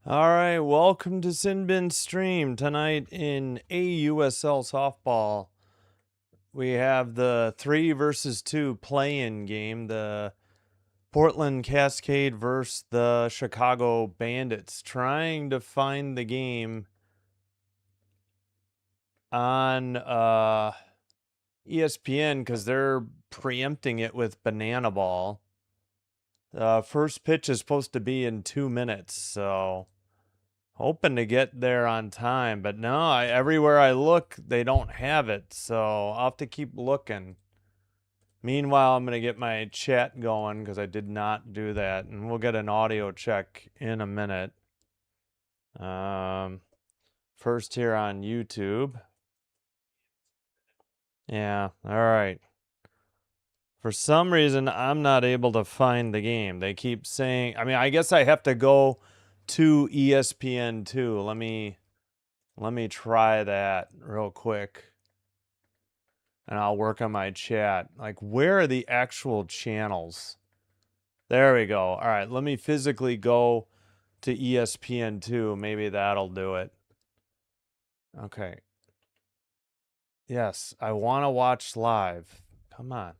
All right, welcome to Sinbin Stream. Tonight in AUSL softball, we have the 3 versus 2 play-in game, the Portland Cascade versus the Chicago Bandits, trying to find the game on ESPN because they're preempting it with Banana Ball. The first pitch is supposed to be in 2 minutes, so hoping to get there on time, but no, everywhere I look, they don't have it, so I'll have to keep looking. Meanwhile, I'm going to get my chat going because I did not do that, and we'll get an audio check in a minute. First here on YouTube. Yeah, all right. For some reason, I'm not able to find the game. They keep saying, I mean, I guess I have to go to ESPN2. Let me try that real quick. And I'll work on my chat. Like, where are the actual channels? There we go. All right, let me physically go to ESPN2. Maybe that'll do it. Okay. Yes, I want to watch live. Come on.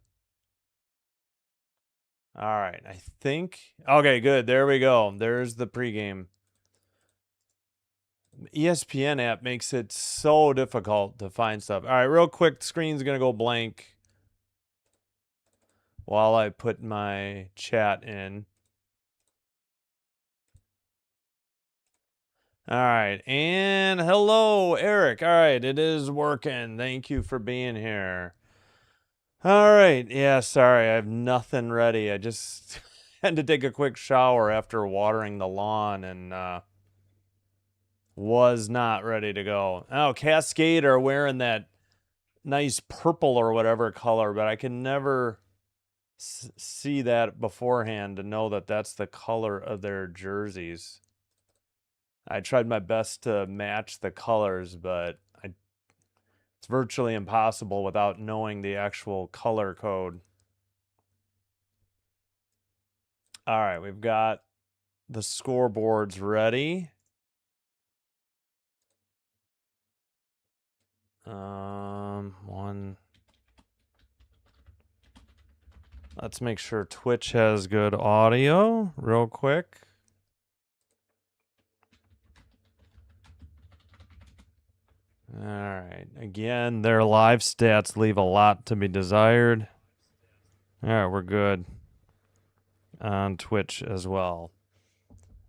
All right, I think. Okay, good. There we go. There's the pregame. ESPN app makes it so difficult to find stuff. All right, real quick, screen's going to go blank while I put my chat in. All right, and hello, Eric. All right, it is working. Thank you for being here. All right, yeah, sorry, I have nothing ready. I just had to take a quick shower after watering the lawn and was not ready to go. Oh, Cascade are wearing that nice purple or whatever color, but I can never see that beforehand to know that that's the color of their jerseys. I tried my best to match the colors, but it's virtually impossible without knowing the actual color code. All right, we've got the scoreboards ready. Let's make sure Twitch has good audio real quick. All right. Again, their live stats leave a lot to be desired. All right, we're good on Twitch as well.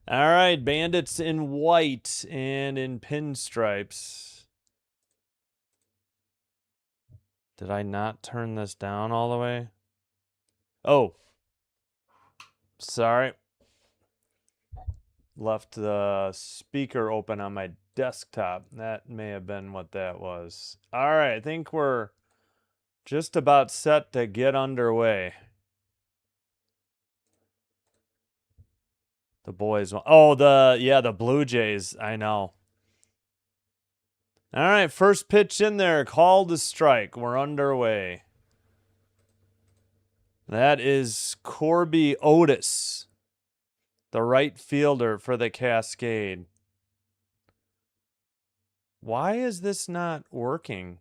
All right, Bandits in white and in pinstripes. Did I not turn this down all the way? Oh, sorry. Left the speaker open on my desktop. That may have been what that was. All right, I think we're just about set to get underway. The boys. Oh, the Blue Jays. I know. All right, first pitch in there. Call to strike. We're underway. That is Corby Otis, the right fielder for the Cascade. Why is this not working?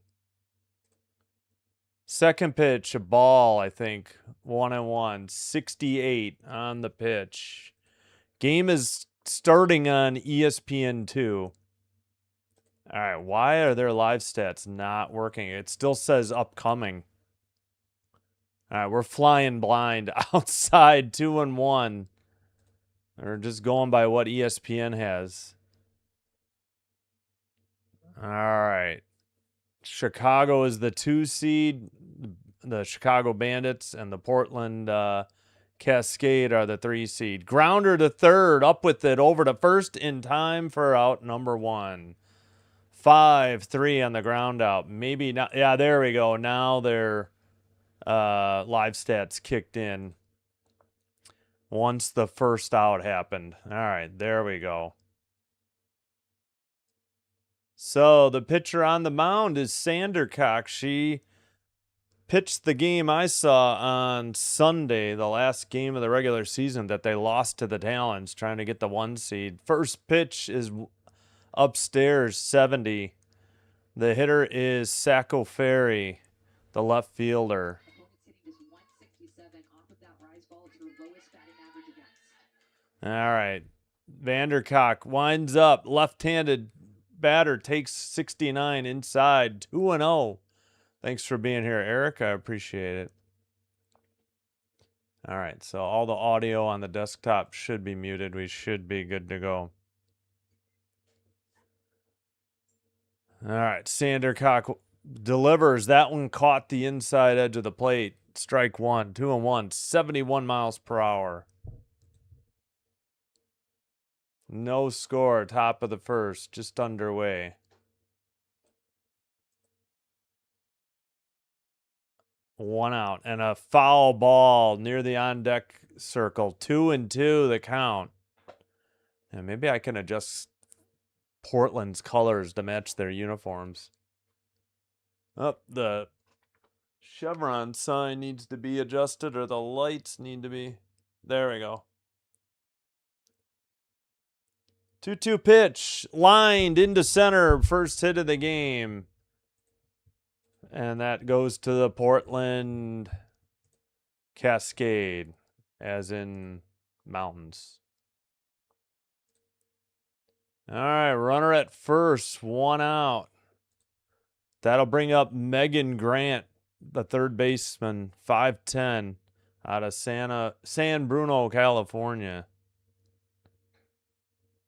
Second pitch, a ball, I think. 1-1. 68 on the pitch. Game is starting on ESPN2. All right, why are their live stats not working? It still says upcoming. All right, we're flying blind outside 2-1. Or just going by what ESPN has. All right. Chicago is the 2 seed. The Chicago Bandits and the Portland Cascade are the 3 seed. Grounder to third, up with it, over to first in time for out number 1. 5-3 on the ground out. Maybe not. Yeah, there we go. Now their live stats kicked in once the first out happened. All right, there we go. So the pitcher on the mound is Sandercock. She pitched the game I saw on Sunday, the last game of the regular season that they lost to the Talons, trying to get the 1 seed. First pitch is upstairs, 70. The hitter is Sacco Ferry, the left fielder. All right. Vandercock winds up. Left-handed batter takes 69 inside. 2-0. Thanks for being here, Eric. I appreciate it. All right. So all the audio on the desktop should be muted. We should be good to go. All right. Sandercock delivers. That one caught the inside edge of the plate. Strike one. 2-1. 71 miles per hour. No score. Top of the first. Just underway. One out. And a foul ball near the on-deck circle. 2-2 the count. And maybe I can adjust Portland's colors to match their uniforms. Oh, the chevron sign needs to be adjusted, or the lights need to be. There we go. 2-2 pitch. Lined into center. First hit of the game. And that goes to the Portland Cascade, as in mountains. All right, runner at first, one out. That'll bring up Megan Grant, the third baseman, 5'10", out of San Bruno, California.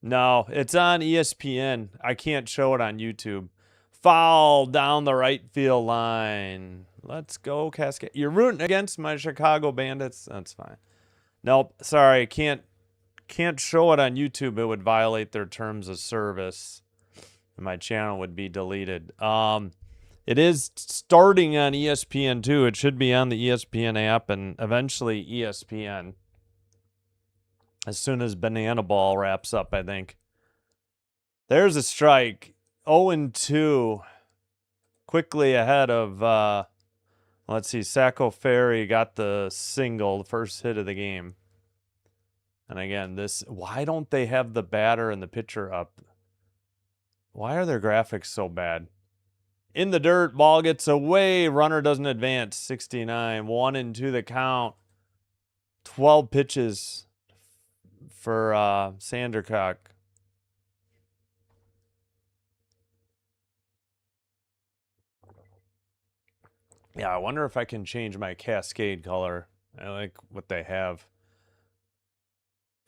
No, it's on ESPN. I can't show it on YouTube. Foul down the right field line. Let's go, Cascade. You're rooting against my Chicago Bandits? That's fine. Nope, sorry, can't show it on YouTube. It would violate their terms of service. My channel would be deleted. It is starting on ESPN2. It should be on the ESPN app and eventually ESPN. As soon as Banana Ball wraps up, I think. There's a strike. 0-2. Quickly ahead of, let's see, Sacco Ferry got the single, the first hit of the game. And again, why don't they have the batter and the pitcher up? Why are their graphics so bad? In the dirt, ball gets away, runner doesn't advance. 69, 1-2 the count. 12 pitches for Sandercock. Yeah, I wonder if I can change my Cascade color. I like what they have.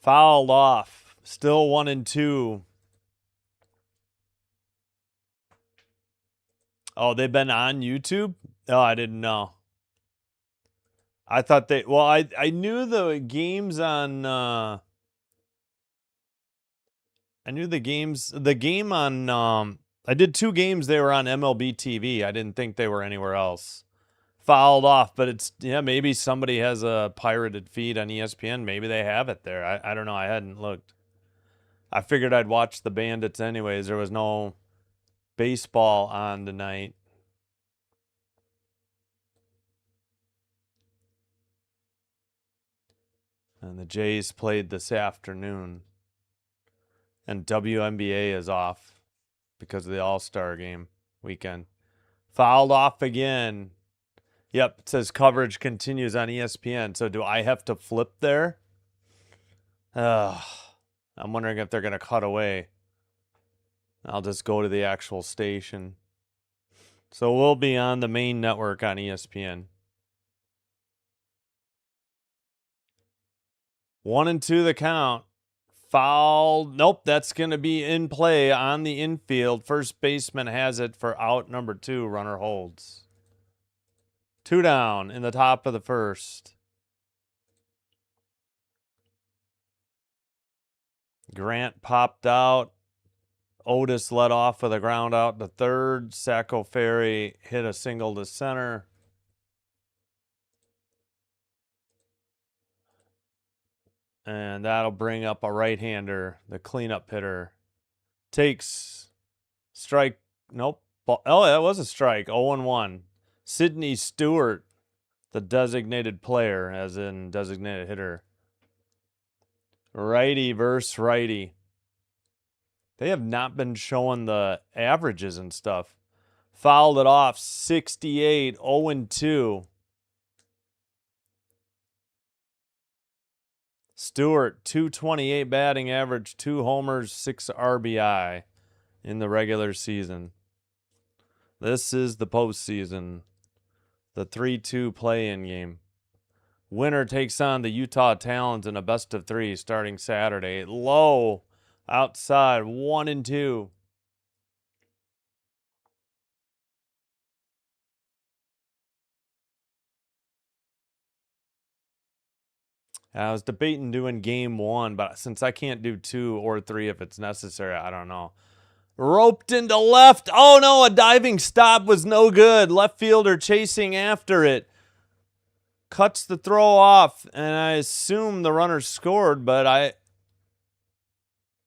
Fouled off. Still 1-2. Oh, they've been on YouTube? Oh, I didn't know. I thought they... Well, I knew the games on... I knew the games... The game on... I did 2 games. They were on MLB TV. I didn't think they were anywhere else. Fouled off, but it's... Yeah, maybe somebody has a pirated feed on ESPN. Maybe they have it there. I don't know. I hadn't looked. I figured I'd watch the Bandits anyways. There was no baseball on tonight. And the Jays played this afternoon. And WNBA is off because of the All-Star game weekend. Fouled off again. Yep, it says coverage continues on ESPN. So do I have to flip there? I'm wondering if they're going to cut away. I'll just go to the actual station. So we'll be on the main network on ESPN. 1-2 the count. Foul. Nope, that's going to be in play on the infield. First baseman has it for out number 2. Runner holds. 2 down in the top of the first. Grant popped out. Otis led off with a ground out to third. Sacco Ferry hit a single to center. And that'll bring up a right-hander, the cleanup hitter. Takes strike. Nope. Oh, that was a strike. 0-1. Sydney Stewart, the designated player, as in designated hitter. Righty versus righty. They have not been showing the averages and stuff. Fouled it off, 68, 0-2. Stewart, 228 batting average, 2 homers, 6 RBI in the regular season. This is the postseason. The 3-2 play-in game. Winner takes on the Utah Talons in a best-of-3 starting Saturday. Low outside, 1-2. I was debating doing game 1, but since I can't do 2 or 3 if it's necessary, I don't know. Roped into left. Oh no, a diving stop was no good. Left fielder chasing after it. Cuts the throw off, and I assume the runner scored, but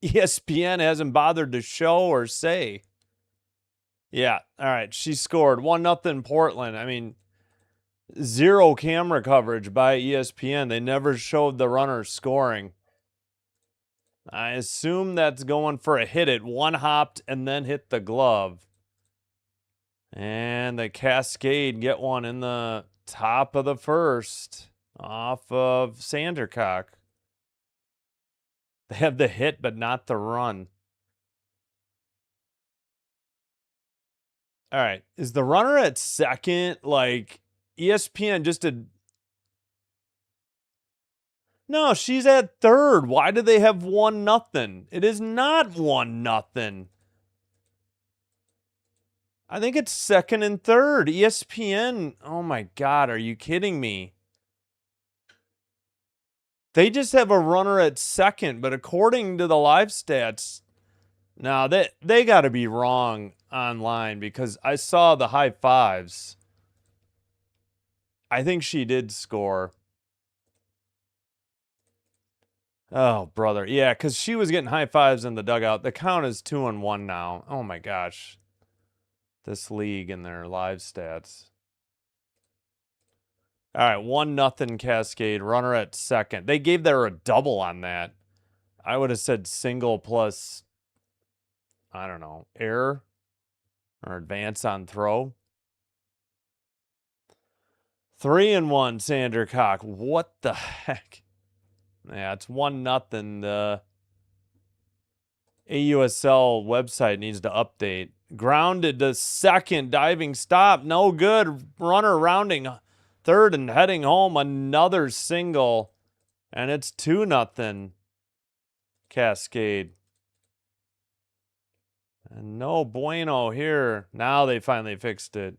ESPN hasn't bothered to show or say. Yeah, all right, she scored. 1-0 Portland. I mean, zero camera coverage by ESPN. They never showed the runner scoring. I assume that's going for a hit. It one hopped and then hit the glove. And the Cascade get one in the top of the first off of Sandercock. They have the hit, but not the run. All right. Is the runner at second? Like, ESPN just did. No, she's at third. Why do they have 1-0? It is not 1-0. I think it's second and third. ESPN. Oh my God. Are you kidding me? They just have a runner at second, but according to the live stats, now they got to be wrong online because I saw the high fives. I think she did score. Oh, brother. Yeah, because she was getting high fives in the dugout. The count is 2-1 now. Oh, my gosh. This league and their live stats. All right, 1-0 Cascade. Runner at second. They gave there a double on that. I would have said single plus, I don't know, error or advance on throw. 3-1 Sandercock. What the heck? Yeah, it's 1-0. The AUSL website needs to update. Grounded to second, diving stop, no good. Runner rounding third and heading home, another single, and it's 2-0 Cascade. And no bueno here. Now they finally fixed it.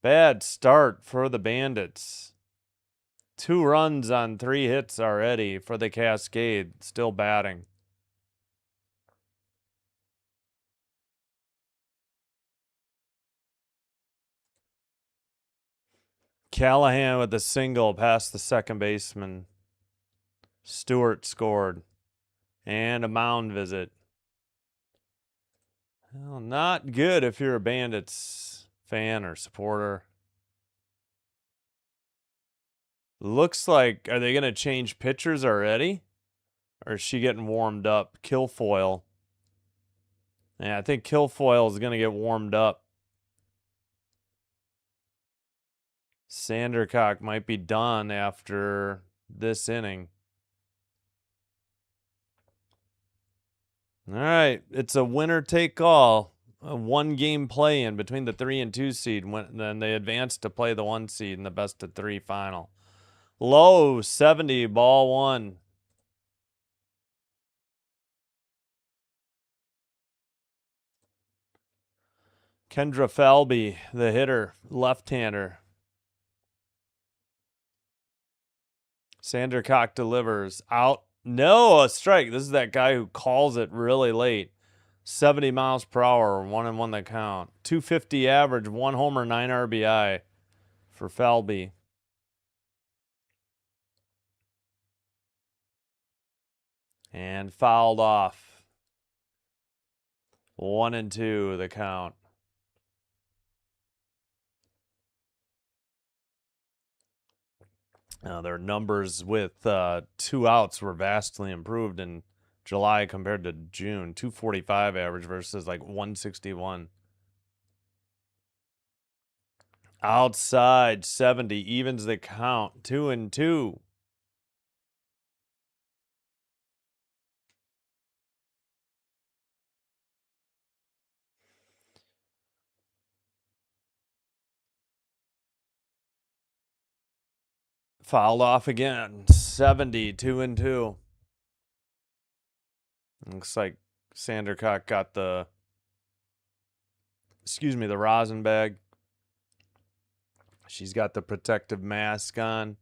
Bad start for the Bandits. 2 runs on 3 hits already for the Cascade, still batting. Callahan with a single past the second baseman. Stewart scored. And a mound visit. Well, not good if you're a Bandits fan or supporter. Looks like, are they going to change pitchers already? Or is she getting warmed up? Kilfoyle. Yeah, I think Kilfoyle is going to get warmed up. Sandercock might be done after this inning. All right, it's a winner take all. A 1-game play in between the 3 and 2 seed. Then they advance to play the 1 seed in the best of 3 final. Low 70, ball 1. Kendra Falby, the hitter, left-hander. Sandercock delivers. Out. No, a strike. This is that guy who calls it really late. 70 miles per hour, 1-1 the count. 250 average, 1 homer, 9 RBI for Falby. And fouled off. 1-2 the count. Their numbers with 2 outs were vastly improved in July compared to June. 245 average versus like 161. Outside 70 evens the count. 2-2. Fouled off again. 70, 2-2. Looks like Sandercock got the rosin bag. She's got the protective mask on.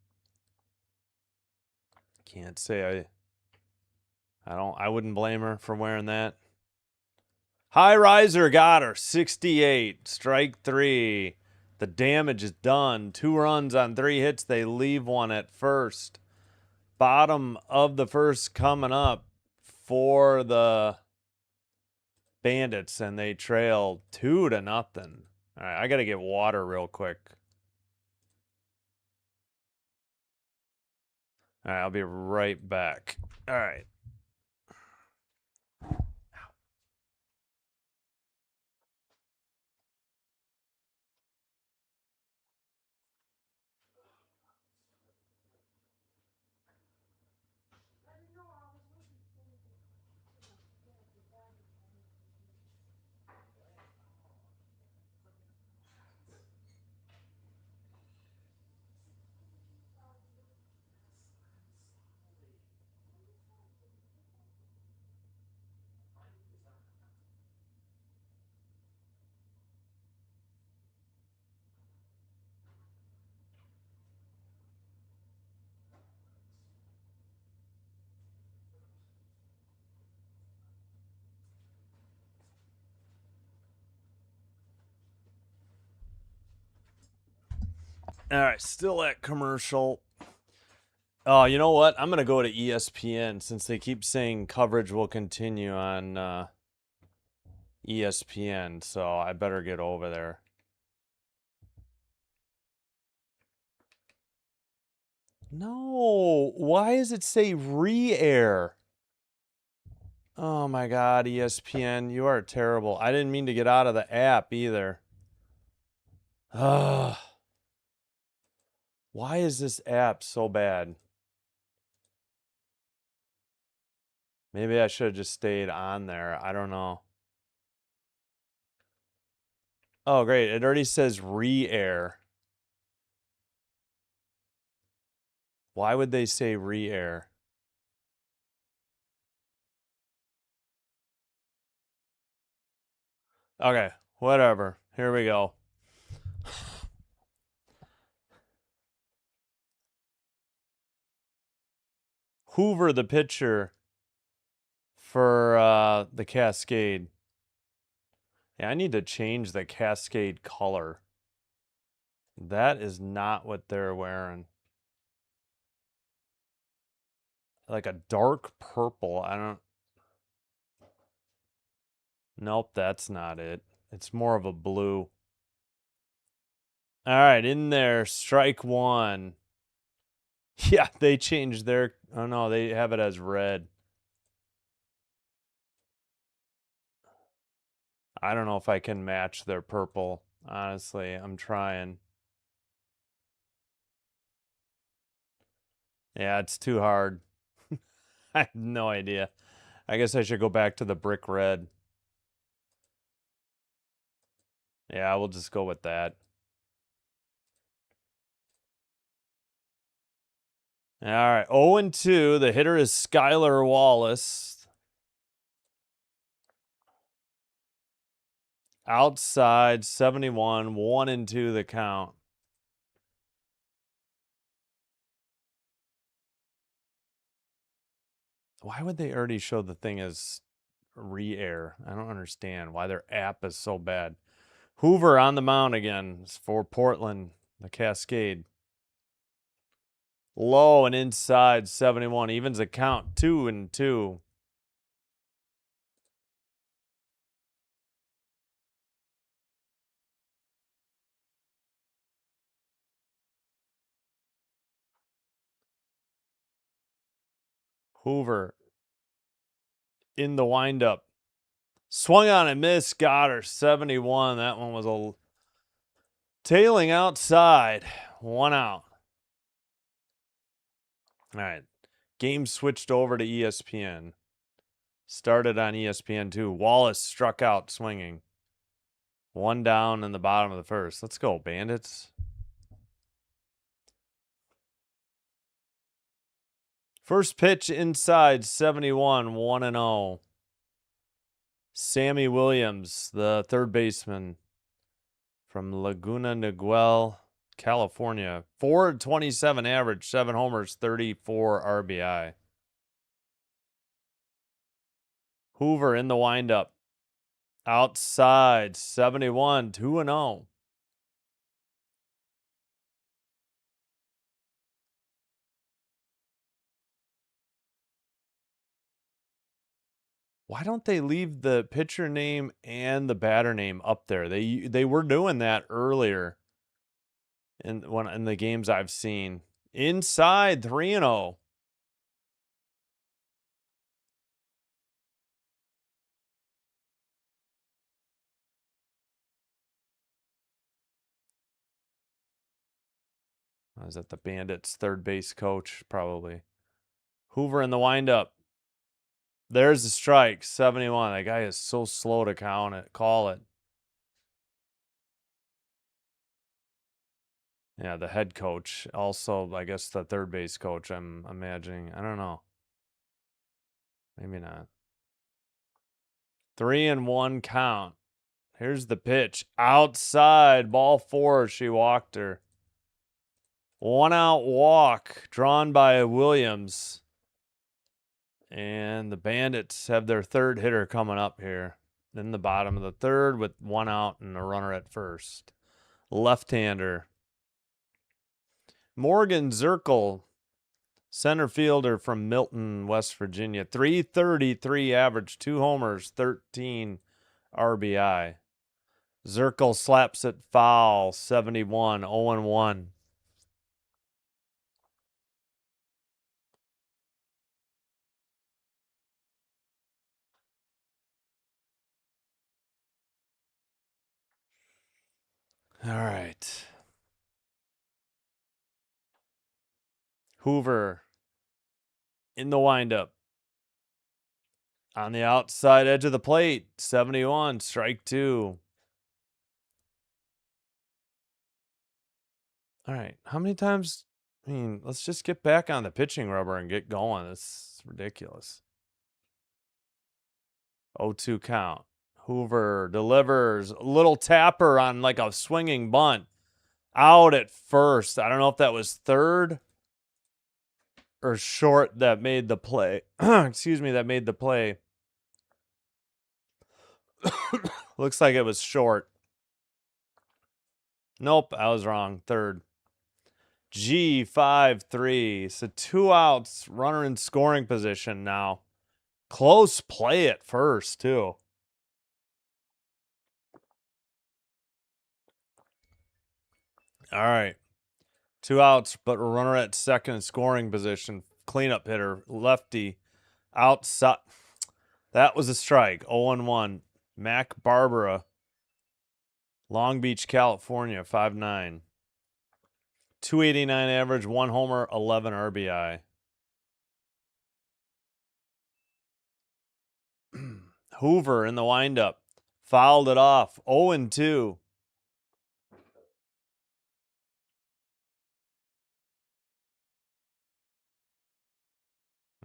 Can't say I wouldn't blame her for wearing that. High riser got her. 68. Strike 3. The damage is done. 2 runs on 3 hits. They leave one at first. Bottom of the first coming up for the Bandits, and they trail 2-0. All right, I got to get water real quick. All right, I'll be right back. All right. All right, still at commercial. Oh, you know what? I'm going to go to ESPN since they keep saying coverage will continue on ESPN, so I better get over there. No, why does it say re-air? Oh my God, ESPN, you are terrible. I didn't mean to get out of the app either. Ugh. Why is this app so bad? Maybe I should have just stayed on there. I don't know. Oh, great. It already says re-air. Why would they say re-air? Okay, whatever. Here we go. Hoover, the pitcher for the Cascade. Yeah, I need to change the Cascade color. That is not what they're wearing. Like a dark purple. I don't... Nope, that's not it. It's more of a blue. All right, in there, strike 1. Yeah, they changed their... Oh, no, they have it as red. I don't know if I can match their purple. Honestly, I'm trying. Yeah, it's too hard. I have no idea. I guess I should go back to the brick red. Yeah, we'll just go with that. All right, 0-2. The hitter is Skylar Wallace. Outside 71, 1-2 the count. Why would they already show the thing as re-air? I don't understand why their app is so bad. Hoover on the mound again for Portland, the Cascade. Low and inside 71, evens the count 2-2. Hoover in the windup. Swung on and missed. Got her. 71. That one was a tailing outside. 1 out. All right. Game switched over to ESPN. Started on ESPN2. Wallace struck out swinging. 1 down in the bottom of the first. Let's go, Bandits. First pitch inside, 71, 1-0. Sammy Williams, the third baseman from Laguna Niguel, California. 427 average, 7 homers, 34 RBI. Hoover in the windup. Outside, 71, 2-0. Why don't they leave the pitcher name and the batter name up there? They were doing that earlier in the games I've seen. Inside, 3-0. I was at the Bandits' third base coach, probably. Hoover in the windup. There's the strike, 71. That guy is so slow to call it. Yeah, the head coach. Also, I guess the third base coach, I'm imagining. I don't know. Maybe not. 3-1 count. Here's the pitch. Outside, ball 4. She walked her. 1 out walk drawn by Williams. And the Bandits have their third hitter coming up here in the bottom of the third with 1 out and a runner at first. Left-hander. Morgan Zirkle, center fielder from Milton, West Virginia. 333 average, 2 homers, 13 RBI. Zirkle slaps it foul, 71, 0-1. All right. Hoover in the windup. On the outside edge of the plate, 71, strike 2. All right. How many times? I mean, let's just get back on the pitching rubber and get going. It's ridiculous. 0-2 count. Hoover delivers a little tapper on like a swinging bunt. Out at first. I don't know if that was third or short that made the play. Excuse me, that made the play. Looks like it was short. Nope, I was wrong. Third. G5-3. So 2 outs, runner in scoring position now. Close play at first, too. All right. 2 outs, but a runner at second in scoring position. Cleanup hitter, lefty, outside. That was a strike. 0-1. Mac Barbara, Long Beach, California, 5'9". 289 average, 1 homer, 11 RBI. Hoover in the windup. Fouled it off. 0-2.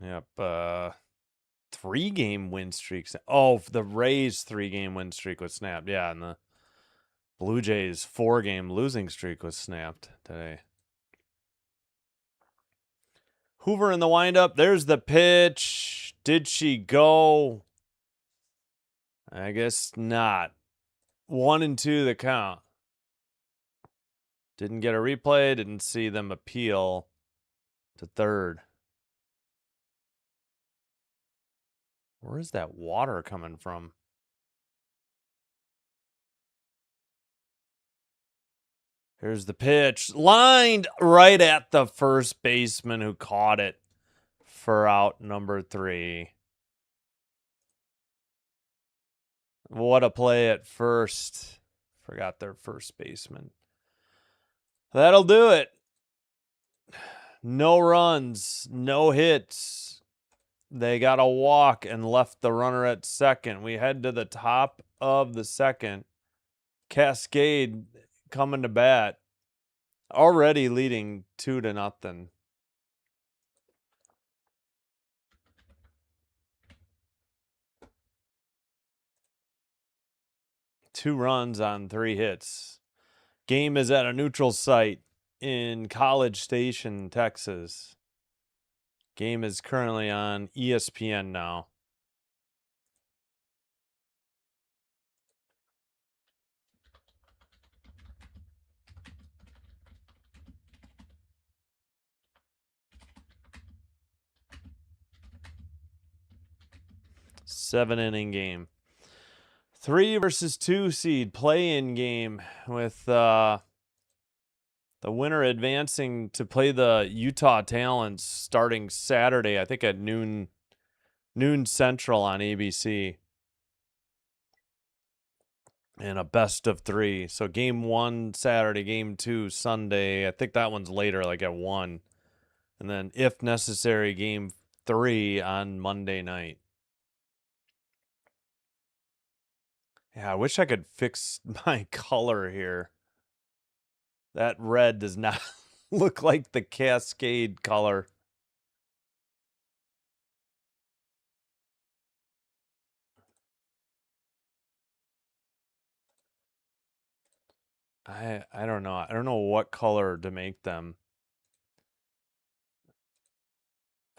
Yep. 3-game win streaks. Oh, the Rays' 3-game win streak was snapped. Yeah, and the Blue Jays' 4-game losing streak was snapped today. Hoover in the windup. There's the pitch. Did she go? I guess not. 1-2 the count. Didn't get a replay. Didn't see them appeal to third. Where is that water coming from? Here's the pitch. Lined right at the first baseman who caught it for out number 3. What a play at first. Forgot their first baseman. That'll do it. No runs, no hits. They got a walk and left the runner at second. We head to the top of the second. Cascade coming to bat. Already leading 2-0. Two runs on 3 hits. Game is at a neutral site in College Station, Texas. Game is currently on ESPN now. Seven-inning game. 3 versus 2 seed play-in game with the winner advancing to play the Utah Talons starting Saturday, I think at noon Central on ABC. And a best of 3. So game 1 Saturday, game 2 Sunday. I think that one's later, like at 1. And then if necessary, game 3 on Monday night. Yeah, I wish I could fix my color here. That red does not look like the Cascade color. I don't know. I don't know what color to make them.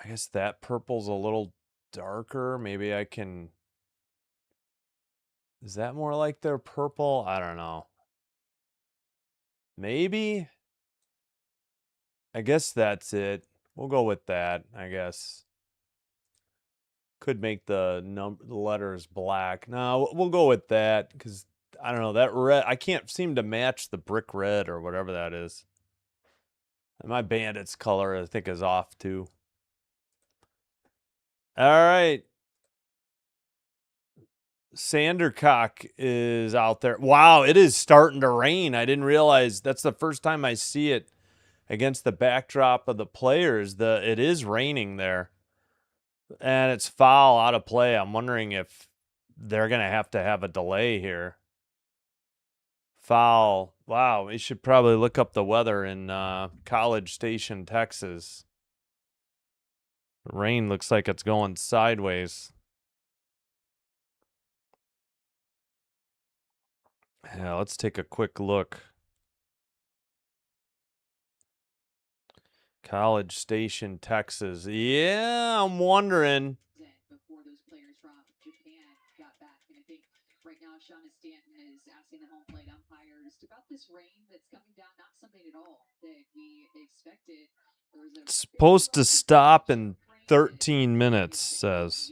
I guess that purple's a little darker. Maybe I can... Is that more like their purple? I don't know. Maybe? I guess that's it. We'll go with that, I guess. Could make the letters black. No, we'll go with that because, I don't know, that red, I can't seem to match the brick red or whatever that is. And my Bandits color, I think, is off too. All right. Sandercock is out there. Wow, it is starting to rain. I didn't realize that's the first time I see it against the backdrop of the players. It is raining there. And it's foul out of play. I'm wondering if they're going to have a delay here. Foul. Wow, we should probably look up the weather in College Station, Texas. The rain looks like it's going sideways. Yeah, let's take a quick look. College Station, Texas. Yeah, I'm wondering. Before those players from Japan got back, and I think right now Shauna Stanton is asking the home plate umpires about this rain that's coming down. Not something at all that we expected. It's supposed to stop in 13 minutes, says.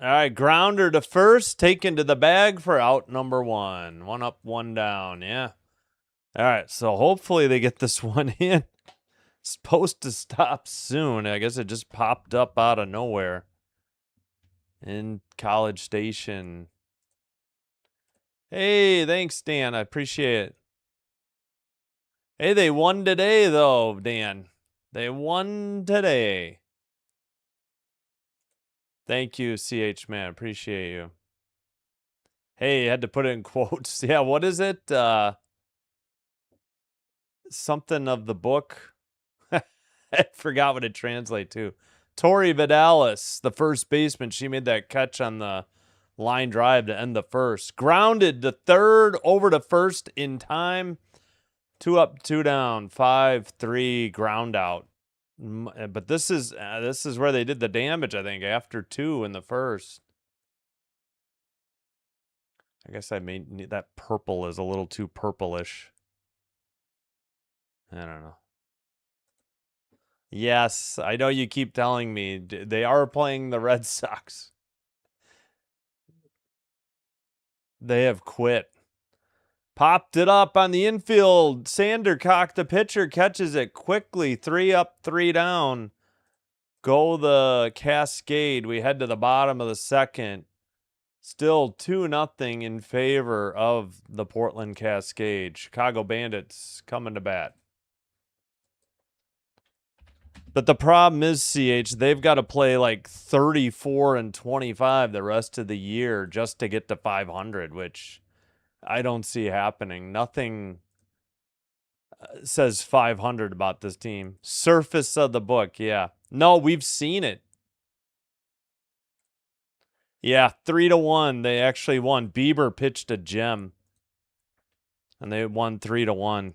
All right, grounder to first, taken to the bag for out number 1. 1 up, 1 down. Yeah. All right, so hopefully they get this one in. It's supposed to stop soon. I guess it just popped up out of nowhere in College Station. Hey, thanks, Dan. I appreciate it. Hey, they won today, though, Dan. They won today. Thank you, CH Man. Appreciate you. Hey, you had to put it in quotes. Yeah, what is it? Something of the book. I forgot what it translates to. Tori Vidalis, the first baseman, she made that catch on the line drive to end the first. Grounded to third, over to first in time. 2 up, 2 down, 5-3 ground out. But this is where they did the damage, I think, after 2 in the first. I guess I made that purple is a little too purplish. I don't know. Yes, I know you keep telling me they are playing the Red Sox. They have quit. Popped it up on the infield. Sandercock, the pitcher, catches it quickly. 3 up, 3 down. Go the Cascade. We head to the bottom of the second. Still 2-0 in favor of the Portland Cascade. Chicago Bandits coming to bat. But the problem is, CH, they've got to play like 34 and 25 the rest of the year just to get to 500, which I don't see happening. Nothing says 500 about this team. Surface of the book, yeah. No, we've seen it. Yeah, 3-1. They actually won. Bieber pitched a gem, and they won 3-1.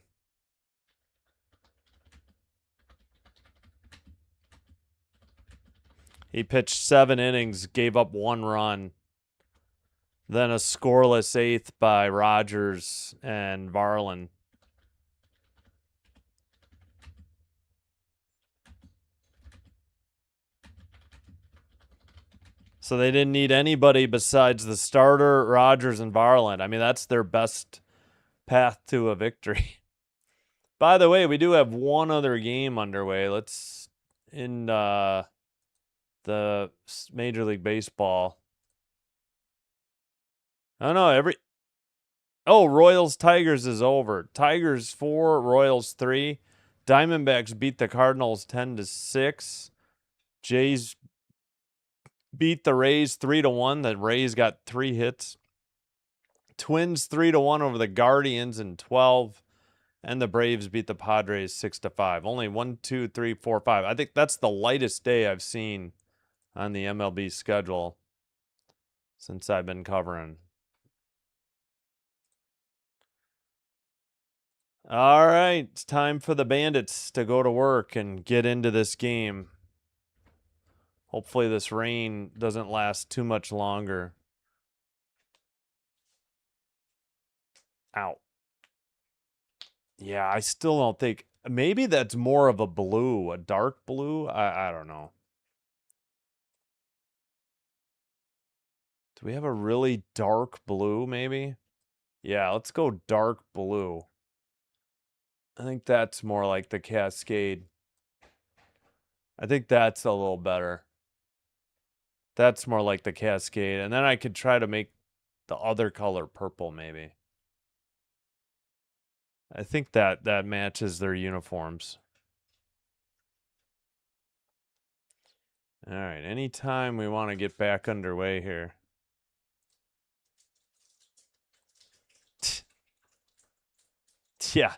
He pitched 7 innings, gave up 1 run. Then a scoreless 8th by Rogers and Varlin. So they didn't need anybody besides the starter, Rogers, and Varland. I mean, that's their best path to a victory. By the way, we do have one other game underway. Let's in the Major League Baseball. I don't know, Royals Tigers is over. Tigers 4, Royals 3. Diamondbacks beat the Cardinals 10-6. Jays beat the Rays 3-1. The Rays got 3 hits. Twins 3-1 over the Guardians in 12. And the Braves beat the Padres 6-5. Only 1, 2, 3, 4, 5. I think that's the lightest day I've seen on the MLB schedule since I've been covering. All right, it's time for the Bandits to go to work and get into this game. Hopefully this rain doesn't last too much longer. Ow. Yeah, I still don't think... Maybe that's more of a blue, a dark blue? I don't know. Do we have a really dark blue, maybe? Yeah, let's go dark blue. I think that's more like the Cascade. I think that's a little better. That's more like the Cascade. And then I could try to make the other color purple, maybe. I think that matches their uniforms. All right, anytime we want to get back underway here. Yeah.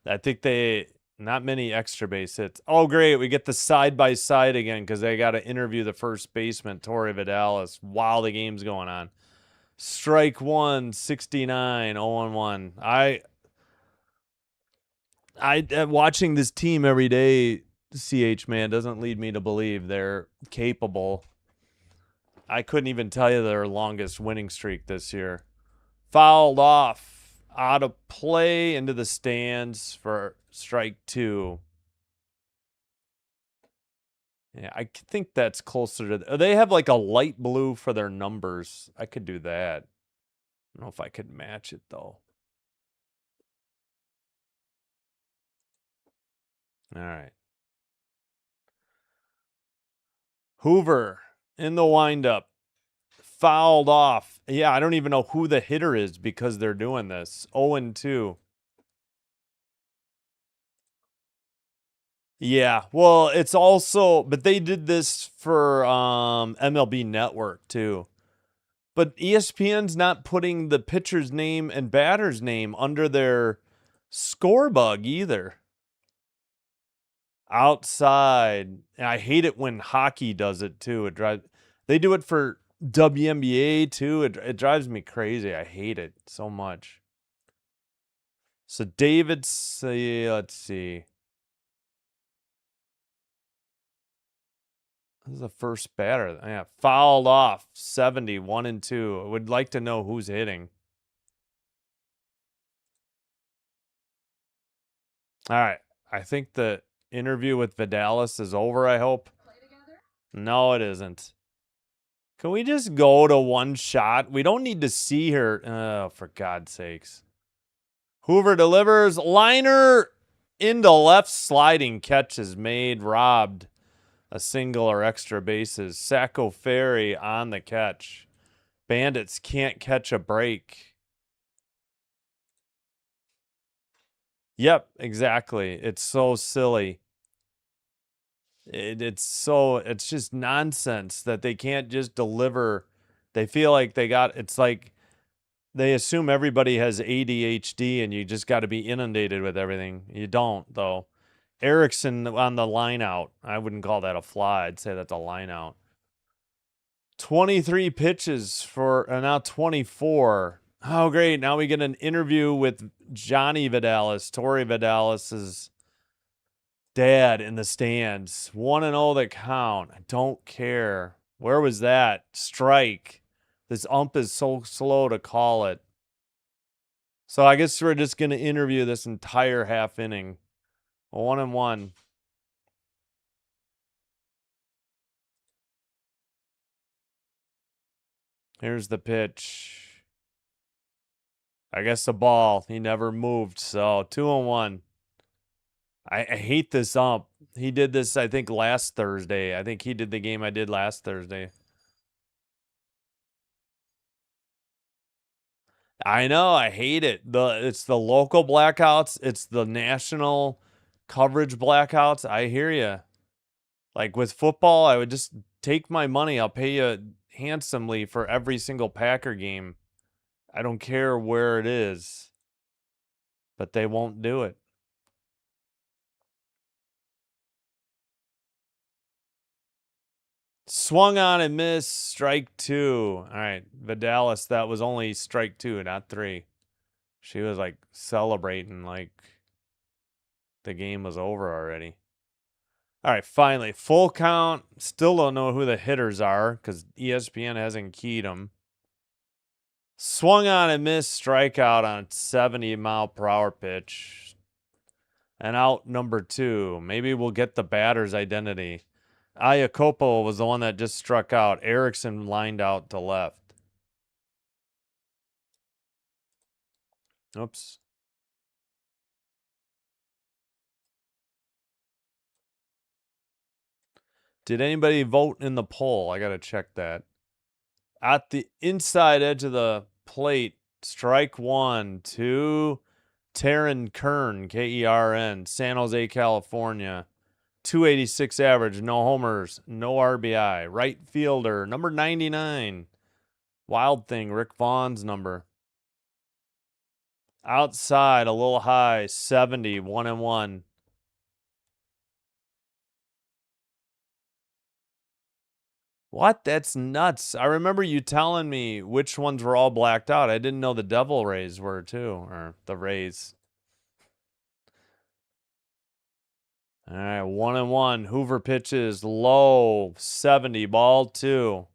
I think not many extra base hits. Oh, great. We get the side-by-side again because they got to interview the first baseman, Torrey Vidalis, while the game's going on. Strike 1, 69, 0-1. I watching this team every day, CH, man, doesn't lead me to believe they're capable. I couldn't even tell you their longest winning streak this year. Fouled off, out of play, into the stands for strike 2. Yeah, I think that's closer to... They have like a light blue for their numbers. I could do that. I don't know if I could match it, though. All right. Hoover in the windup. Fouled off. Yeah, I don't even know who the hitter is because they're doing this. 0-2. Yeah, well, it's also... But they did this for MLB Network, too. But ESPN's not putting the pitcher's name and batter's name under their score bug either. Outside. And I hate it when hockey does it too. They do it for WNBA too. It drives me crazy. I hate it so much. So David's, let's see. This is the first batter. Yeah, fouled off. 70, 1-2. I would like to know who's hitting. All right. I think the interview with Vidalis is over, I hope. No, it isn't. Can we just go to one shot? We don't need to see her. Oh, for God's sakes. Hoover delivers. Liner into left, sliding catch is made. Robbed a single or extra bases. Sacco Ferry on the catch. Bandits can't catch a break. Yep, exactly. It's so silly. It's just nonsense that they can't just deliver. They feel like it's like they assume everybody has ADHD and you just got to be inundated with everything. You don't, though. Erickson on the line out. I wouldn't call that a fly. I'd say that's a line out. 23 pitches for now 24. Oh, great. Now we get an interview with Johnny Vidalis, Tori Vidalis's dad in the stands. 1-0 the count. I don't care. Where was that? Strike. This ump is so slow to call it. So I guess we're just going to interview this entire half inning. 1-1. Here's the pitch. I guess the ball. He never moved. So 2-1. I hate this ump. He did this, I think, last Thursday. I think he did the game I did last Thursday. I know. I hate it. It's the local blackouts. It's the national coverage blackouts. I hear you. Like with football, I would just take my money. I'll pay you handsomely for every single Packer game. I don't care where it is. But they won't do it. Swung on and missed. Strike 2. All right. Vidalis, that was only strike 2, not 3. She was like celebrating like the game was over already. All right, finally, full count. Still don't know who the hitters are because ESPN hasn't keyed them. Swung on and missed. Strikeout on a 70-mile-per-hour pitch. And out number 2. Maybe we'll get the batter's identity. Iacopo was the one that just struck out. Erickson lined out to left. Oops. Did anybody vote in the poll? I got to check that. At the inside edge of the plate, strike 1 to Taryn Kern, Kern, San Jose, California. 286 average, no homers, no RBI. Right fielder, number 99. Wild Thing, Rick Vaughn's number. Outside, a little high, 70, 1-1. What? That's nuts. I remember you telling me which ones were all blacked out. I didn't know the Devil Rays were too, or the Rays. All right, 1-1. Hoover pitches low, 70, ball 2.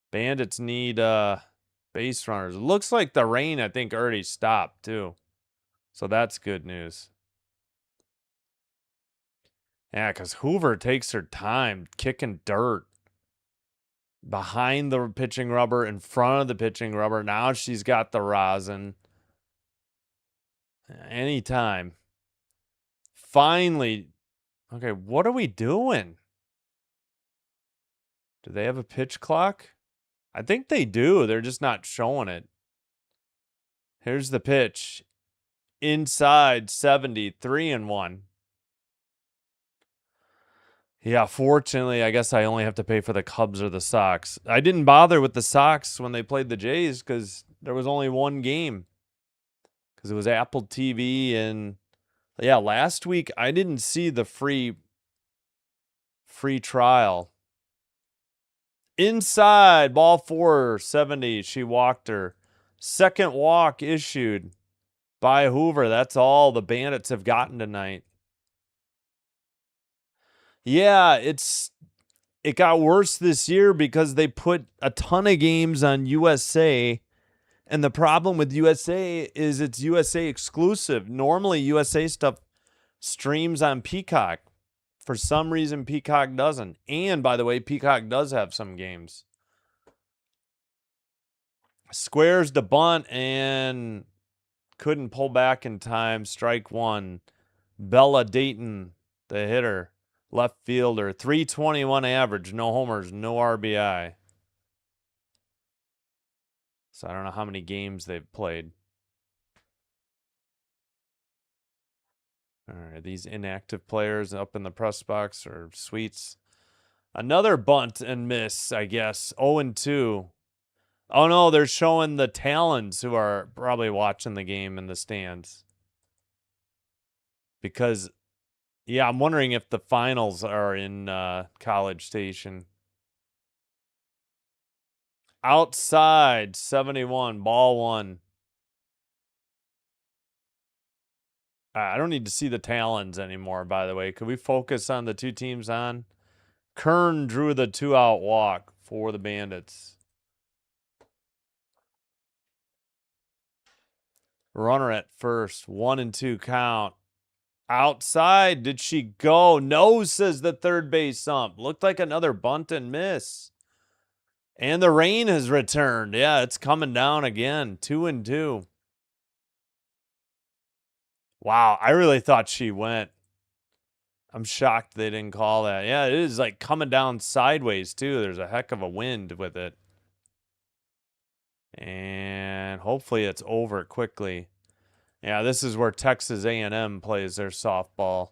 Bandits need base runners. Looks like the rain, I think, already stopped too. So that's good news. Yeah, because Hoover takes her time kicking dirt behind the pitching rubber, in front of the pitching rubber. Now she's got the rosin. Anytime. Finally. Okay, what are we doing? Do they have a pitch clock? I think they do. They're just not showing it. Here's the pitch. Inside 70, 3-1. Yeah, fortunately, I guess I only have to pay for the Cubs or the Sox. I didn't bother with the Sox when they played the Jays because there was only one game. Because it was Apple TV and yeah, last week I didn't see the free trial. Inside, ball 4, 70. She walked her. Second walk issued by Hoover. That's all the Bandits have gotten tonight. Yeah, it got worse this year because they put a ton of games on USA. And the problem with USA is it's USA exclusive. Normally, USA stuff streams on Peacock. For some reason, Peacock doesn't. And by the way, Peacock does have some games. Squares to bunt and couldn't pull back in time. Strike one. Bella Dayton, the hitter, left fielder, 321 average, no homers, no RBI. So I don't know how many games they've played. All right, these inactive players up in the press box are sweets. Another bunt and miss, I guess. 0-2. Oh no, they're showing the Talons, who are probably watching the game in the stands. Because, yeah, I'm wondering if the finals are in College Station. Outside, 71, ball one. I don't need to see the Talons anymore, by the way. Could we focus on the two teams on? Kern drew the 2-out walk for the Bandits. Runner at first, 1-2 count. Outside, did she go? No, says the third base ump. Looked like another bunt and miss. And the rain has returned. Yeah, it's coming down again. 2-2. Wow, I really thought she went. I'm shocked they didn't call that. Yeah, it is like coming down sideways, too. There's a heck of a wind with it. And hopefully it's over quickly. Yeah, this is where Texas A&M plays their softball.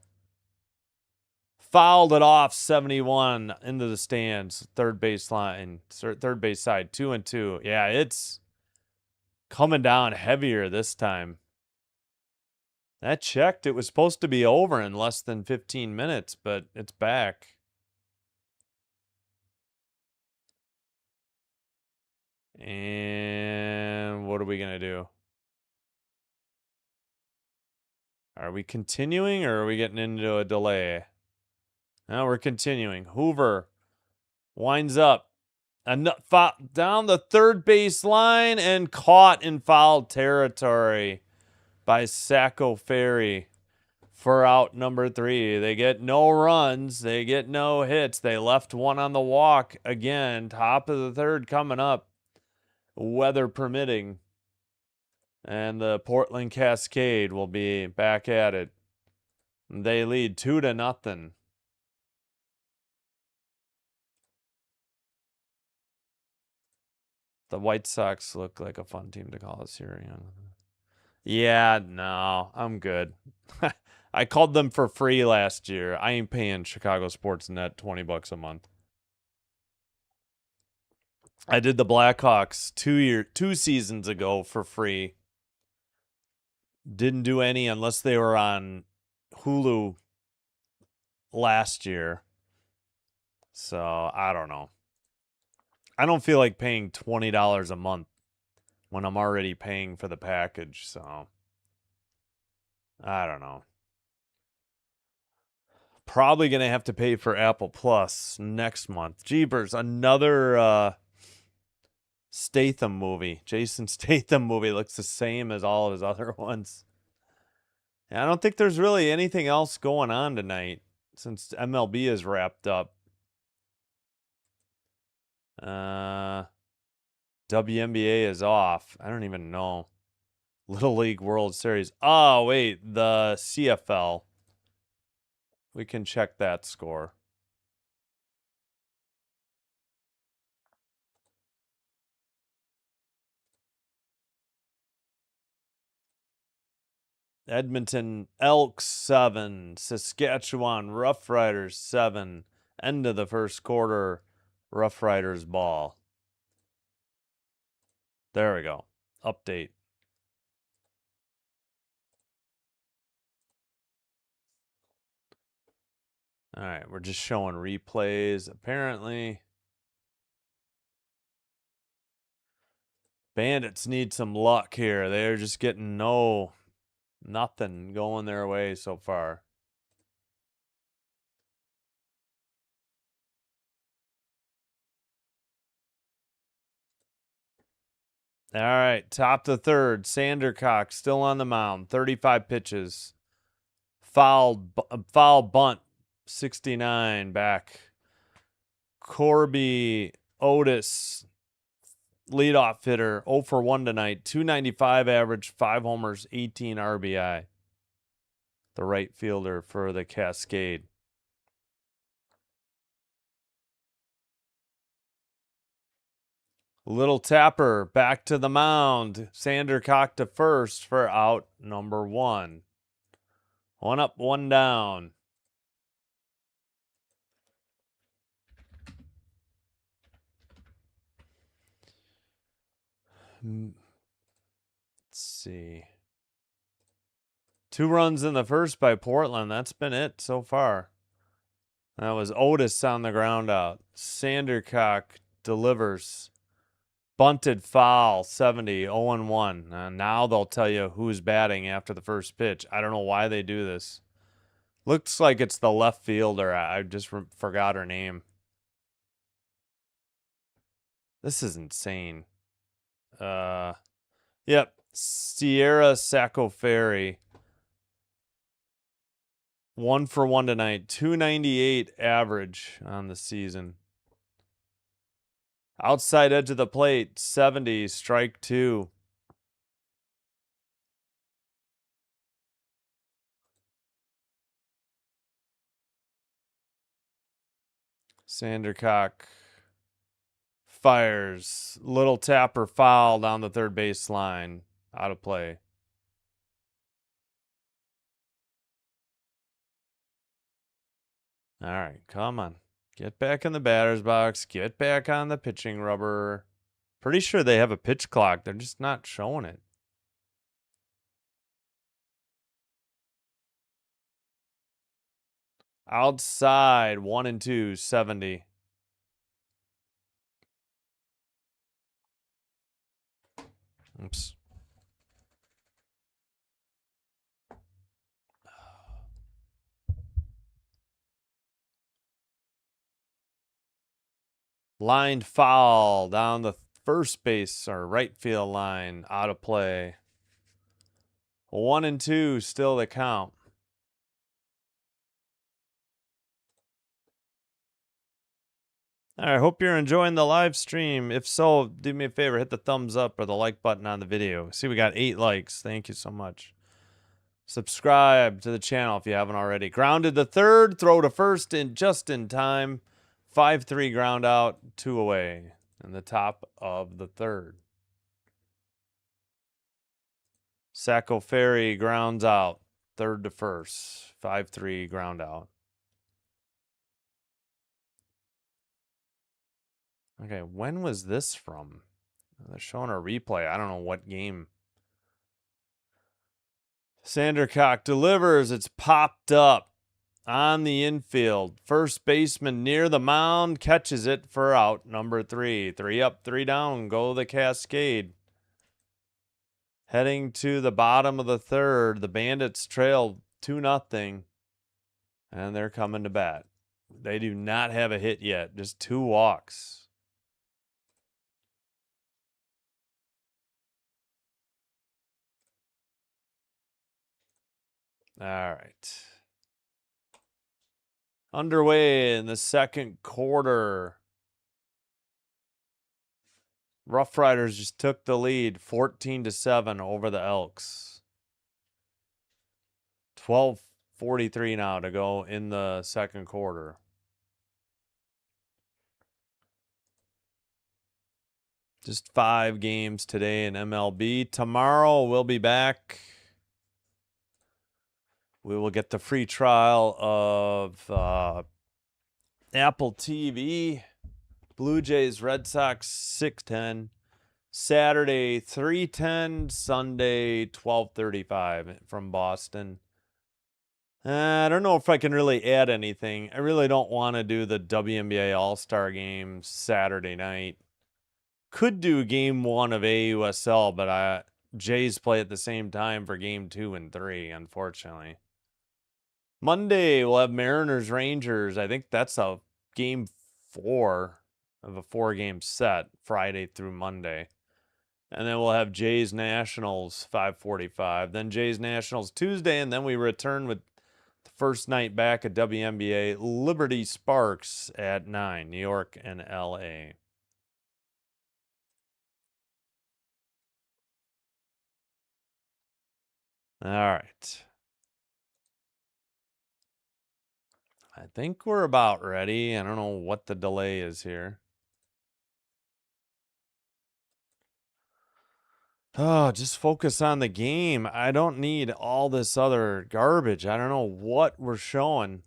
Fouled it off, 71 into the stands, third base line, third base side, 2-2. Yeah, it's coming down heavier this time. That checked. It was supposed to be over in less than 15 minutes, but it's back. And what are we going to do? Are we continuing or are we getting into a delay? No, we're continuing. Hoover winds up down the third base line and caught in foul territory by Sacco Ferry for out number 3. They get no runs. They get no hits. They left one on the walk again. Top of the third coming up, weather permitting. And the Portland Cascade will be back at it. They lead 2-0. The White Sox look like a fun team to call this year. Yeah, no, I'm good. I called them for free last year. I ain't paying Chicago Sports Net $20 a month. I did the Blackhawks 2 seasons ago for free. Didn't do any unless they were on Hulu last year. So I don't know. I don't feel like paying $20 a month when I'm already paying for the package. So I don't know. Probably going to have to pay for Apple Plus next month. Jeepers, another Statham movie. Jason Statham movie looks the same as all of his other ones. And I don't think there's really anything else going on tonight since MLB is wrapped up. WNBA is off. I don't even know. Little League World Series. Oh, wait. The CFL. We can check that score. Edmonton Elks 7. Saskatchewan Roughriders 7. End of the first quarter. Roughriders ball. There we go. Update. All right, we're just showing replays. Apparently, Bandits need some luck here. They're just getting nothing going their way so far. All right, top of the third. Sandercock still on the mound. 35 pitches. Foul bunt. 69 back. Corby Otis leadoff hitter, 0 for 1 tonight. 295 average, 5 homers, 18 RBI. The right fielder for the Cascade. Little Tapper back to the mound. Sandercock to first for out number 1. 1 up, 1 down. Let's see. 2 runs in the first by Portland. That's been it so far. That was Otis on the ground out. Sandercock delivers. Bunted foul, 70, 0-1. Now they'll tell you who's batting after the first pitch. I don't know why they do this. Looks like it's the left fielder. I just forgot her name. This is insane. Yep. Sierra Sacco Ferry. 1 for 1 tonight. 298 average on the season. Outside edge of the plate, 70, strike 2. Sandercock fires. Little Tapper foul down the third base line. Out of play. All right, come on. Get back in the batter's box. Get back on the pitching rubber. Pretty sure they have a pitch clock. They're just not showing it. Outside, 1-2, 70. Oops. Lined foul down the first base or right field line. Out of play. 1-2, still the count. All right, hope you're enjoying the live stream. If so, do me a favor, hit the thumbs up or the like button on the video. See, we got 8 likes. Thank you so much. Subscribe to the channel if you haven't already. Grounded to third, throw to first just in time. 5-3 ground out, 2 away in the top of the third. Sacco Ferry grounds out, third to first. 5-3 ground out. Okay, when was this from? They're showing a replay. I don't know what game. Sandercock delivers. It's popped up on the infield. First baseman near the mound catches it for out number 3. 3 up, 3 down. Go the Cascade. Heading to the bottom of the third. The Bandits trail 2-0. And they're coming to bat. They do not have a hit yet. Just 2 walks. All right. Underway in the second quarter. Rough Riders just took the lead 14-7 over the Elks. 12:43 now to go in the second quarter. Just 5 games today in MLB. Tomorrow we'll be back. We will get the free trial of Apple TV. Blue Jays, Red Sox, 6:10. Saturday, 3:10. Sunday, 12:35 from Boston. I don't know if I can really add anything. I really don't want to do the WNBA All-Star Game Saturday night. Could do Game 1 of AUSL, but Jays play at the same time for Game 2 and 3, unfortunately. Monday, we'll have Mariners Rangers. I think that's a Game 4 of a 4-game set, Friday through Monday. And then we'll have Jays Nationals 5:45. Then Jays Nationals Tuesday, and then we return with the first night back at WNBA Liberty Sparks at 9, New York and LA. All right. I think we're about ready. I don't know what the delay is here. Oh, just focus on the game. I don't need all this other garbage. I don't know what we're showing.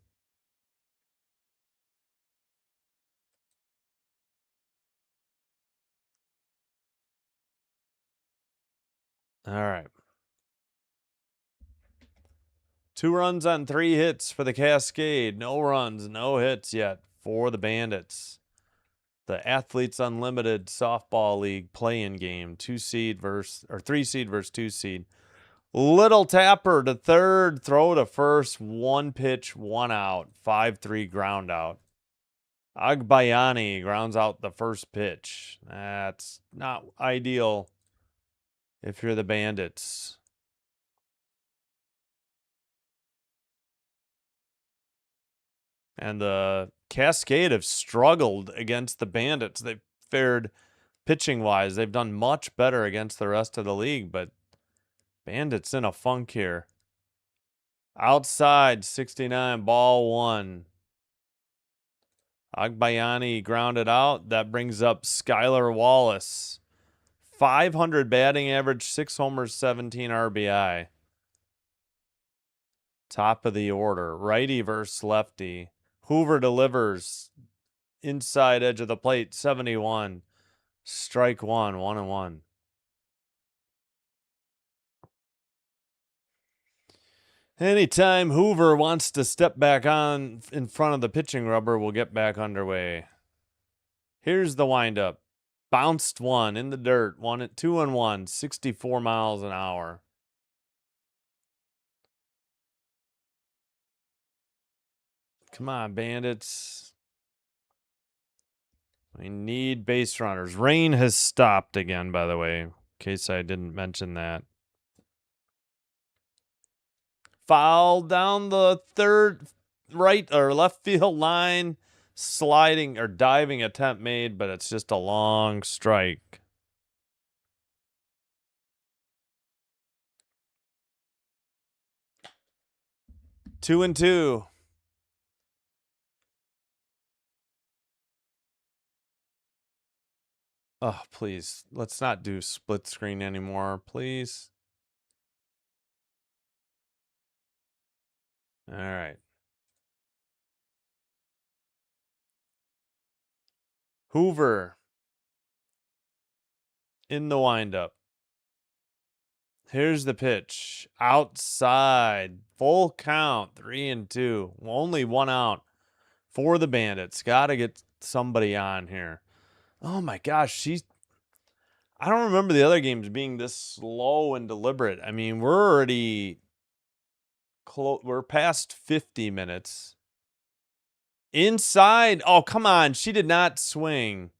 All right. 2 runs on 3 hits for the Cascade. No runs, no hits yet for the Bandits. The Athletes Unlimited Softball League play-in game. 3 seed versus 2 seed. Little Tapper to third, throw to first, 1 pitch, 1 out, 5-3 ground out. Agbayani grounds out the first pitch. That's not ideal if you're the Bandits. And the Cascade have struggled against the Bandits. They've fared pitching-wise. They've done much better against the rest of the league, but Bandits in a funk here. Outside, 69, ball 1. Agbayani grounded out. That brings up Skylar Wallace. 500 batting average, 6 homers, 17 RBI. Top of the order. Righty versus lefty. Hoover delivers. Inside edge of the plate, 71. Strike 1, 1-1. Anytime Hoover wants to step back on in front of the pitching rubber, we'll get back underway. Here's the windup. Bounced 1 in the dirt. 2-1, 64 miles an hour. Come on, Bandits. We need base runners. Rain has stopped again, by the way, in case I didn't mention that. Foul down the third, right or left field line. Sliding or diving attempt made, but it's just a long strike. Two and two. Oh, please. Let's not do split screen anymore, please. All right. Hoover in the windup. Here's the pitch. Outside. Full count. 3-2. Only 1 out for the Bandits. Got to get somebody on here. Oh my gosh. I don't remember the other games being this slow and deliberate. I mean, we're already we're past 50 minutes. Inside. Oh, come on. She did not swing.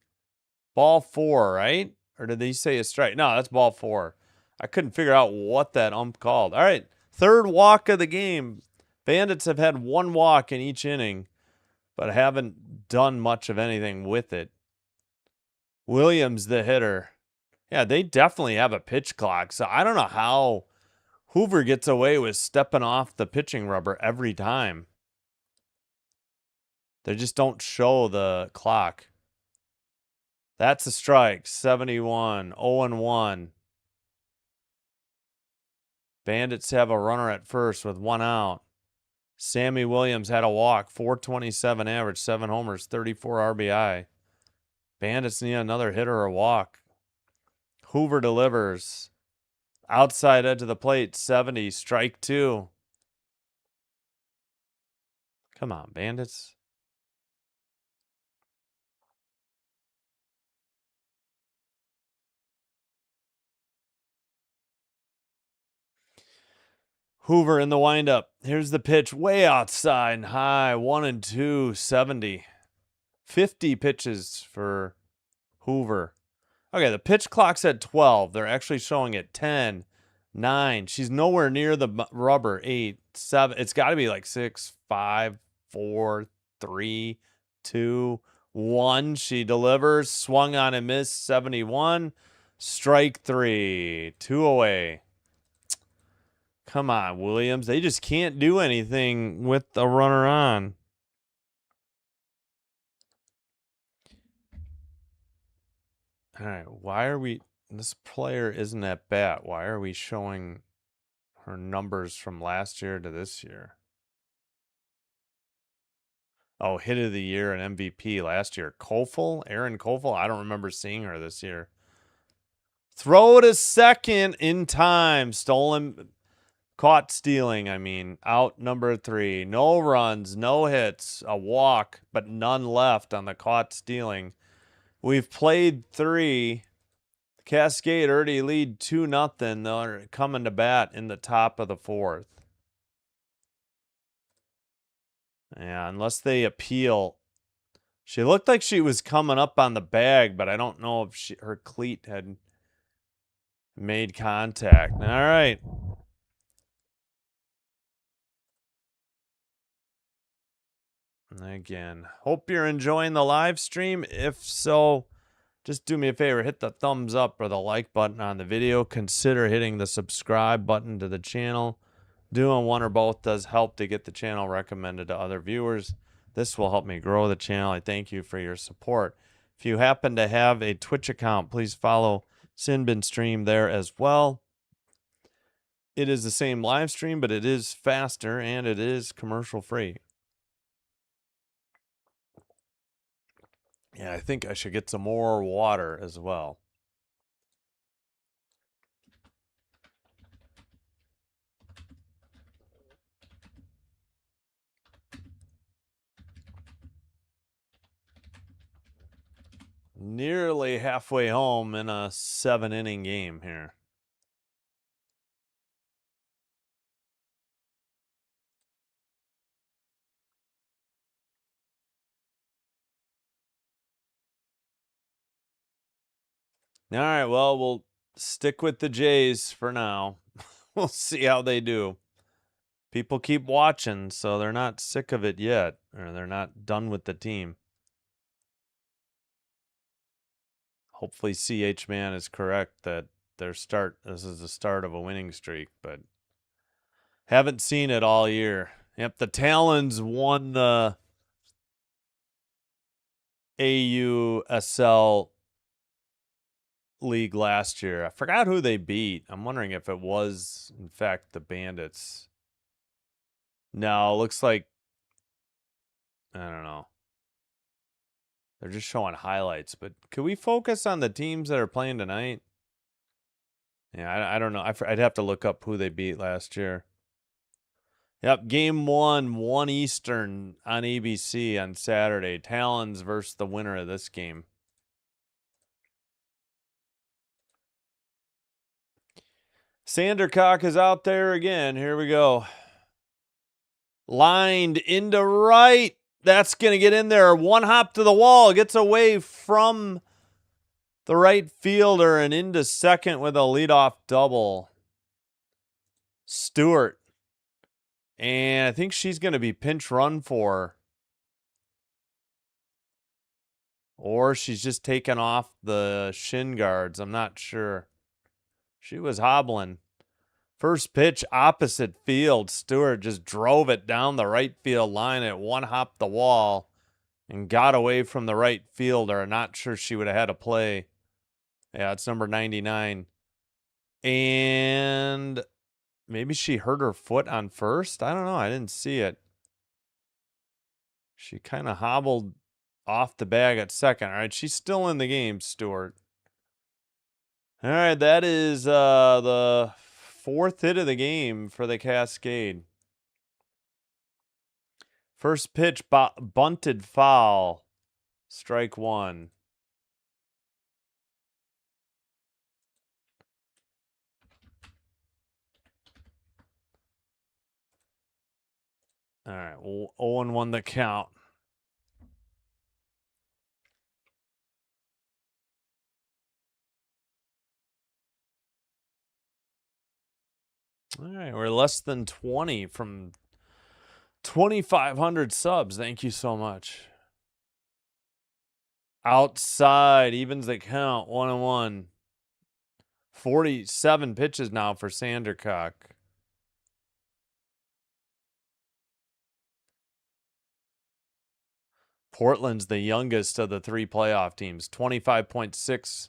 Ball 4, right? Or did they say a strike? No, that's ball 4. I couldn't figure out what that ump called. All right. Third walk of the game. Bandits have had 1 walk in each inning, but haven't done much of anything with it. Williams, the hitter. Yeah, they definitely have a pitch clock. So I don't know how Hoover gets away with stepping off the pitching rubber every time. They just don't show the clock. That's a strike. 71. 0-1. Bandits have a runner at first with 1 out. Sammy Williams had a walk. 427 average. 7 homers. 34 RBI. Bandits need another hit or a walk. Hoover delivers. Outside edge of the plate. 70. Strike 2. Come on, Bandits. Hoover in the windup. Here's the pitch way outside and high. 1-2, 70. 50 pitches for Hoover. Okay, the pitch clock's at 12. They're actually showing it 10, 9. She's nowhere near the rubber. 8, 7. It's got to be like 6, 5, 4, 3, 2, 1. She delivers. Swung on and missed. 71. Strike 3. 2 away. Come on, Williams. They just can't do anything with a runner on. All right, why are we... This player isn't at bat. Why are we showing her numbers from last year to this year? Oh, hit of the year and MVP last year. Kofel? Aaron Kofel? I don't remember seeing her this year. Throw to second in time. Stolen... Caught stealing, I mean. Out number 3. No runs, no hits, a walk, but none left on the caught stealing. We've played 3. Cascade already lead 2-0. They're coming to bat in the top of the 4th. Yeah, unless they appeal. She looked like she was coming up on the bag, but I don't know if her cleat had made contact. All right. Again, hope you're enjoying the live stream. If so, just do me a favor, hit the thumbs up or the like button on the video. Consider hitting the subscribe button to the channel. Doing one or both does help to get the channel recommended to other viewers. This will help me grow the channel. I thank you for your support. If you happen to have a Twitch account, please follow Sinbin Stream there as well. It is the same live stream, but it is faster and it is commercial free. Yeah, I think I should get some more water as well. Nearly halfway home in a 7-inning game here. All right, well, we'll stick with the Jays for now. We'll see how they do. People keep watching, so they're not sick of it yet, or they're not done with the team. Hopefully CH Man is correct that this is the start of a winning streak, but haven't seen it all year. Yep, the Talons won the AUSL league last year. I forgot who they beat. I'm wondering if it was, in fact, the Bandits. No, looks like, I don't know. They're just showing highlights, but could we focus on the teams that are playing tonight? Yeah, I don't know. I'd have to look up who they beat last year. Yep, game 1, 1 Eastern on ABC on Saturday. Talons versus the winner of this game. Sandercock is out there again. Here we go. Lined into right. That's going to get in there. One hop to the wall. Gets away from the right fielder and into second with a leadoff double. Stewart. And I think she's going to be pinch run for. Or she's just taken off the shin guards. I'm not sure. She was hobbling. First pitch opposite field. Stewart just drove it down the right field line at one hop the wall and got away from the right fielder. Not sure she would have had a play. Yeah, it's number 99. And maybe she hurt her foot on first. I don't know. I didn't see it. She kind of hobbled off the bag at second. All right, she's still in the game, Stewart. All right, that is the 4th hit of the game for the Cascade. First pitch, bunted foul. Strike 1. All right, 0-1 the count. All right, we're less than 20 from 2,500 subs. Thank you so much. Outside, evens the count, 1-1. 47 pitches now for Sandercock. Portland's the youngest of the 3 playoff teams. 25.6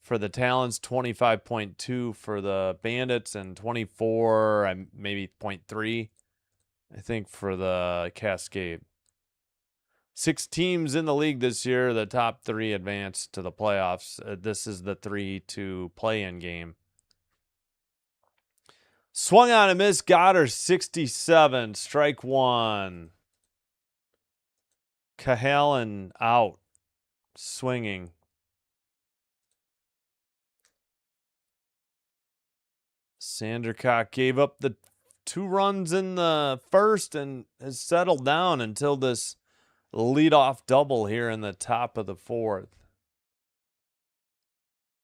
for the Talons, 25.2 for the Bandits, and 24, maybe 0.3, I think, for the Cascade. 6 teams in the league this year. The top 3 advanced to the playoffs. This is the 3-2 play-in game. Swung on and missed. Got her 67. Strike 1. Cahalan out. Swinging. Sandercock gave up the 2 runs in the first and has settled down until this leadoff double here in the top of the 4th.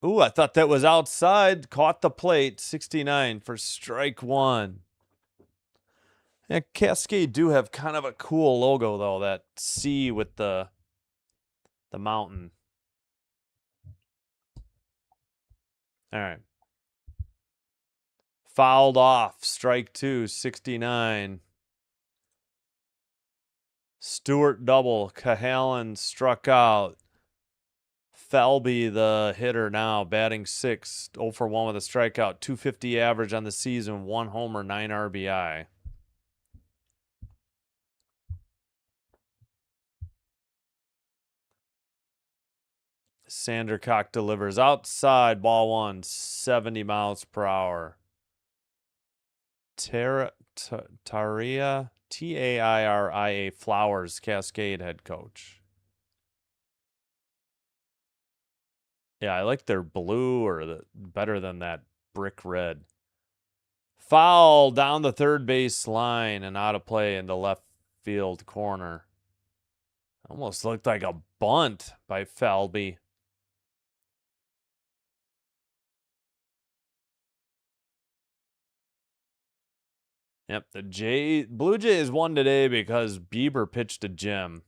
Ooh, I thought that was outside. Caught the plate. 69 for strike 1. Yeah, Cascade do have kind of a cool logo, though. That C with the mountain. All right. Fouled off. Strike 2. 69. Stewart double. Cahalan struck out. Falby, the hitter now, batting 6, 0 for 1 with a strikeout, 250 average on the season, 1 homer, 9 RBI. Sandercock delivers outside, ball 1, 70 miles per hour. Taria, Tairia Flowers, Cascade head coach. Yeah, I like their blue or better than that brick red. Foul down the third base line and out of play into left field corner. Almost looked like a bunt by Falby. Yep, the Blue Jays won today because Bieber pitched a gem.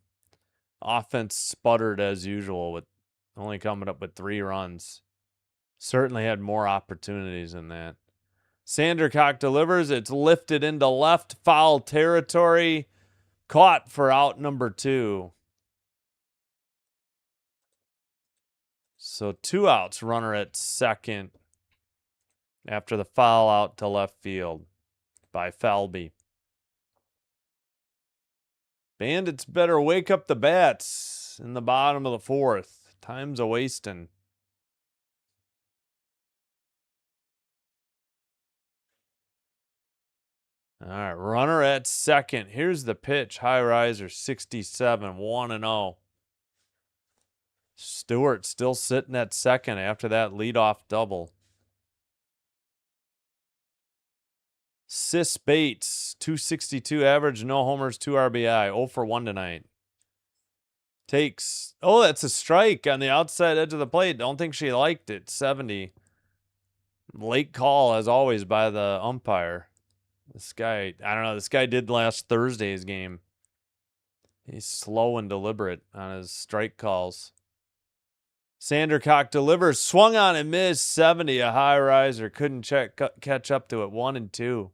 Offense sputtered as usual with only coming up with 3 runs. Certainly had more opportunities than that. Sandercock delivers. It's lifted into left foul territory. Caught for out number 2. So 2 outs, runner at second after the foul out to left field by Falby. Bandits better wake up the bats in the bottom of the 4th. Time's a-wasting. All right, runner at second. Here's the pitch. High riser, 67, 1-0. Stewart still sitting at second after that leadoff double. Sis Bates, 262 average, no homers, 2 RBI, 0 for 1 tonight. Takes, oh, that's a strike on the outside edge of the plate. Don't think she liked it. 70. Late call, as always, by the umpire. This guy, I don't know, this guy did last Thursday's game. He's slow and deliberate on his strike calls. Sandercock delivers, swung on and missed, 70, a high riser. Couldn't catch up to it, 1-2.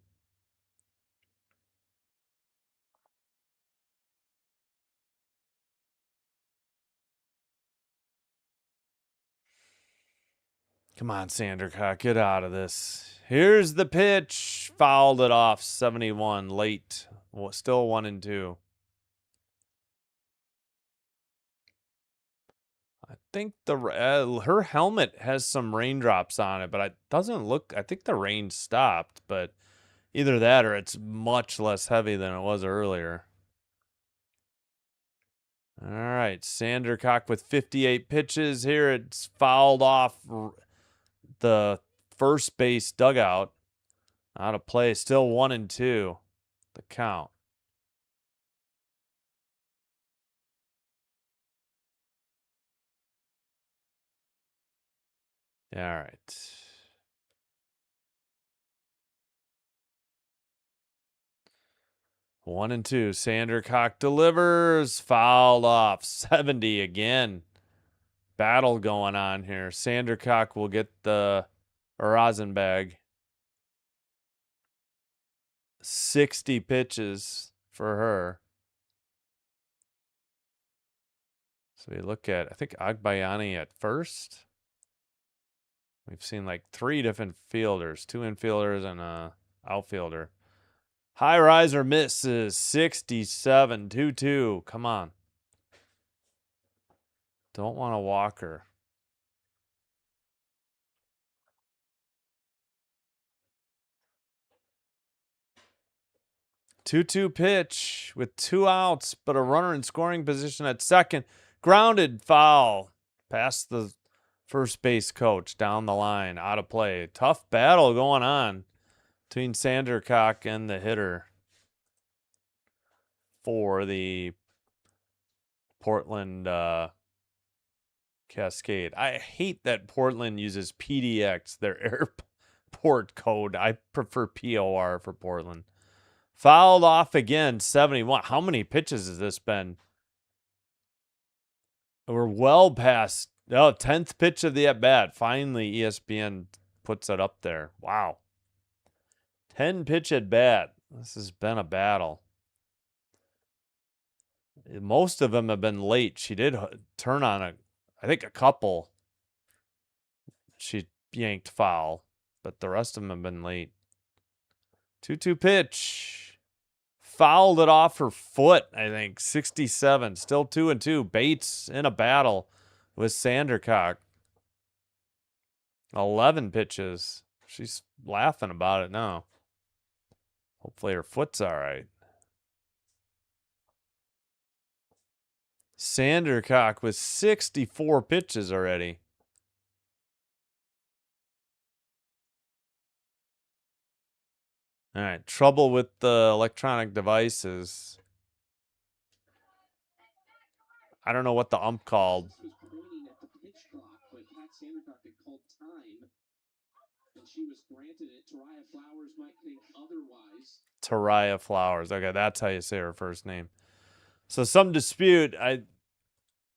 Come on, Sandercock, get out of this. Here's the pitch. Fouled it off, 71, late. Well, still 1-2. I think her helmet has some raindrops on it, but it doesn't look, I think the rain stopped, but either that or it's much less heavy than it was earlier. All right, Sandercock with 58 pitches here. It's fouled off the first base dugout. Out of play, still 1-2. The count. All right. One and two. Sandercock delivers. Fouled off. 70 again. Battle going on here. Sandercock will get the Rosenbag. 60 pitches for her. So we look at, I think Agbayani at first. We've seen like 3 different fielders, 2 infielders and a outfielder. High riser misses 67 2-2. Come on. Don't want a walker. 2-2 pitch with 2 outs, but a runner in scoring position at second. Grounded foul. Past the first base coach down the line, out of play. Tough battle going on between Sandercock and the hitter for the Portland Cascade. I hate that Portland uses PDX, their airport code. I prefer POR for Portland. Fouled off again, 71. How many pitches has this been? We're well past 10th pitch of the at-bat. Finally, ESPN puts it up there. Wow. 10 pitch at-bat. This has been a battle. Most of them have been late. She did turn on I think a couple. She yanked foul, but the rest of them have been late. 2-2 pitch. Fouled it off her foot, I think. 67. Still 2-2. Bates in a battle with Sandercock. 11 pitches. She's laughing about it now. Hopefully her foot's all right. Sandercock with 64 pitches already. All right, trouble with the electronic devices. I don't know what the ump called. Taraya Flowers. Okay, that's how you say her first name. So some dispute.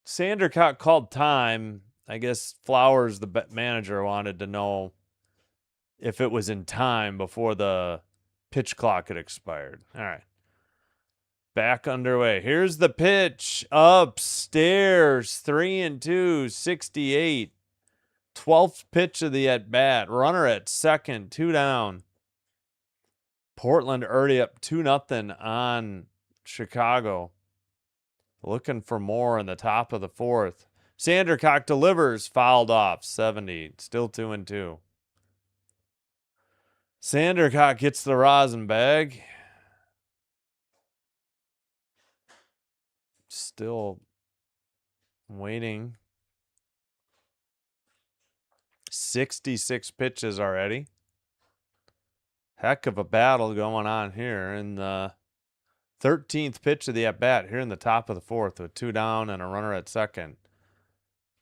Sandercock called time. I guess Flowers, the manager, wanted to know if it was in time before the pitch clock had expired. All right. Back underway. Here's the pitch. Upstairs. 3-2. 68. 12th pitch of the at-bat. Runner at second. 2 down. Portland already up 2-0 on Chicago. Looking for more in the top of the 4th. Sandercock delivers. Fouled off. 70. Still 2-2. Sandercock gets the rosin bag. Still waiting. 66 pitches already. Heck of a battle going on here in the 13th pitch of the at-bat here in the top of the 4th with 2 down and a runner at second.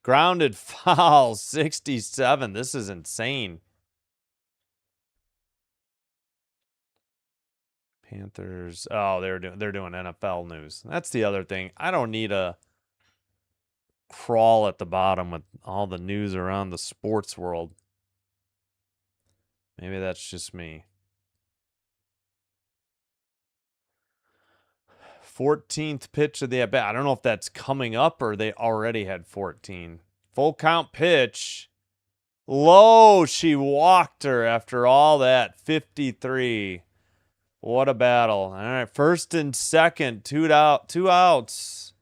Grounded foul, 67. This is insane. Panthers. Oh, they're doing NFL news. That's the other thing. I don't need a crawl at the bottom with all the news around the sports world. Maybe that's just me. 14th pitch of the at-bat. I don't know if that's coming up or they already had 14. Full count pitch. Low. She walked her after all that. 53. What a battle. All right. First and second. 2 outs.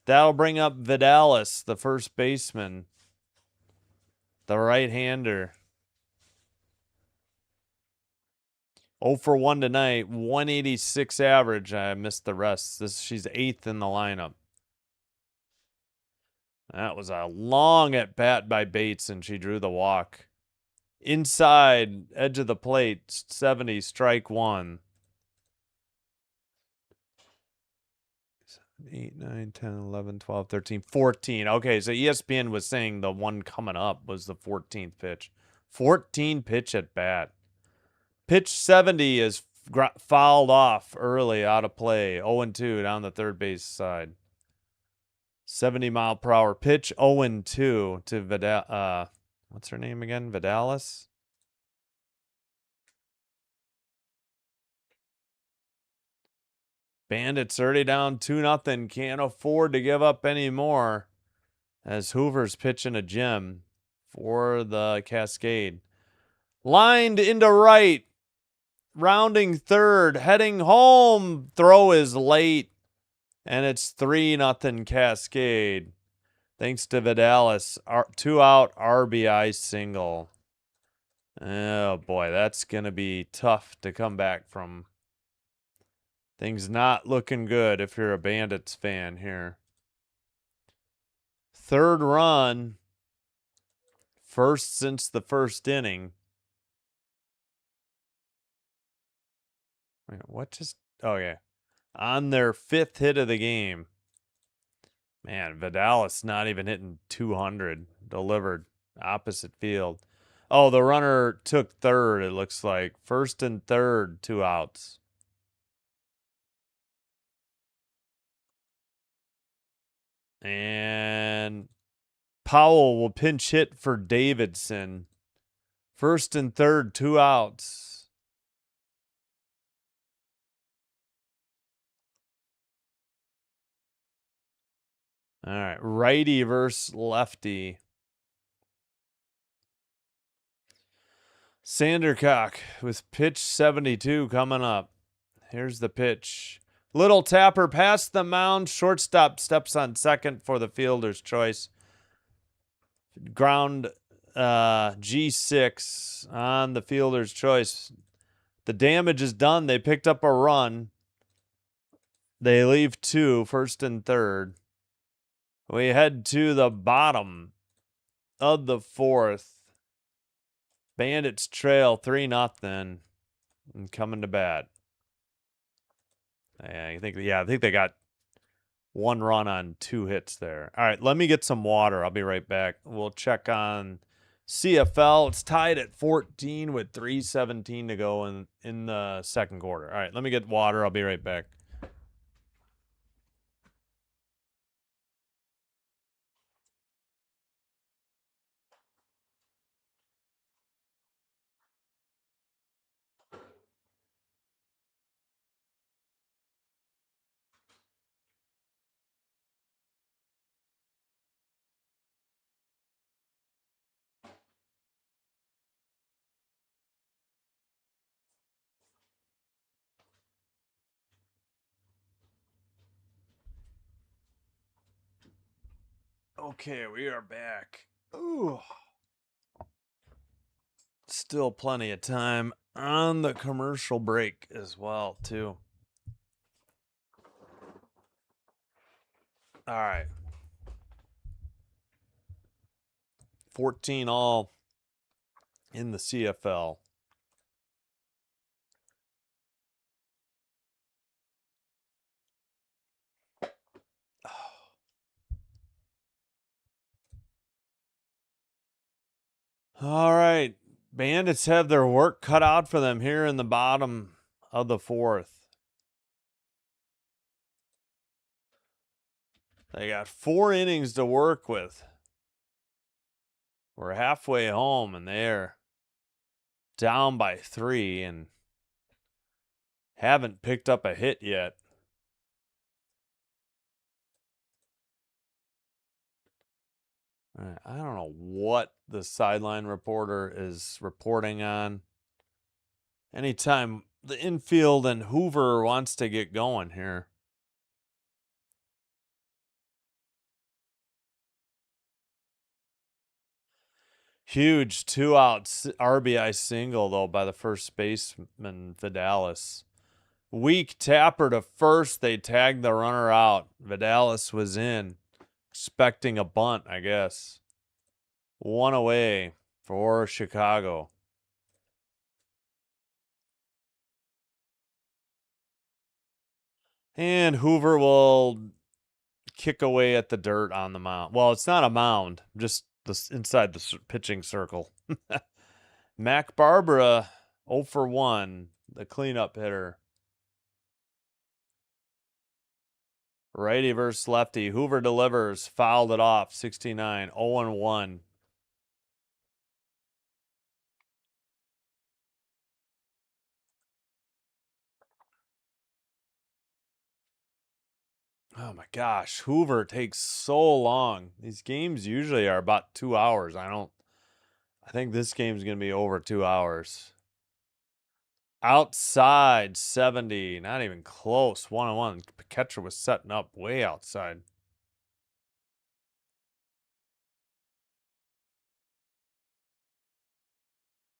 That'll bring up Vidalis, the first baseman. The right-hander. 0 for 1 tonight. 186 average. I missed the rest. She's 8th in the lineup. That was a long at-bat by Bates, and she drew the walk. Inside, edge of the plate, 70, strike 1. 8, 9, 10, 11, 12, 13, 14. Okay, so ESPN was saying the one coming up was the 14th pitch. 14 pitch at bat. Pitch 70 is fouled off early, out of play. 0-2 down the third base side. 70-mile-per-hour pitch. 0-2 to what's her name again? Vidalis? Bandits already down 2-0. Can't afford to give up any more. as Hoover's pitching a gem for the Cascade. Lined into right. Rounding third. Heading home. Throw is late. And it's 3-0 Cascade. Thanks to Vidalis. 2 out RBI single. Oh boy, that's going to be tough to come back from. Things not looking good if you're a Bandits fan here. Third run. First since the first inning. Wait, what just... Oh, yeah. On their 5th hit of the game. Man, Vidalis not even hitting 200. Delivered opposite field. Oh, the runner took third, it looks like. First and third, 2 outs. And Powell will pinch hit for Davidson. First and third, 2 outs. All right, righty versus lefty. Sandercock with pitch 72 coming up. Here's the pitch. Little tapper past the mound. Shortstop steps on second for the fielder's choice. Ground G6 on the fielder's choice. The damage is done. They picked up a run. They leave 2, first and third. We head to the bottom of the 4th. Bandits trail 3-0 and coming to bat. I think they got 1 run on 2 hits there. All right, let me get some water. I'll be right back. We'll check on CFL. It's tied at 14 with 3:17 to go in the second quarter. All right, let me get water. I'll be right back. Okay, we are back. Ooh. Still plenty of time on the commercial break as well, too. All right. 14 all in the CFL. All right. Bandits have their work cut out for them here in the bottom of the 4th. They got 4 innings to work with. We're halfway home and they're down by 3 and haven't picked up a hit yet. All right, I don't know what the sideline reporter is reporting on. Anytime the infield and Hoover wants to get going here. Huge 2-out RBI single, though, by the first baseman, Vidalis. Weak tapper to first. They tagged the runner out. Vidalis was in, expecting a bunt, I guess. 1 away for Chicago. And Hoover will kick away at the dirt on the mound. Well, it's not a mound, just inside the pitching circle. Mac Barbara 0 for 1, the cleanup hitter. Righty versus lefty. Hoover delivers, fouled it off, 69, 0-1. Oh my gosh, Hoover takes so long. These games usually are about 2 hours. I think this game's going to be over 2 hours. Outside 70, not even close. 1-on-1. The catcher was setting up way outside.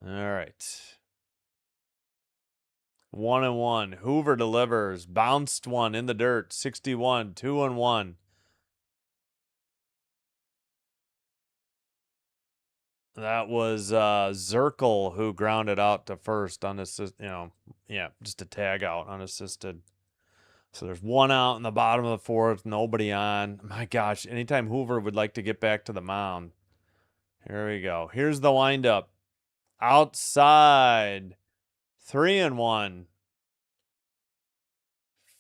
All right. 1-1. Hoover delivers. Bounced one in the dirt. 61. 2-1. That was Zirkle who grounded out to first unassisted. Just a tag out unassisted. So there's one out in the bottom of the fourth, nobody on. My gosh, anytime Hoover would like to get back to the mound. Here we go. Here's the windup. Outside. 3-1.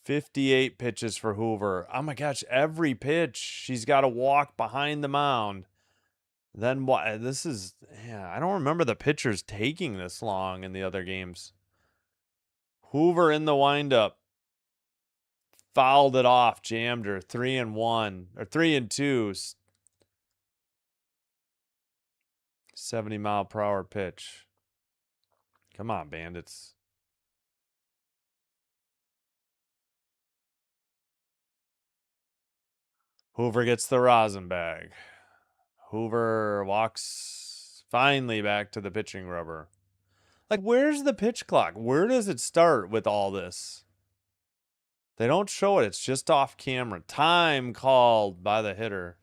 58 pitches for Hoover. Oh my gosh, every pitch she's got to walk behind the mound. Then what? I don't remember the pitchers taking this long in the other games. Hoover in the windup. Fouled it off, jammed her. 3-1 or 3-2. 70-mile-per-hour pitch. Come on, Bandits. Hoover gets the rosin bag. Hoover walks finally back to the pitching rubber. Like, where's the pitch clock? Where does it start with all this? They don't show it. It's just off camera. Time called by the hitter.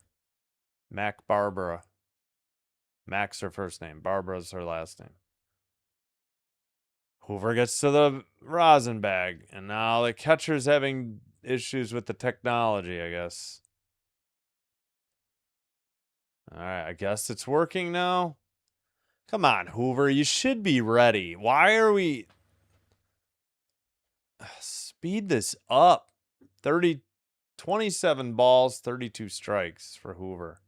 Mac Barbara. Mac's her first name. Barbara's her last name. Hoover gets to the rosin bag. And now the catcher's having issues with the technology, I guess. All right, I guess it's working now. Come on, Hoover. You should be ready. Why are we... Speed this up. 27 balls, 32 strikes for Hoover.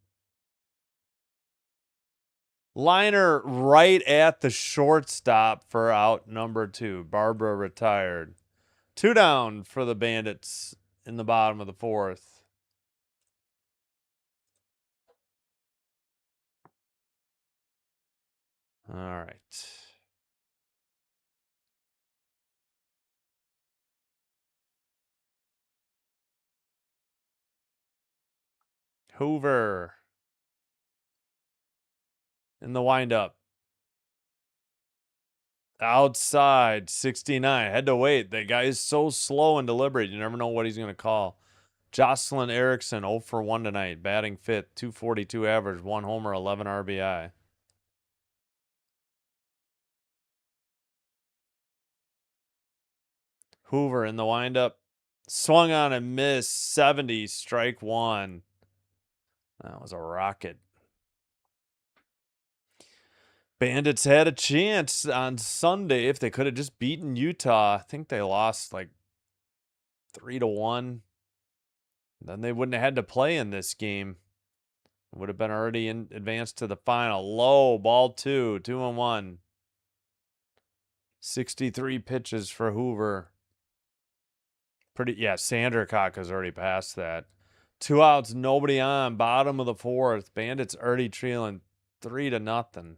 Liner right at the shortstop for out number 2. Barbara retired. 2 down for the Bandits in the bottom of the fourth. All right. Hoover in the windup. Outside 69. Had to wait. The guy is so slow and deliberate. You never know what he's going to call. Jocelyn Erickson 0 for 1 tonight. Batting fifth. 242 average. 1 homer, 11 RBI. Hoover in the windup. Swung on and missed. 70. Strike 1. That was a rocket. Bandits had a chance on Sunday if they could have just beaten Utah. I think they lost like 3-1. Then they wouldn't have had to play in this game. Would have been already in advanced to the final. Low, ball 2, 2-1. 63 pitches for Hoover. Sandercock has already passed that. 2 outs, nobody on. Bottom of the fourth. Bandits already trailing 3-0.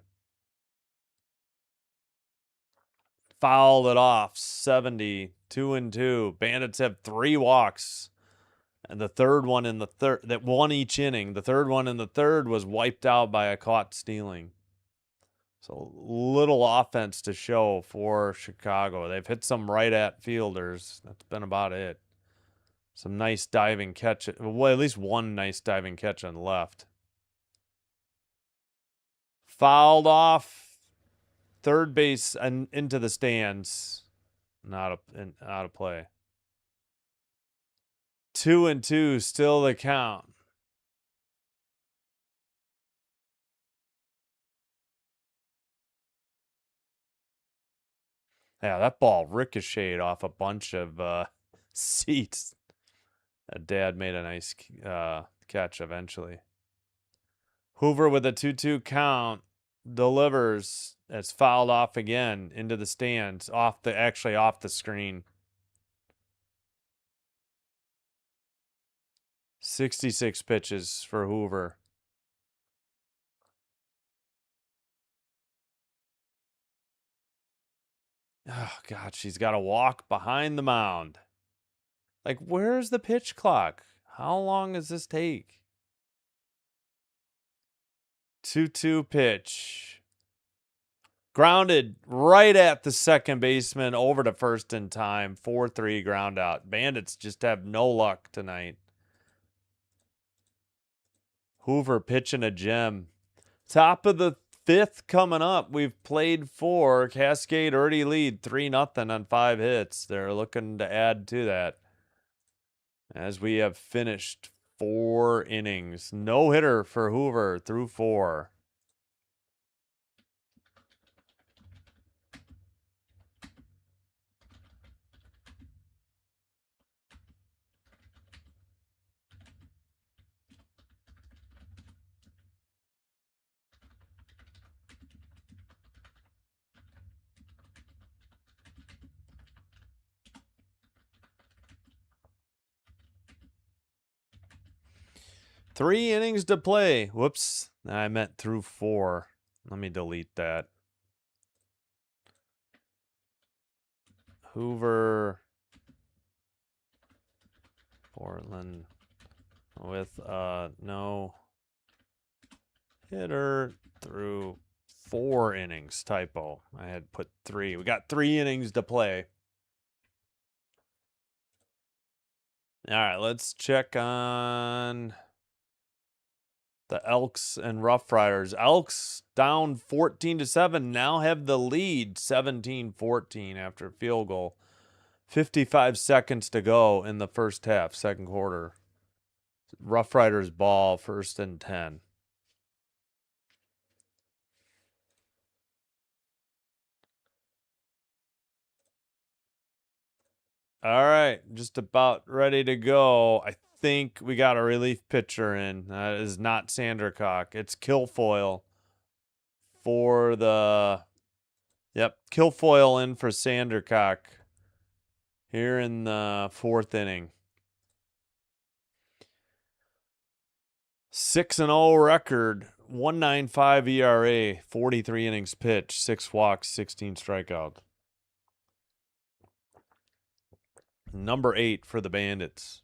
Fouled it off. 70. 2-2. Bandits have 3 walks. And the third one in the third, that one each inning. The third one in the third was wiped out by a caught stealing. So little offense to show for Chicago. They've hit some right at fielders. That's been about it. Some nice diving catch. Well, at least one nice diving catch on the left. Fouled off. Third base and into the stands. Out of play. 2-2, still the count. Yeah, that ball ricocheted off a bunch of seats. Dad made a nice catch eventually. Hoover with a 2-2 count delivers. It's fouled off again into the stands, off the screen. 66 pitches for Hoover. Oh, God, she's got to walk behind the mound. Like, where's the pitch clock? How long does this take? 2-2 pitch. Grounded right at the second baseman, over to first in time. 4-3 ground out. Bandits just have no luck tonight. Hoover pitching a gem. Top of the fifth coming up. We've played 4. Cascade already lead 3-0 on 5 hits. They're looking to add to that, as we have finished 4 innings. No hitter for Hoover through 4. Three innings to play. Whoops. I meant through 4. Let me delete that. Hoover, Portland with no hitter through 4 innings. Typo. I had put 3. We got 3 innings to play. All right, let's check on the Elks and Rough Riders. Elks down 14-7, now have the lead 17-14 after a field goal. 55 seconds to go in the first half, second quarter. Rough Riders ball, 1st and 10. All right, just about ready to go. I think we got a relief pitcher in. That is not Sandercock. It's Kilfoyle for the... Yep, Kilfoyle in for Sandercock here in the 4th inning. 6-0 record, 1.95 ERA, 43 innings pitched, 6 walks, 16 strikeouts. Number 8 for the Bandits.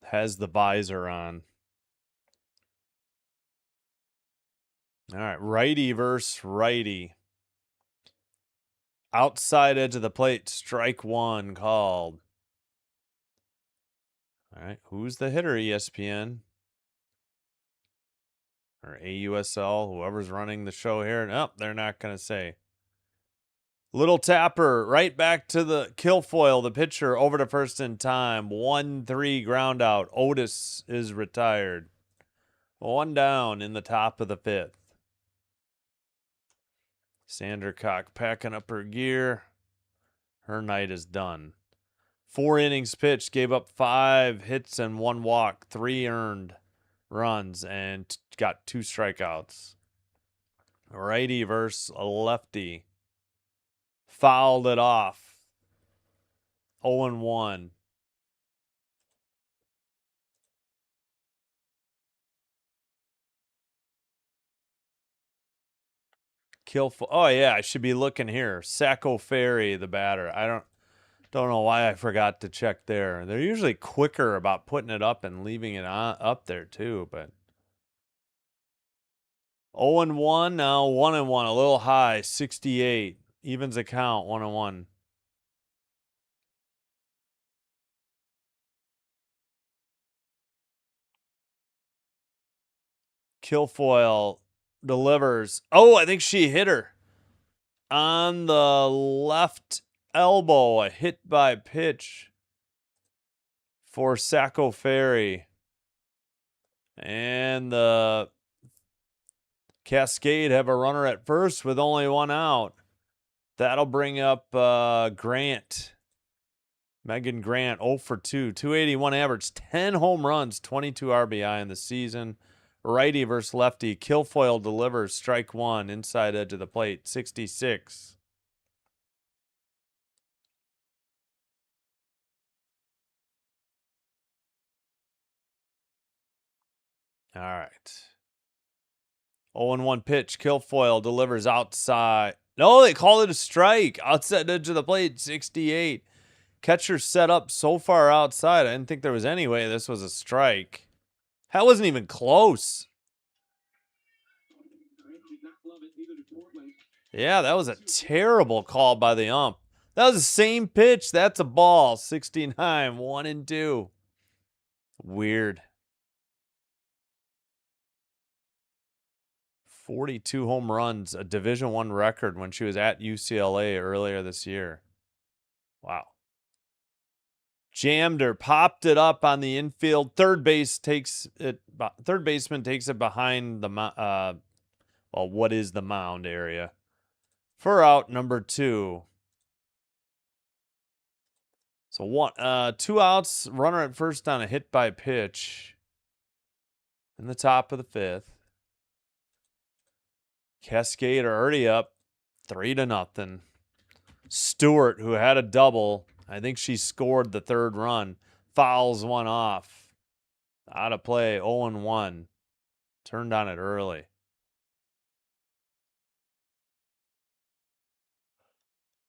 Has the visor on. All right, righty versus righty. Outside edge of the plate, strike 1 called. All right, who's the hitter, ESPN? Or AUSL, whoever's running the show here. Nope, they're not going to say. Little tapper right back to the Kilfoyle, the pitcher, over to first in time. 1-3 ground out. Otis is retired. 1 down in the top of the 5th. Sandercock packing up her gear. Her night is done. 4 innings pitched, gave up 5 hits and 1 walk, 3 earned runs, and got 2 strikeouts. Righty versus a lefty. Fouled it off. 0-1. Oh yeah, I should be looking here. Sacco Ferry, the batter. I don't know why I forgot to check there. They're usually quicker about putting it up and leaving it up there too, but 0-1 now, 1-1, a little high, 68. Evens account, 1-1. Kilfoyle delivers. Oh, I think she hit her on the left elbow. A hit by pitch for Sacco Ferry. And the Cascade have a runner at first with only 1 out. That'll bring up Grant. Megan Grant, 0 for 2. 281 average, 10 home runs, 22 RBI in the season. Righty versus lefty. Kilfoyle delivers, strike 1, inside edge of the plate, 66. All right. 0-1 pitch. Kilfoyle delivers outside. No, they call it a strike. Outside edge of the plate, 68. Catcher set up so far outside. I didn't think there was any way this was a strike. That wasn't even close. Yeah, that was a terrible call by the ump. That was the same pitch. That's a ball. 69, 1-2. Weird. 42 home runs, a Division I record when she was at UCLA earlier this year. Wow. Jammed her, popped it up on the infield. Third baseman takes it behind the what is the mound area for out number 2. So 2 outs, runner at first on a hit by pitch in the top of the 5th. Cascade are already up 3-0. Stewart, who had a double, I think she scored the 3rd run, fouls one off. Out of play, 0-1. Turned on it early.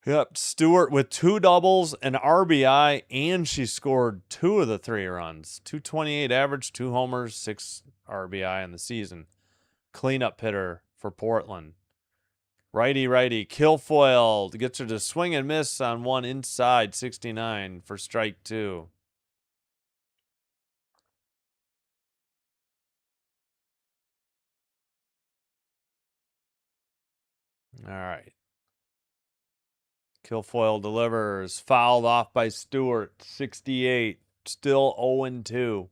Yep, Stewart with 2 doubles, an RBI, and she scored 2 of the 3 runs. 228 average, 2 homers, 6 RBI in the season. Cleanup hitter for Portland. Righty, Kilfoyle gets her to swing and miss on one inside, 69 for strike 2. All right. Kilfoyle delivers, fouled off by Stewart, 68, still 0-2.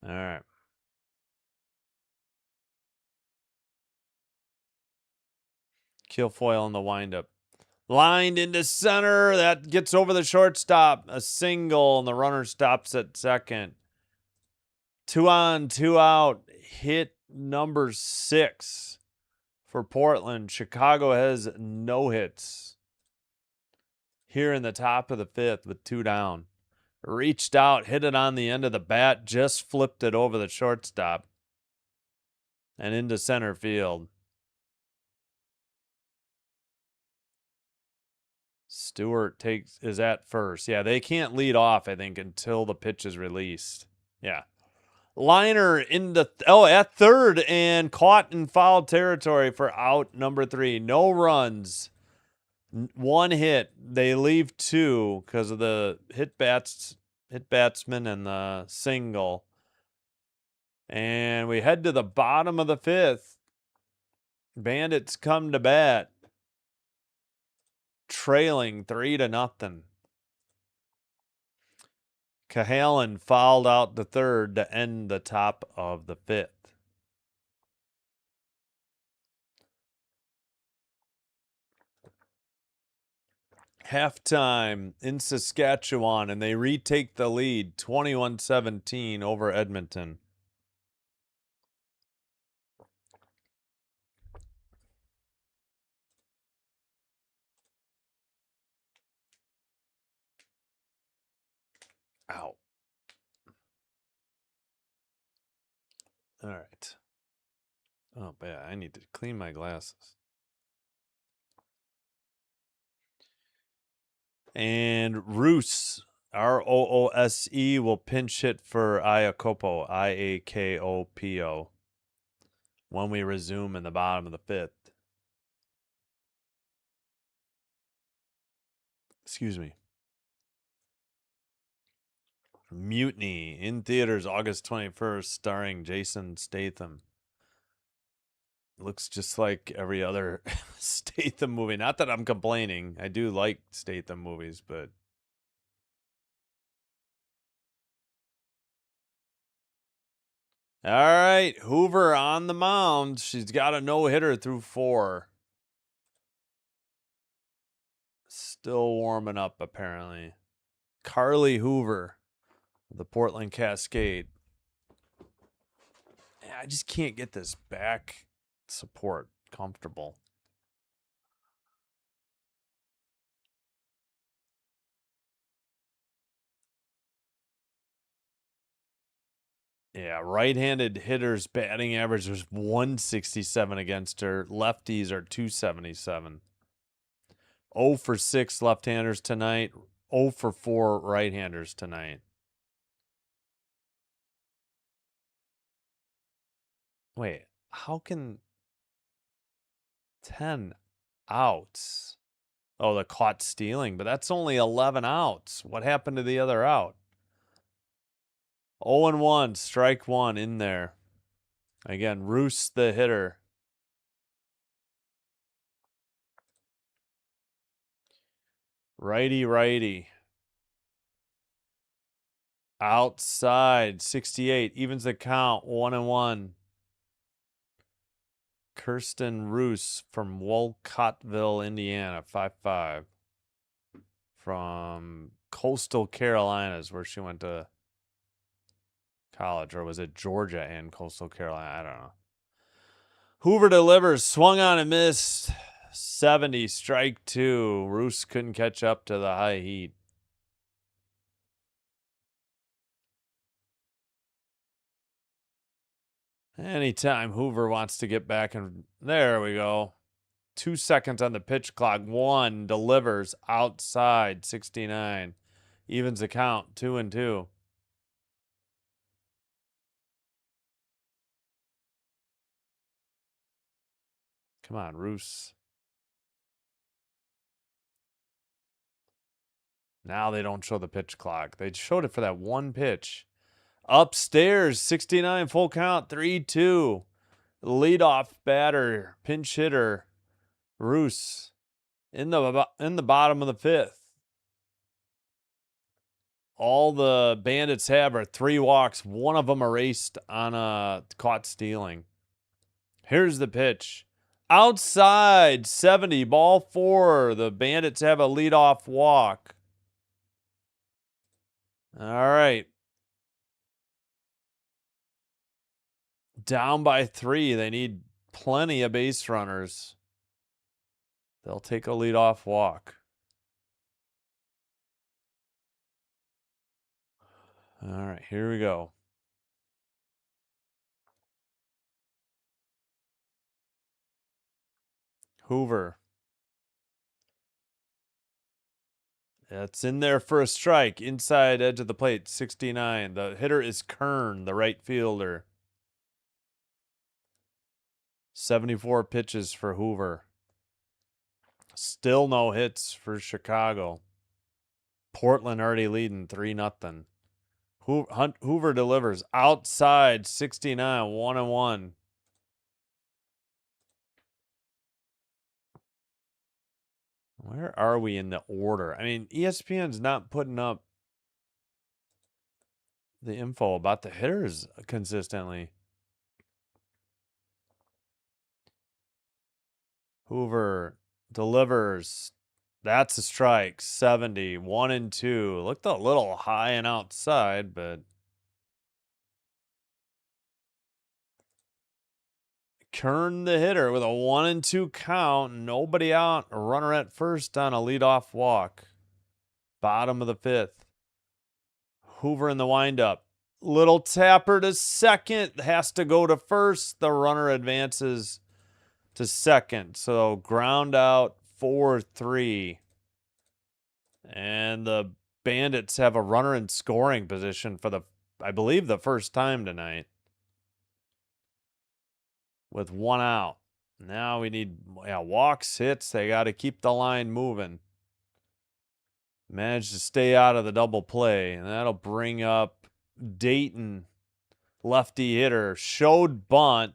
All right. Kilfoyle in the windup. Lined into center. That gets over the shortstop. A single, and the runner stops at second. 2 on, 2 out. Hit number 6 for Portland. Chicago has no hits here in the top of the 5th with 2 down. Reached out, hit it on the end of the bat, just flipped it over the shortstop and into center field. Stewart is at first. Yeah, they can't lead off, I think, until the pitch is released. Yeah. Liner at third and caught in foul territory for out number 3. No runs. 1 hit. They leave 2 because of the hit batsman and the single. And we head to the bottom of the 5th. Bandits come to bat. Trailing 3-0. Cahalan fouled out the 3rd to end the top of the 5th. Halftime in Saskatchewan, and they retake the lead 21-17 over Edmonton. Ow. All right. Oh, yeah, I need to clean my glasses. And Roos, Roose, will pinch hit for Iakopo, Iakopo, when we resume in the bottom of the 5th. Excuse me. Mutiny in theaters August 21st, starring Jason Statham. Looks just like every other Statham movie. Not that I'm complaining. I do like Statham movies, but all right, Hoover on the mound. She's got a no-hitter through 4. Still warming up, apparently. Carly Hoover, the Portland Cascade. I just can't get this back support comfortable. Yeah, right-handed hitters batting average was 167 against her. Lefties are 277. 0 for 6 left-handers tonight. 0 for 4 right-handers tonight. Wait, how can 10 outs? Oh, the caught stealing, but that's only 11 outs. What happened to the other out? 0-1, strike one in there. Again, Roos the hitter. Righty. Outside, 68. Evens the count, 1-1. Kirsten Roos from Wolcottville, Indiana, 5'5". From Coastal Carolinas, where she went to college. Or was it Georgia and Coastal Carolina? I don't know. Hoover delivers, swung on and missed. 70, strike two. Roos couldn't catch up to the high heat. Anytime Hoover wants to get back, and there we go. 2 seconds on the pitch clock. One delivers outside, 69. Evens the count, 2-2. Come on, Roos. Now they don't show the pitch clock. They showed it for that one pitch. Upstairs, 69, full count, 3-2. Leadoff batter, pinch hitter, Roos in the bottom of the fifth. All the Bandits have are 3 walks. One of them erased on a caught stealing. Here's the pitch. Outside, 70, ball 4. The Bandits have a leadoff walk. All right. Down by 3. They need plenty of base runners. They'll take a leadoff walk. All right, here we go. Hoover. It's in there for a strike. Inside edge of the plate, 69. The hitter is Kern, the right fielder. 74 pitches for Hoover. Still no hits for Chicago. Portland already leading 3-0. Hoover delivers outside, 69, 1-1. Where are we in the order? I mean, ESPN's not putting up the info about the hitters consistently. Hoover delivers. That's a strike. 70, 1-2. Looked a little high and outside, but Kern the hitter with a 1-2 count. Nobody out. A runner at first on a leadoff walk. Bottom of the fifth. Hoover in the windup. Little tapper to second. Has to go to first. The runner advances to second. So ground out, 4-3. And the Bandits have a runner in scoring position for I believe, the first time tonight. With 1 out. Now we need walks, hits. They got to keep the line moving. Managed to stay out of the double play. And that'll bring up Dayton, lefty hitter. Showed bunt.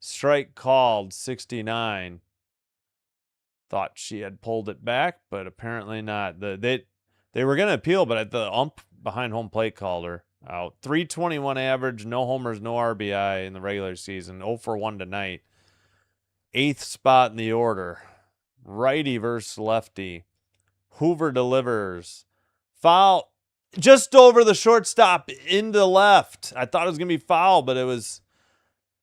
Strike called, 69. Thought she had pulled it back, but apparently not. They were going to appeal, but the ump behind home plate called her out. 321 average, no homers, no RBI in the regular season. 0 for 1 tonight. 8th spot in the order. Righty versus lefty. Hoover delivers. Foul just over the shortstop into left. I thought it was going to be foul, but it was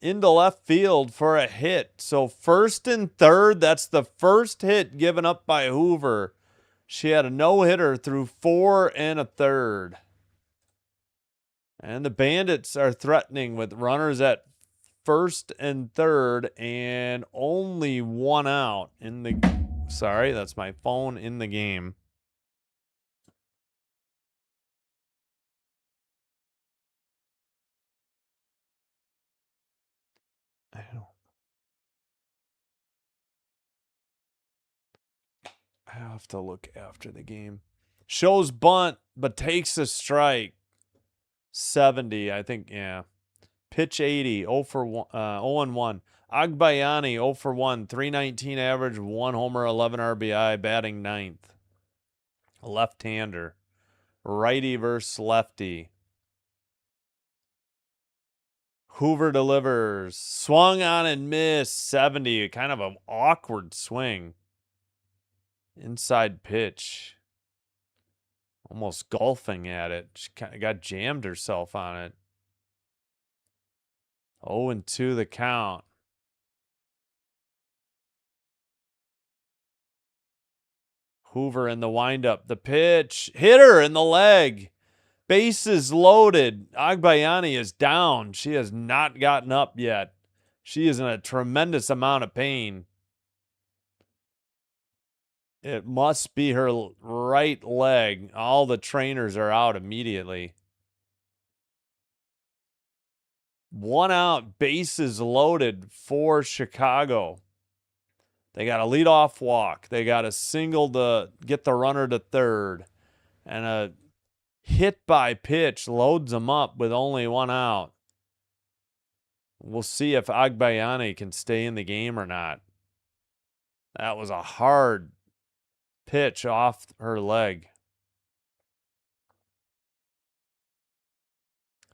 into left field for a hit. So first and third, that's the first hit given up by Hoover. She had a no-hitter through 4 1/3. And the Bandits are threatening with runners at first and third and only one out in the... Sorry, that's my phone in the game. I have to look after the game. Shows bunt, but takes a strike. 70, I think, yeah. Pitch 80, 0 for 1, 0 1. Agbayani, 0 for 1, 319 average, 1 homer, 11 RBI, batting ninth. Left-hander. Righty versus lefty. Hoover delivers. Swung on and missed. 70. Kind of an awkward swing. Inside pitch. Almost golfing at it. She kind of got jammed herself on it. 0-2 the count. Hoover in the windup. The pitch. Hit her in the leg. Bases loaded. Agbayani is down. She has not gotten up yet. She is in a tremendous amount of pain. It must be her right leg. All the trainers are out immediately. 1 out, bases loaded for Chicago. They got a leadoff walk. They got a single to get the runner to third. And a hit by pitch loads them up with only 1 out. We'll see if Agbayani can stay in the game or not. That was a hard pitch off her leg.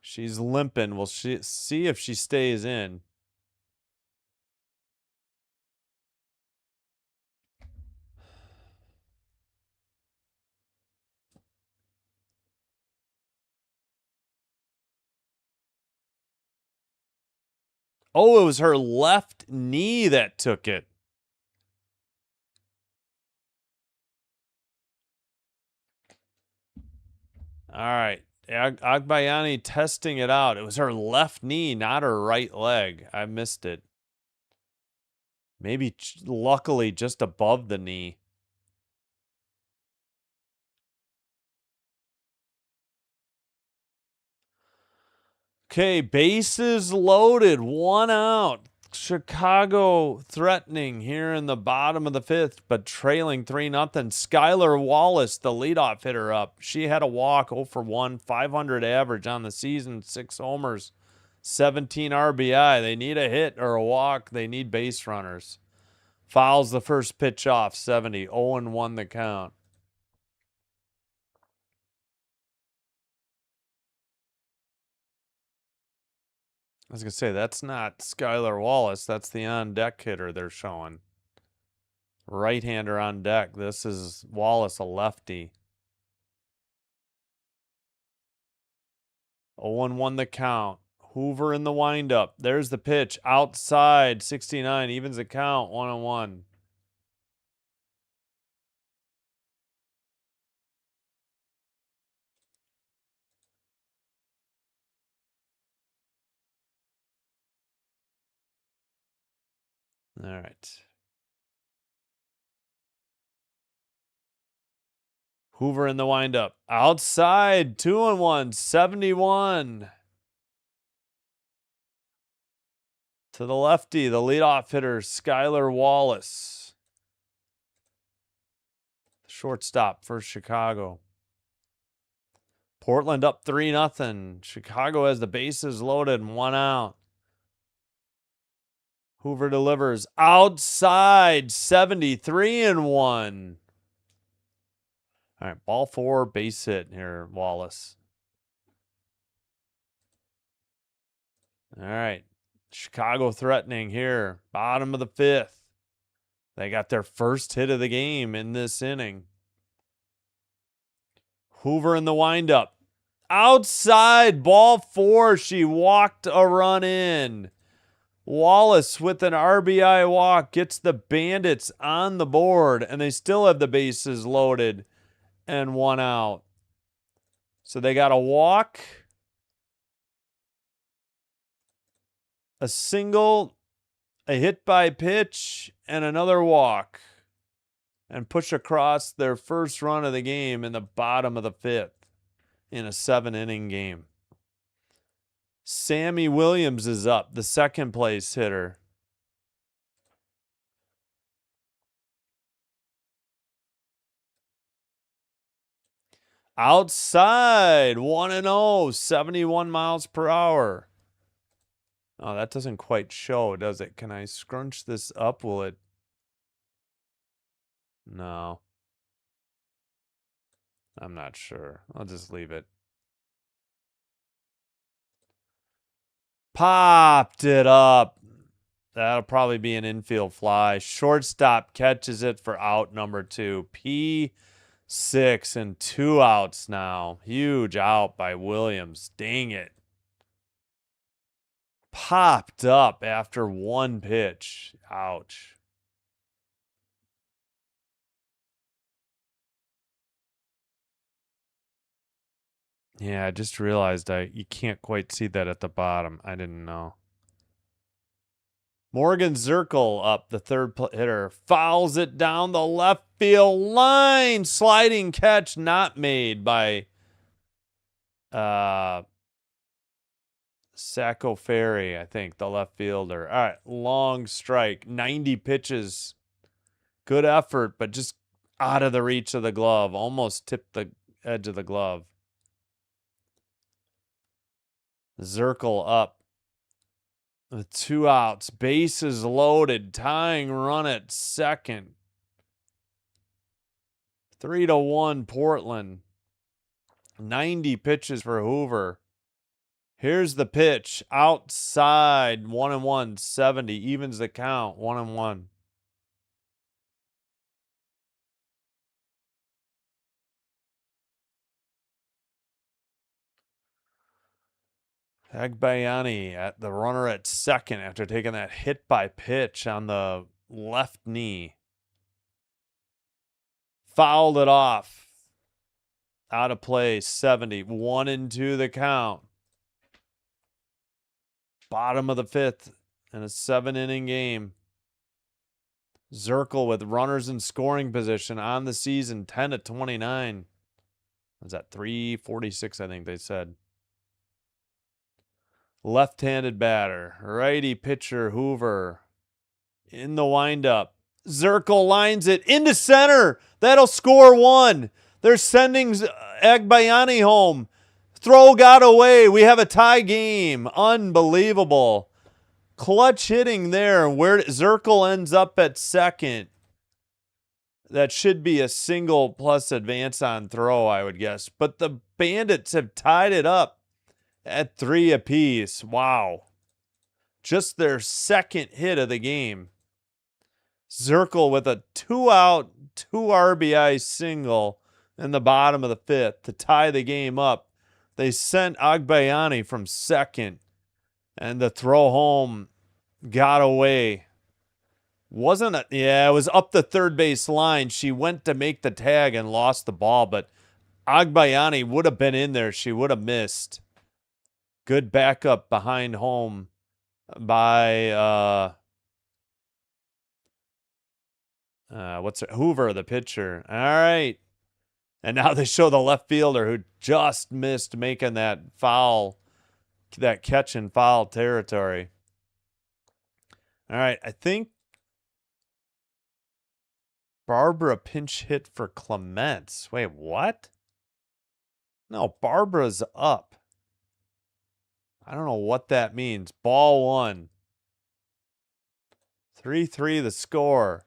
She's limping. We'll see if she stays in. Oh, it was her left knee that took it. All right. Agbayani testing it out. It was her left knee, not her right leg. I missed it. Maybe luckily just above the knee. Okay, bases loaded, 1 out. Chicago threatening here in the bottom of the 5th, but trailing 3-0. Skylar Wallace, the leadoff hitter, up. She had a walk, 0 for 1, 500 average on the season, 6 homers, 17 RBI. They need a hit or a walk. They need base runners. Fouls the first pitch off, 70, 0-1 the count. I was going to say, that's not Skylar Wallace. That's the on-deck hitter they're showing. Right-hander on deck. This is Wallace, a lefty. 0-1 the count. Hoover in the windup. There's the pitch. Outside, 69. Evens the count, 1-1. All right. Hoover in the windup. Outside, 2-1, 71. To the lefty, the leadoff hitter, Skylar Wallace. Shortstop for Chicago. Portland up 3-0. Chicago has the bases loaded and 1 out. Hoover delivers outside, 73-1. All right, ball 4, base hit here, Wallace. All right, Chicago threatening here, bottom of the 5th. They got their first hit of the game in this inning. Hoover in the windup. Outside, ball 4. She walked a run in. Wallace with an RBI walk gets the Bandits on the board, and they still have the bases loaded and 1 out. So they got a walk, a single, a hit by pitch, and another walk, and push across their first run of the game in the bottom of the 5th in a 7-inning game. Sammy Williams is up, the second place hitter. Outside, 1-0, 71 miles per hour. Oh, that doesn't quite show, does it? Can I scrunch this up? Will it? No. I'm not sure. I'll just leave it. Popped it up. That'll probably be an infield fly. Shortstop catches it for out number 2. P6 and 2 outs now. Huge out by Williams. Dang it. Popped up after 1 pitch. Ouch. Yeah, I just realized you can't quite see that at the bottom. I didn't know. Morgan Zirkle up, the third hitter. Fouls it down the left field line. Sliding catch not made by Sacco Ferry, I think, the left fielder. All right, long strike. 90 pitches. Good effort, but just out of the reach of the glove. Almost tipped the edge of the glove. Zirkle up. With 2 outs, bases loaded, tying run at second. 3-1 Portland. 90 pitches for Hoover. Here's the pitch. Outside, 1-1, 70. Evens the count, 1-1. Agbayani at the runner at second after taking that hit by pitch on the left knee. Fouled it off. Out of play, 70. 1-2 the count. Bottom of the 5th in a 7-inning game. Zirkle with runners in scoring position on the season, 10-29. Was that 346, I think they said. Left-handed batter. Righty pitcher Hoover. In the windup. Zirkle lines it into center. That'll score 1. They're sending Agbayani home. Throw got away. We have a tie game. Unbelievable. Clutch hitting there. Where Zirkle ends up at second. That should be a single plus advance on throw, I would guess. But the Bandits have tied it up at 3 apiece. Wow. Just their second hit of the game. Zirkle with a 2-out, 2 RBI single in the bottom of the 5th to tie the game up. They sent Agbayani from second, and the throw home got away. Wasn't it? Yeah, it was up the third base line. She went to make the tag and lost the ball, but Agbayani would have been in there. She would have missed. Good backup behind home by Hoover, the pitcher. All right. And now they show the left fielder who just missed making that foul, that catch in foul territory. All right, I think Barbara pinch hit for Clements. Wait, what? No, Barbara's up. I don't know what that means. Ball 1. 3-3 the score.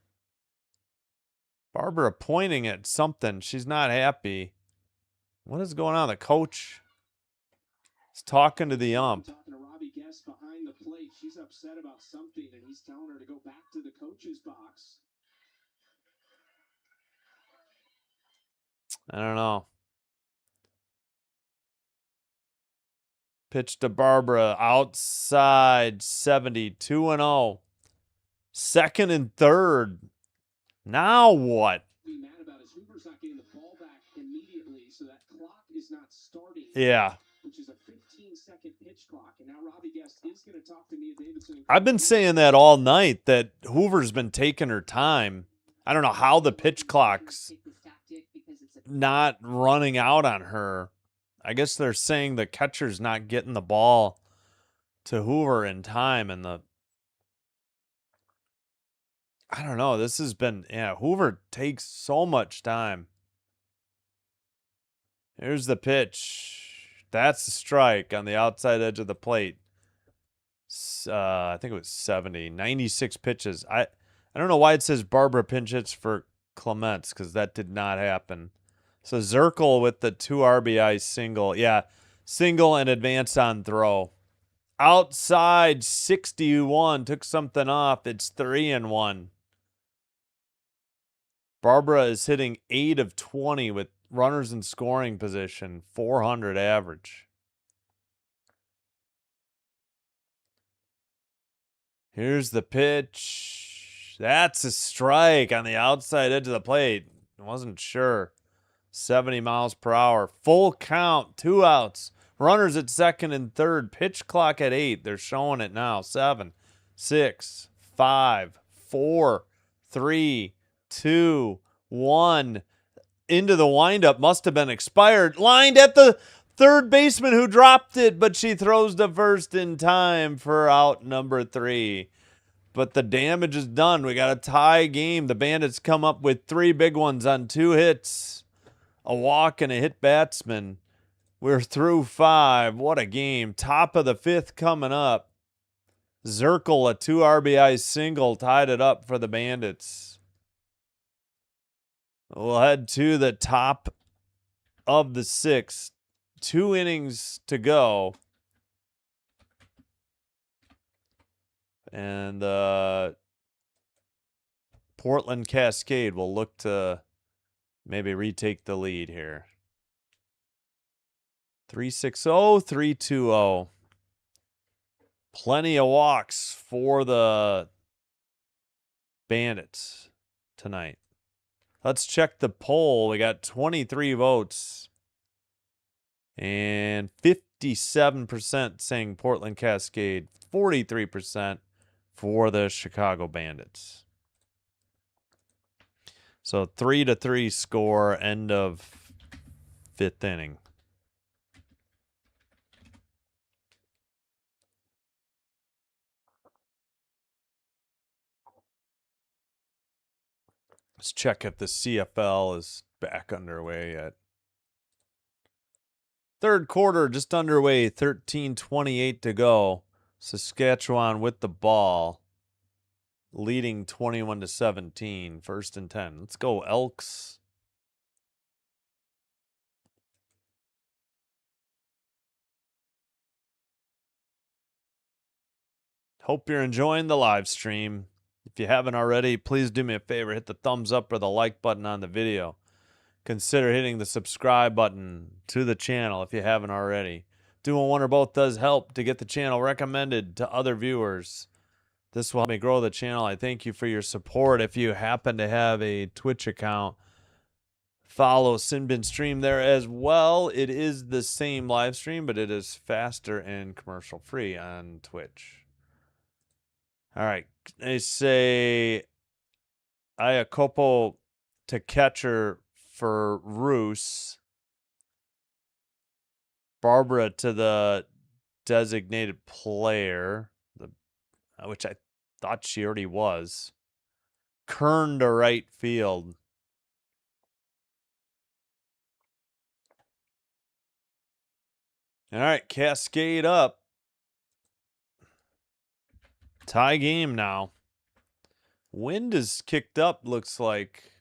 Barbara pointing at something. She's not happy. What is going on? The coach is talking to the ump. Talking to Robbie Guest behind the plate. She's upset about something, and he's telling her to go back to the coach's box. I don't know. Pitch to Barbara. Outside 70. 2-0. Second and third. Now what? Be mad about is Hoover's not getting the ball back immediately, so that clock is not starting. Yeah. Which is a 15-second pitch clock. And now Robbie Guest is going to talk to Mia Davidson. I've been saying that all night, that Hoover's been taking her time. I don't know how the pitch clock's not running out on her. I guess they're saying the catcher's not getting the ball to Hoover in time, and I don't know. This has been, Hoover takes so much time. Here's the pitch. That's the strike on the outside edge of the plate. I think it was 70. 96 pitches. I don't know why it says Barbara pinch hits for Clements, because that did not happen. So Zirkle with the 2 RBI single. Yeah, single and advance on throw. Outside 61. Took something off. It's 3-1. Barbara is hitting 8 of 20 with runners in scoring position. 400 average. Here's the pitch. That's a strike on the outside edge of the plate. I wasn't sure. 70 miles per hour. Full count. 2 outs. Runners at second and third. Pitch clock at 8. They're showing it now. 7, 6, 5, 4, 3, 2, 1. Into the windup. Must have been expired. Lined at the third baseman who dropped it, but she throws to first in time for out number 3. But the damage is done. We got a tie game. The Bandits come up with 3 big ones on 2 hits, a walk, and a hit batsman. We're through 5. What a game. Top of the 5th coming up. Zirkle, a 2 RBI single, tied it up for the Bandits. We'll head to the top of the 6th. 2 innings to go. And Portland Cascade will look to maybe retake the lead here. 3-6-0, 3-2-0. Plenty of walks for the Bandits tonight. Let's check the poll. We got 23 votes. And 57% saying Portland Cascade. 43% for the Chicago Bandits. So 3-3 score, end of 5th inning. Let's check if the CFL is back underway yet. Third quarter just underway, 13:28 to go. Saskatchewan with the ball, leading 21-17, 1st and 10. Let's go Elks. Hope you're enjoying the live stream. If you haven't already, please do me a favor, hit the thumbs up or the like button on the video. Consider hitting the subscribe button to the channel if you haven't already. Doing one or both does help to get the channel recommended to other viewers. This will help me grow the channel. I thank you for your support. If you happen to have a Twitch account, follow Sinbin Stream there as well. It is the same live stream, but it is faster and commercial free on Twitch. All right. They say Iakopo to catcher for Roos. Barbara to the designated player, which I thought she already was. Kern to right field. All right, Cascade up. Tie game now. Wind is kicked up, looks like.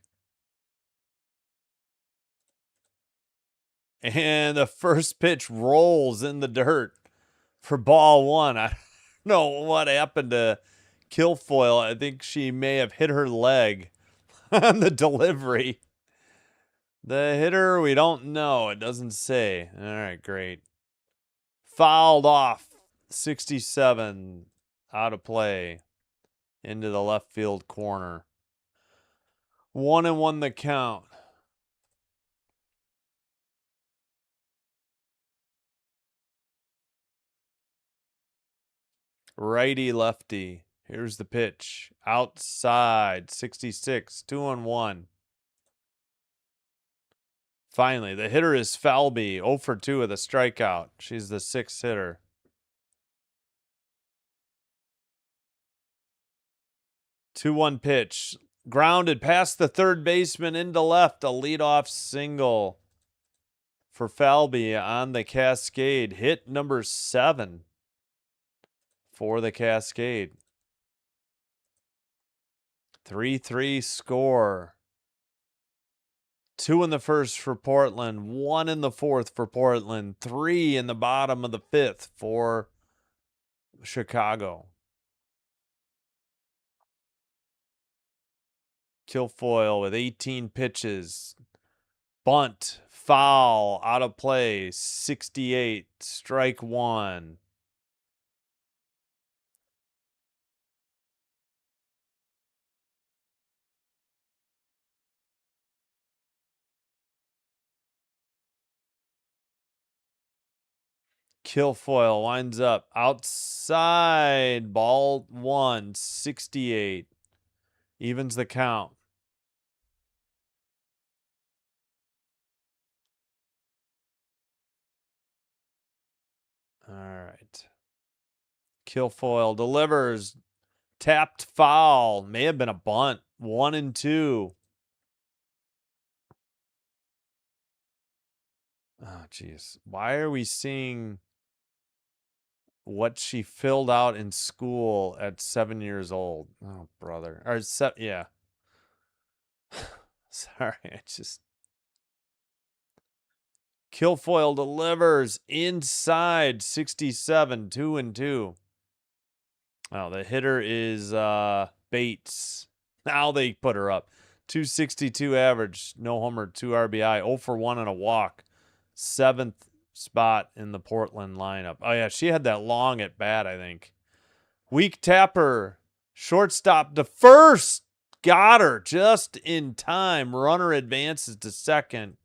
And the first pitch rolls in the dirt for ball 1. I don't know what happened to Kilfoyle. I think she may have hit her leg on the delivery. The hitter, we don't know. It doesn't say. All right, great. fouled off. 67 out of play into the left field corner. 1-1 the count. Righty lefty. Here's the pitch. Outside. 66. 2-1. Finally, the hitter is Falby. 0 for 2 with a strikeout. She's the 6th hitter. 2-1 pitch. Grounded past the third baseman into left. A leadoff single for Falby on the Cascade. Hit number 7 for the Cascade. 3-3 score. 2 in the first for Portland. 1 in the fourth for Portland. 3 in the bottom of the fifth for Chicago. Kilfoyle with 18 pitches. Bunt. Foul. Out of play. 68. Strike 1. Kilfoyle winds up outside. Ball 1. 68. Evens the count. All right. Kilfoyle delivers. Tapped foul. May have been a bunt. 1-2. Oh, jeez. Why are we seeing what she filled out in school at 7 years old? Oh, brother. Or yeah. Sorry, I just... Kilfoyle delivers inside. 67. 2-2. Oh, the hitter is Bates. Now they put her up. 262 average, no homer, 2 RBI, 0 for 1 and a walk. 7th spot in the Portland lineup. Oh, yeah, she had that long at bat, I think. Weak tapper, shortstop to first. Got her just in time. Runner advances to second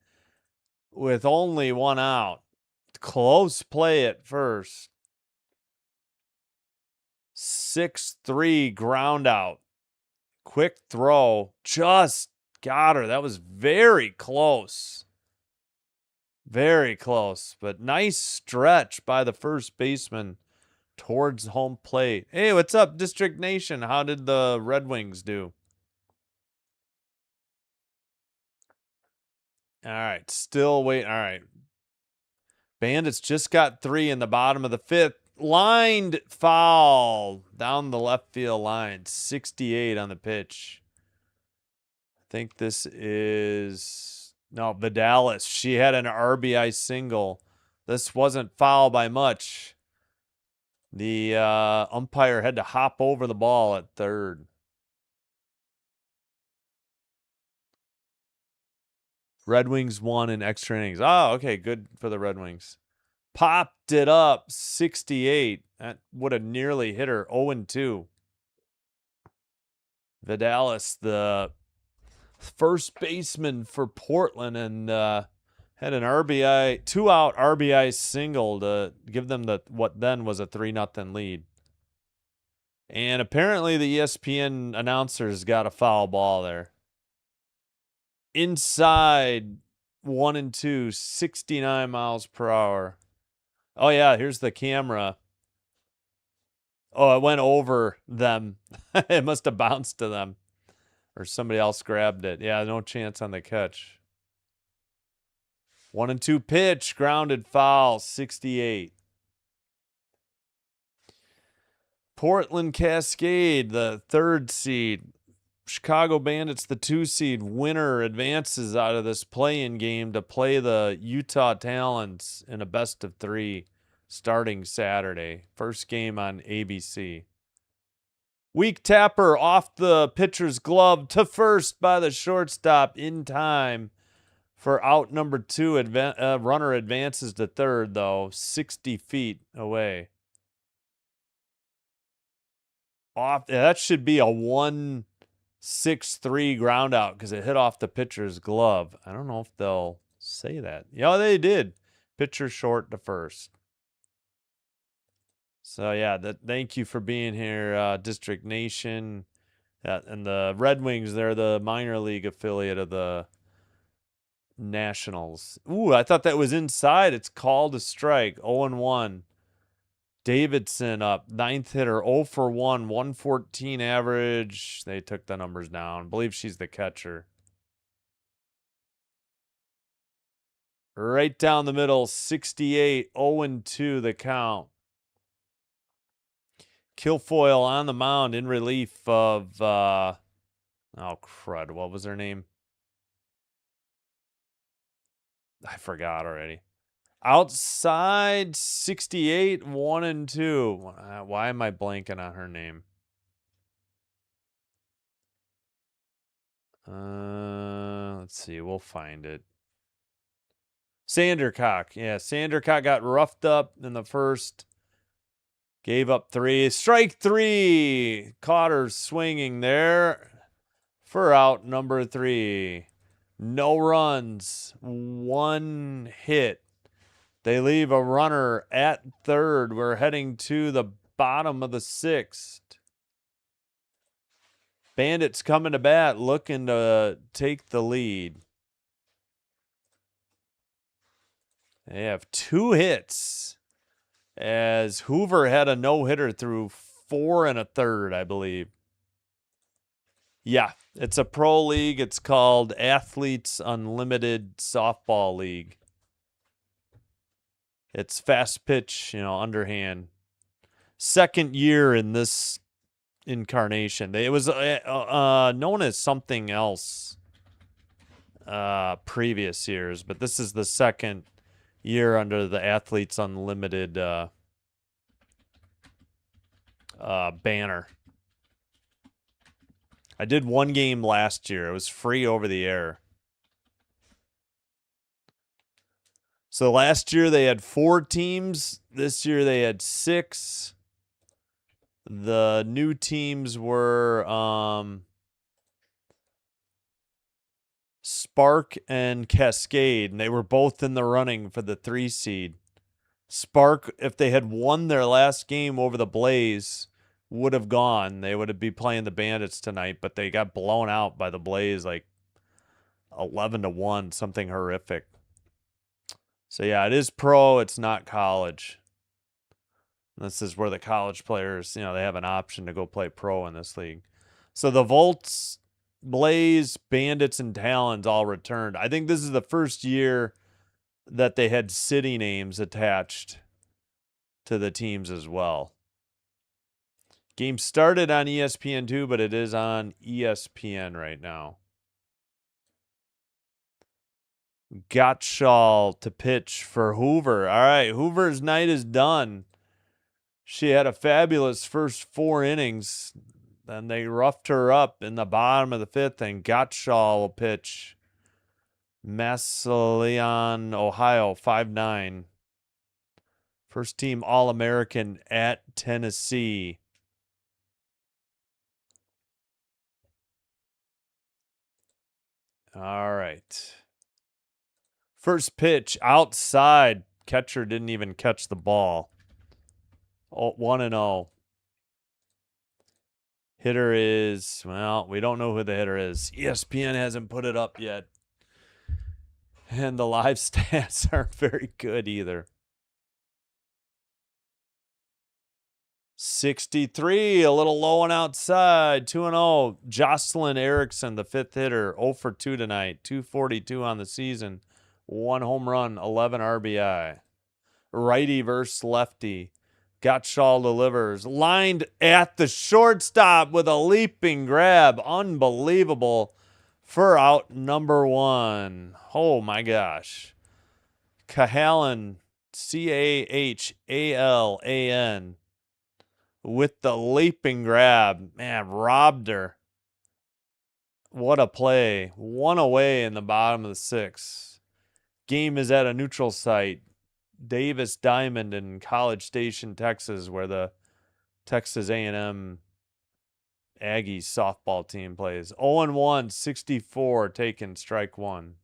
with only 1 out. Close play at first. 6-3 ground out. Quick throw. Just got her. That was very close. Very close. But nice stretch by the first baseman towards home plate. Hey, what's up, District Nation? How did the Red Wings do? All right. Still wait. All right. Bandits just got 3 in the bottom of the 5th. Lined foul down the left field line. 68 on the pitch. I think this is... No, Vidalis. She had an RBI single. This wasn't foul by much. The umpire had to hop over the ball at third. Red Wings won in extra innings. Oh, okay. Good for the Red Wings. Popped it up. 68. That would have nearly hit her. 0-2. Vidalis, the first baseman for Portland, and had an RBI, 2-out RBI single to give them what then was a 3-0 lead. And apparently the ESPN announcers got a foul ball there. Inside, 1-2, 69 miles per hour. Oh, yeah, here's the camera. Oh, it went over them. It must have bounced to them. Or somebody else grabbed it. Yeah, no chance on the catch. 1-2 pitch, grounded foul, 68. Portland Cascade, the 3rd seed. Chicago Bandits, the 2 seed. Winner advances out of this play-in game to play the Utah Talons in a best-of-3 starting Saturday. First game on ABC. Weak tapper off the pitcher's glove to first by the shortstop in time For out number 2, runner advances to third, though, 60 feet away. Off. That should be a 1-6-3 ground out because it hit off the pitcher's glove. I don't know if they'll say that. Yeah, they did. Pitcher short to first. So, yeah, thank you for being here, District Nation. And the Red Wings, they're the minor league affiliate of the Nationals. Ooh, I thought that was inside. It's called a strike. 0-1. Davidson up. 9th hitter. 0 for 1. 114 average. They took the numbers down. I believe she's the catcher. Right down the middle. 68. 0-2 the count. Kilfoyle on the mound in relief of, oh, crud. What was her name? I forgot already. Outside 68, 1-2. Why am I blanking on her name? Let's see. We'll find it. Sandercock. Yeah, Sandercock got roughed up in the first. Gave up 3. Strike 3. Caught her swinging there for out number 3. No runs. 1 hit. They leave a runner at third. We're heading to the bottom of the 6th. Bandits coming to bat, looking to take the lead. They have 2 hits as Hoover had a no-hitter through 4 1/3, I believe. Yeah, it's a pro league. It's called Athletes Unlimited Softball League. It's fast pitch, underhand. 2nd year in this incarnation. It was known as something else previous years, but this is the 2nd year under the Athletes Unlimited banner. I did 1 game last year. It was free over the air. So last year they had 4 teams. This year they had 6. The new teams were Spark and Cascade, and they were both in the running for the 3 seed. Spark, if they had won their last game over the Blaze, would have gone. They would be playing the Bandits tonight, but they got blown out by the Blaze like 11-1, something horrific. So yeah, it is pro. It's not college. This is where the college players, they have an option to go play pro in this league. So the Volts, Blaze, Bandits, and Talons all returned. I think this is the first year that they had city names attached to the teams as well. Game started on ESPN2, but it is on ESPN right now. Gottschall to pitch for Hoover. All right, Hoover's night is done. She had a fabulous first 4 innings. Then they roughed her up in the bottom of the 5th, and Gottschall will pitch. Massillon, Ohio, 5'9". First team All-American at Tennessee. All right. First pitch outside. Catcher didn't even catch the ball. 1-0. Hitter is, well, we don't know who the hitter is. ESPN hasn't put it up yet. And the live stats aren't very good either. 63, a little low and outside. 2-0. Jocelyn Erickson, the 5th hitter, 0 for 2 tonight. 242 on the season. 1 home run, 11 RBI. Righty versus lefty. Gottschall delivers. Lined at the shortstop with a leaping grab. Unbelievable for out number 1. Oh, my gosh. Cahalan, Cahalan, with the leaping grab. Man, robbed her. What a play. 1 away in the bottom of the 6th. game is at a neutral site, Davis Diamond in College Station, Texas, where the Texas A&M Aggies softball team plays. 0-1, 64 taken, strike one.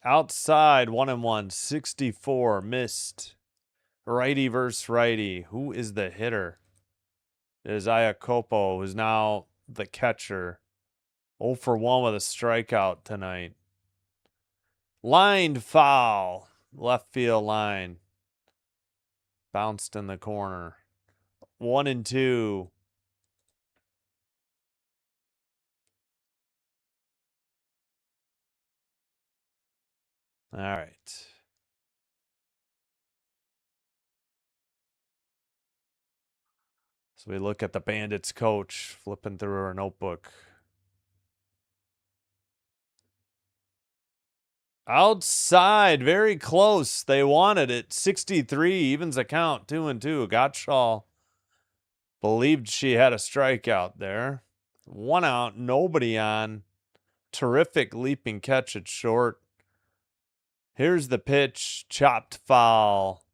Outside, 1-1, 64, missed. Righty versus righty. Who is the hitter? It is Iacopo, who's now the catcher. 0 for 1 with a strikeout tonight. Lined foul. Left field line. Bounced in the corner. 1-2. All right. So we look at the Bandits coach flipping through her notebook. Outside, very close. They wanted it. 63 evens the count, 2-2. Gottschall believed she had a strikeout there. 1 out, nobody on. Terrific leaping catch at short. Here's the pitch, chopped foul.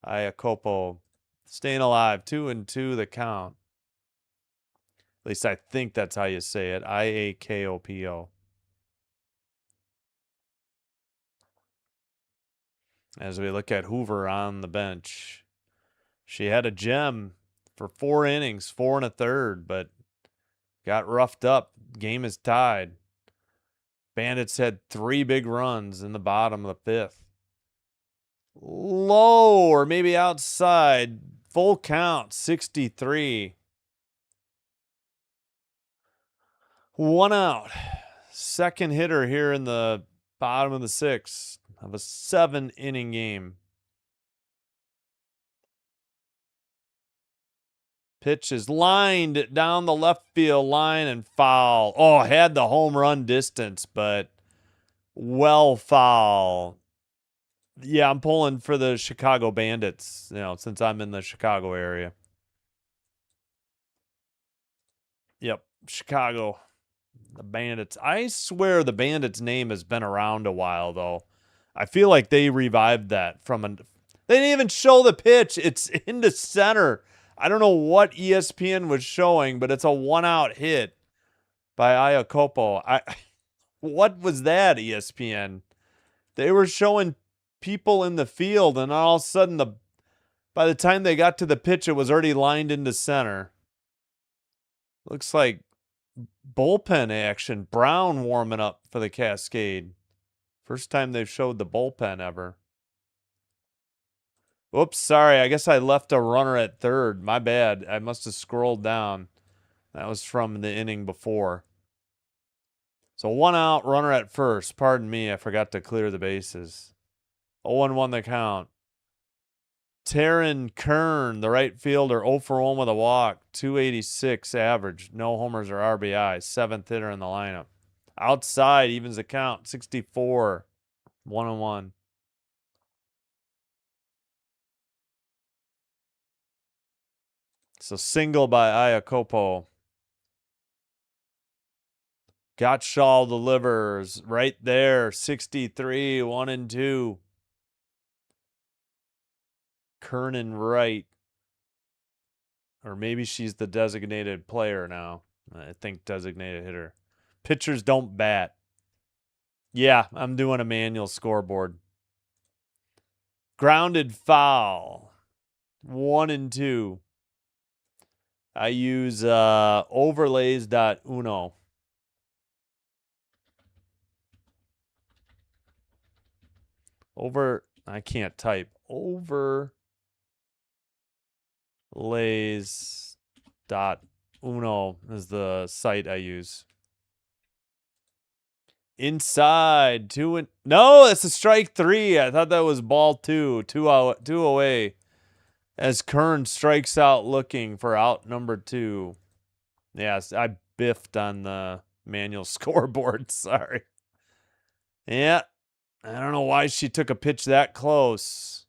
Iacopo staying alive, 2-2 the count. At least I think that's how you say it. Iakopo. As we look at Hoover on the bench. She had a gem for 4 innings, 4 1/3, but got roughed up. Game is tied. Bandits had 3 big runs in the bottom of the 5th. Low or maybe outside. Full count, 63. 1 out. Second hitter here in the bottom of the 6th of a 7-inning game. Pitch is lined down the left field line and foul. Oh, had the home run distance, but well foul. Yeah, I'm pulling for the Chicago Bandits, since I'm in the Chicago area. Yep, Chicago. The Bandits. I swear the Bandits name has been around a while, though. I feel like they revived that from a... They didn't even show the pitch. It's into center. I don't know what ESPN was showing, but it's a 1-out hit by Iacopo. What was that, ESPN? They were showing people in the field, and all of a sudden, by the time they got to the pitch, it was already lined into center. Looks like bullpen action. Brown warming up for the Cascade. First time they've showed the bullpen ever. Oops, sorry. I guess I left a runner at third. My bad. I must have scrolled down. That was from the inning before. So 1 out, runner at first. Pardon me, I forgot to clear the bases. 0-1 the count. Taryn Kern, the right fielder, 0 for 1 with a walk. 286 average. No homers or RBI. 7th hitter in the lineup. Outside, evens the count. 64. 1-1. So single by Iacopo. Gottschall delivers right there. 63, 1-2. Kernan right. Or maybe she's the designated player now. I think designated hitter. Pitchers don't bat. Yeah, I'm doing a manual scoreboard. Grounded foul. 1-2. I use overlays.uno. I can't type. Overlays.uno is the site I use. Inside. No, it's a strike 3. I thought that was ball 2. 2 away. As Kern strikes out looking for out number 2. Yes, I biffed on the manual scoreboard. Sorry. Yeah. I don't know why she took a pitch that close.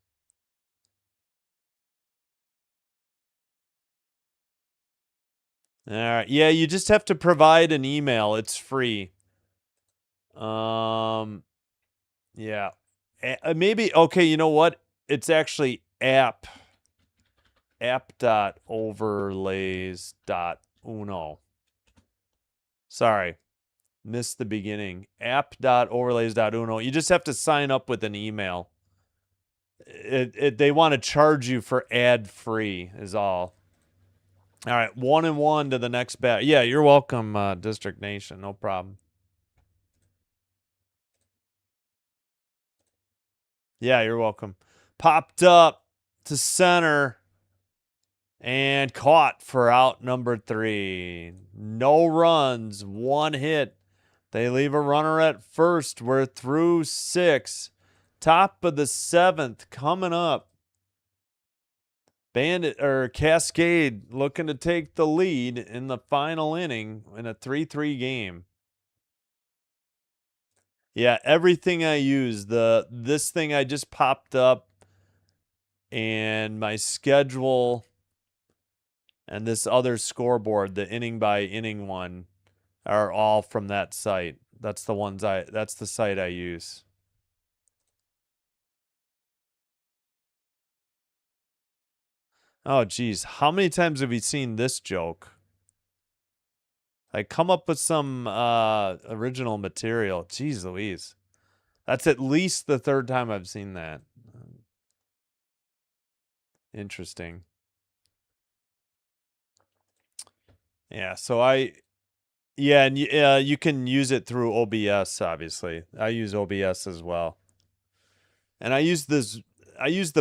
All right. Yeah, you just have to provide an email. It's free. Yeah. Maybe okay, you know what? It's actually app.overlays.uno. Sorry. Missed the beginning. App.overlays.uno. You just have to sign up with an email. They want to charge you for ad free is all. All right, 1-1 to the next bat. Yeah, you're welcome, District Nation. No problem. Yeah, you're welcome. Popped up to center and caught for out number 3. No runs, 1 hit. They leave a runner at first. We're through 6. Top of the 7th coming up. Bandit or Cascade looking to take the lead in the final inning in a 3-3 game. Yeah, everything I use, this thing I just popped up and my schedule and this other scoreboard, the inning by inning one, are all from that site. That's the site I use. Oh geez, how many times have you seen this joke? I come up with some original material. Jeez Louise. That's at least the 3rd time I've seen that. Interesting. Yeah, so yeah, and you can use it through OBS, obviously. I use OBS as well. And I use the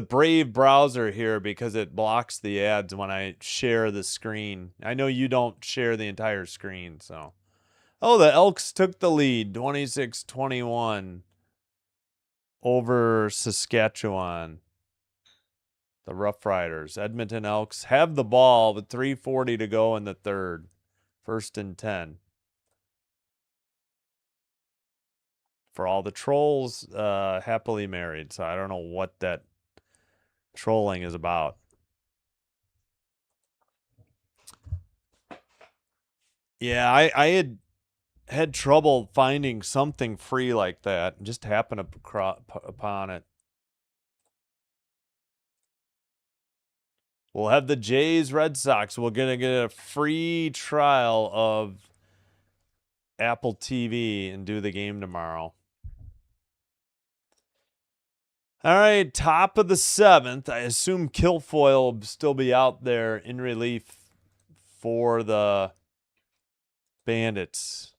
Brave browser here because it blocks the ads when I share the screen. I know you don't share the entire screen, so. Oh, the Elks took the lead, 26-21 over Saskatchewan. The Rough Riders. Edmonton Elks have the ball with 3:40 to go in the 3rd. 1st and 10. For all the trolls, happily married. So I don't know what that trolling is about. Yeah, I had trouble finding something free like that. Just happened upon it. We'll have the Jays Red Sox. We're going to get a free trial of Apple TV and do the game tomorrow. All right, top of the 7th. I assume Kilfoyle will still be out there in relief for the Bandits.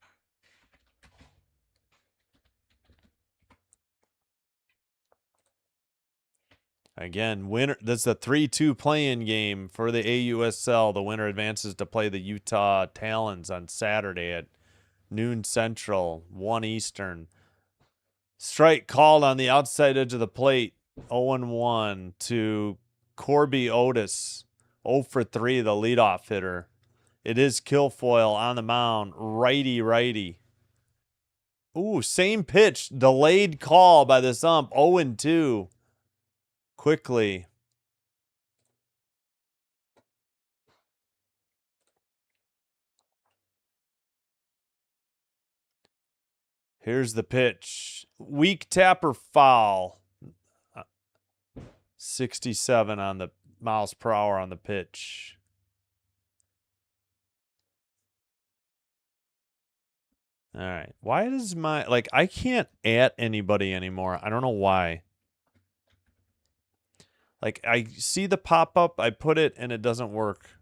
Again, winner. That's a 3-2 play-in game for the AUSL. The winner advances to play the Utah Talons on Saturday at noon Central, 1 Eastern. Strike called on the outside edge of the plate. 0-1 to Corby Otis. 0 for 3, the leadoff hitter. It is Kilfoyle on the mound. Righty. Ooh, same pitch. Delayed call by the ump. 0-2. Quickly. Here's the pitch. Weak tapper foul. 67 on the miles per hour on the pitch. All right. Why does I can't at anybody anymore. I don't know why. Like, I see the pop-up, I put it, and it doesn't work.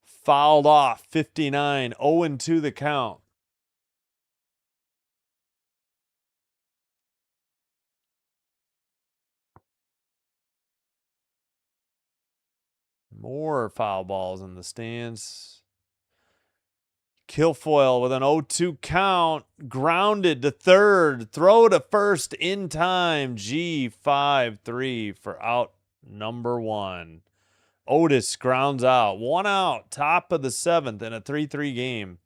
Fouled off, 59, 0-2 the count. More foul balls in the stands. Kilfoyle with an 0-2 count. Grounded to 3rd. Throw to 1st in time. G5-3 for out number 1. Otis grounds out. 1 out. Top of the 7th in a 3-3 game.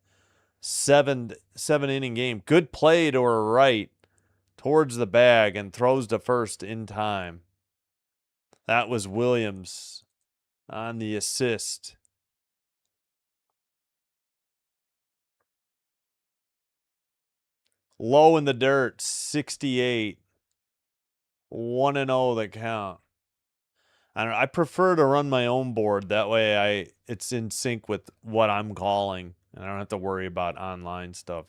7-inning game. Good play to her right towards the bag and throws to 1st in time. That was Williams on the assist. Low in the dirt, 68. 1-0 that count. I don't know. I prefer to run my own board. That way it's in sync with what I'm calling. And I don't have to worry about online stuff.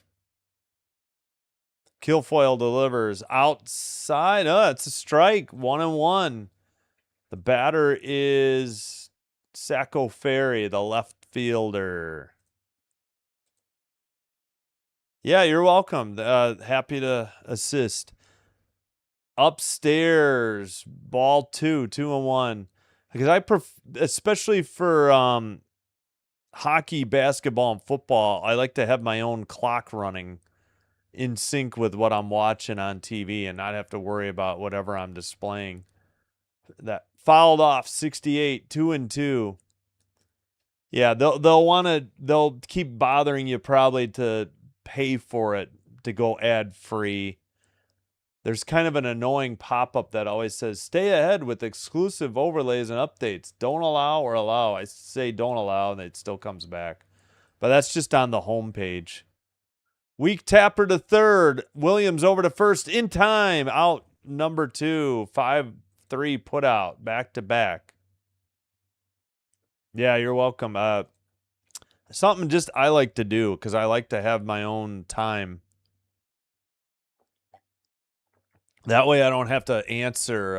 Kilfoyle delivers outside. It's a strike. 1-1. The batter is Sacco Ferry, the left fielder. Yeah, you're welcome. Happy to assist. Upstairs, ball 2-1. Because especially for hockey, basketball, and football, I like to have my own clock running in sync with what I'm watching on TV and not have to worry about whatever I'm displaying. That fouled off 68, 2-2. Yeah, they'll keep bothering you probably to pay for it to go ad free. There's kind of an annoying pop-up that always says, stay ahead with exclusive overlays and updates. Don't allow or allow. I say don't allow, and it still comes back. But that's just on the home page. Weak tapper to third. Williams over to first in time. Out number 2. 5-3 put out. Back to back. Yeah, you're welcome. Something just I like to do because I like to have my own time. That way I don't have to answer,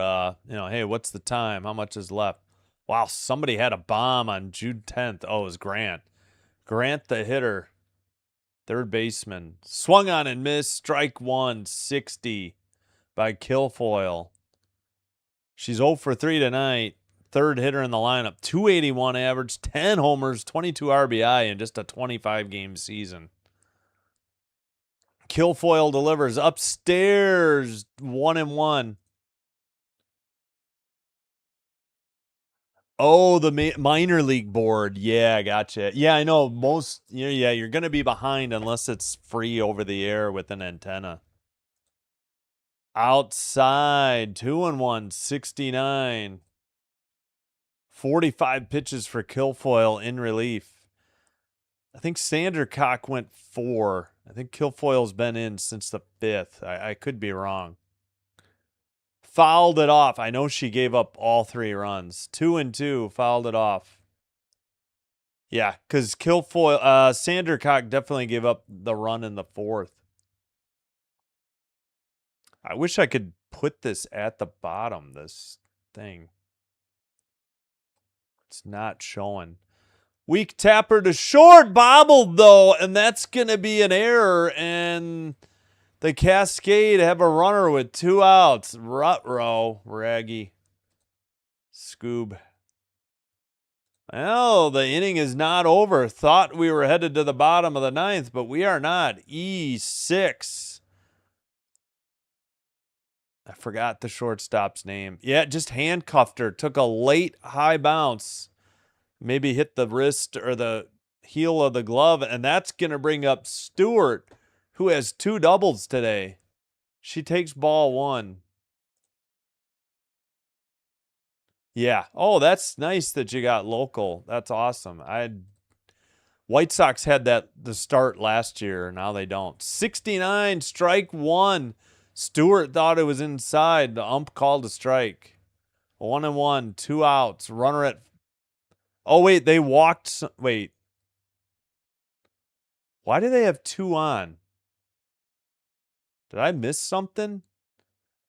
hey, what's the time? How much is left? Wow, somebody had a bomb on June 10th. Oh, it was Grant. Grant the hitter. Third baseman. Swung on and missed. Strike 1, 60 by Kilfoyle. She's 0 for 3 tonight. Third hitter in the lineup. 281 average, 10 homers, 22 RBI in just a 25-game season. Kilfoyle delivers upstairs, 1-1. Oh, the minor league board. Yeah, gotcha. Yeah, I know most. Yeah, you're going to be behind unless it's free over the air with an antenna. Outside, 2-1, 69. 45 pitches for Kilfoyle in relief. I think Sandercock went 4. I think Kilfoyle's been in since the 5th. I could be wrong. Fouled it off. I know she gave up all 3 runs. 2-2, fouled it off. Yeah, because Kilfoyle, Sandercock definitely gave up the run in the 4th. I wish I could put this at the bottom, this thing. It's not showing. Weak tapper to short, bobbled though, and that's going to be an error, and the Cascade have a runner with 2 outs. Rutrow, Raggy. Scoob. Well, the inning is not over. Thought we were headed to the bottom of the 9th, but we are not. E6. I forgot the shortstop's name. Yeah, just handcuffed her. Took a late high bounce. Maybe hit the wrist or the heel of the glove, and that's going to bring up Stewart, who has 2 doubles today. She takes ball 1. Yeah. Oh, that's nice that you got local. That's awesome. White Sox had that the start last year. Now they don't. 69, strike 1. Stewart thought it was inside. The ump called a strike. 1-1, 2 outs. Runner at... Oh, wait, they walked... Wait. Why do they have 2 on? Did I miss something?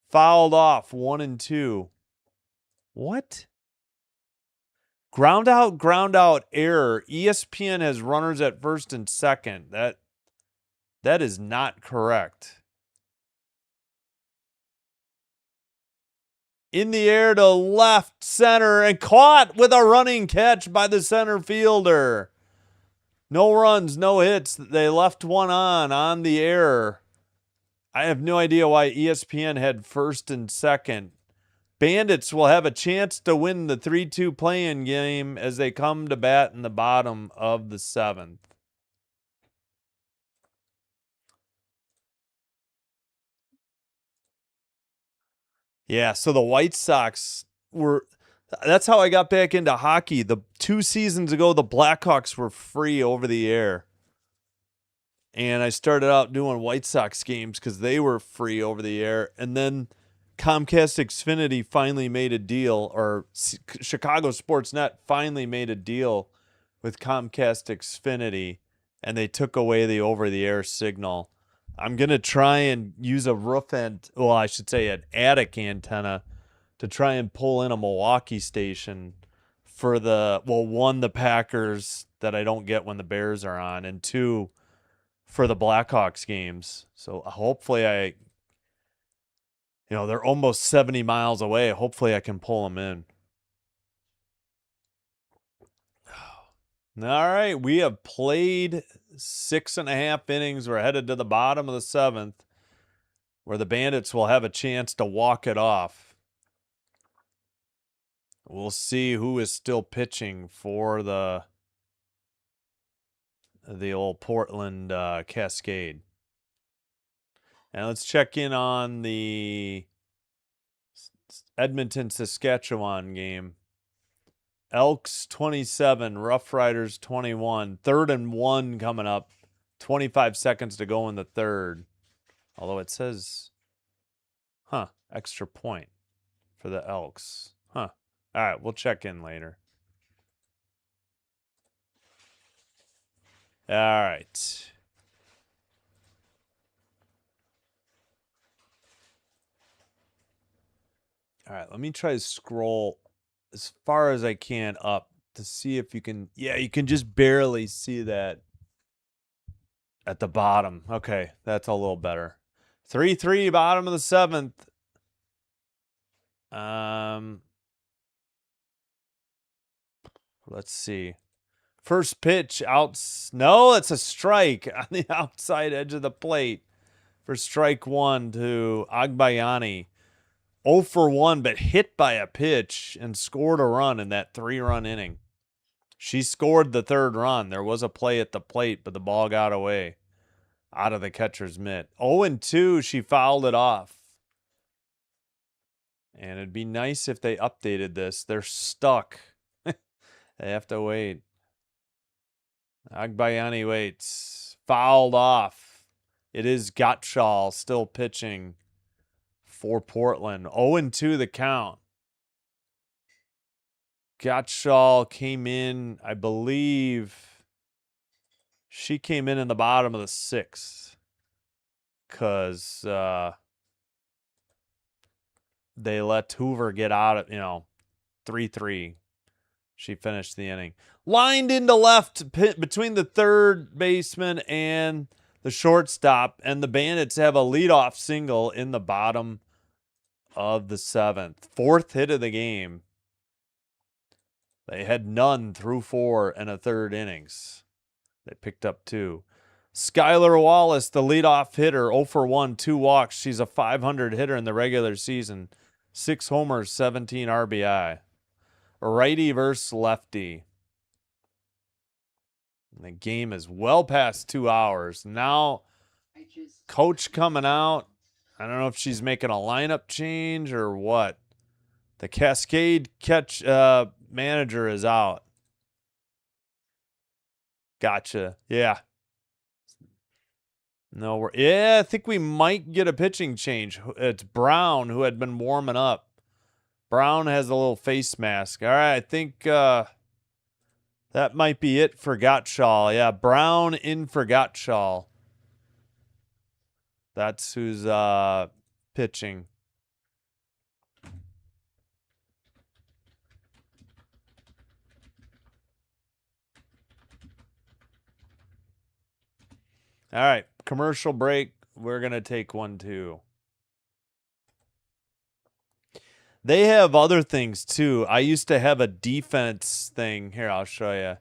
Fouled off, 1-2. What? Ground out, error. ESPN has runners at first and second. That is not correct. In the air to left center and caught with a running catch by the center fielder. No runs, no hits. They left one on the air. I have no idea why ESPN had first and second. Bandits will have a chance to win the 3-2 play-in game as they come to bat in the bottom of the 7th. Yeah, so the White Sox were... That's how I got back into hockey. The 2 seasons ago, the Blackhawks were free over the air. and I started out doing White Sox games because they were free over the air. And then Comcast Xfinity finally made a deal, or Chicago Sportsnet finally made a deal with Comcast Xfinity, and they took away the over-the-air signal. I'm going to try and use a roof end, well, I should say an attic antenna, to try and pull in a Milwaukee station for the, well, one, the Packers that I don't get when the Bears are on, and two, for the Blackhawks games. So hopefully they're almost 70 miles away. Hopefully I can pull them in. All right, we have played 6.5 innings. We're headed to the bottom of the 7th, where the Bandits will have a chance to walk it off. We'll see who is still pitching for the old Portland Cascade. And let's check in on the Edmonton Saskatchewan game. Elks 27, Rough Riders 21. 3rd and 1 coming up. 25 seconds to go in the 3rd. Although it says, extra point for the Elks. All right, we'll check in later. All right. All right, let me try to scroll as far as I can up to see if you can. Yeah, you can just barely see that at the bottom. Okay, that's a little better. 3-3, bottom of the 7th. Let's see. First pitch out. No, it's a strike on the outside edge of the plate for strike 1 to Agbayani. 0 for 1, but hit by a pitch and scored a run in that 3-run inning. She scored the 3rd run. There was a play at the plate, but the ball got away out of the catcher's mitt. 0-2, she fouled it off. And it'd be nice if they updated this. They're stuck. They have to wait. Agbayani waits. Fouled off. It is Gottschall still pitching for Portland. 0-2 the count. Gottschall came in, I believe she came in the bottom of the 6th because they let Hoover get out of, 3-3. She finished the inning. Lined into left between the 3rd baseman and the shortstop, and the Bandits have a leadoff single in the bottom of the 7th. 4th hit of the game. They had none through 4 and a 3rd innings. They picked up 2. Skylar Wallace, the leadoff hitter, 0 for 1, 2 walks. She's a .500 hitter in the regular season. 6 homers, 17 RBI. Righty versus lefty. And the game is well past 2 hours. Now, coach coming out. I don't know if she's making a lineup change or what. The Cascade manager is out. Gotcha. Yeah. No, I think we might get a pitching change. It's Brown who had been warming up. Brown has a little face mask. All right, I think that might be it for Gottschall. Yeah, Brown in for Gottschall. That's who's pitching. All right, commercial break. We're going to take one too. They have other things too. I used to have a defense thing. Here, I'll show you.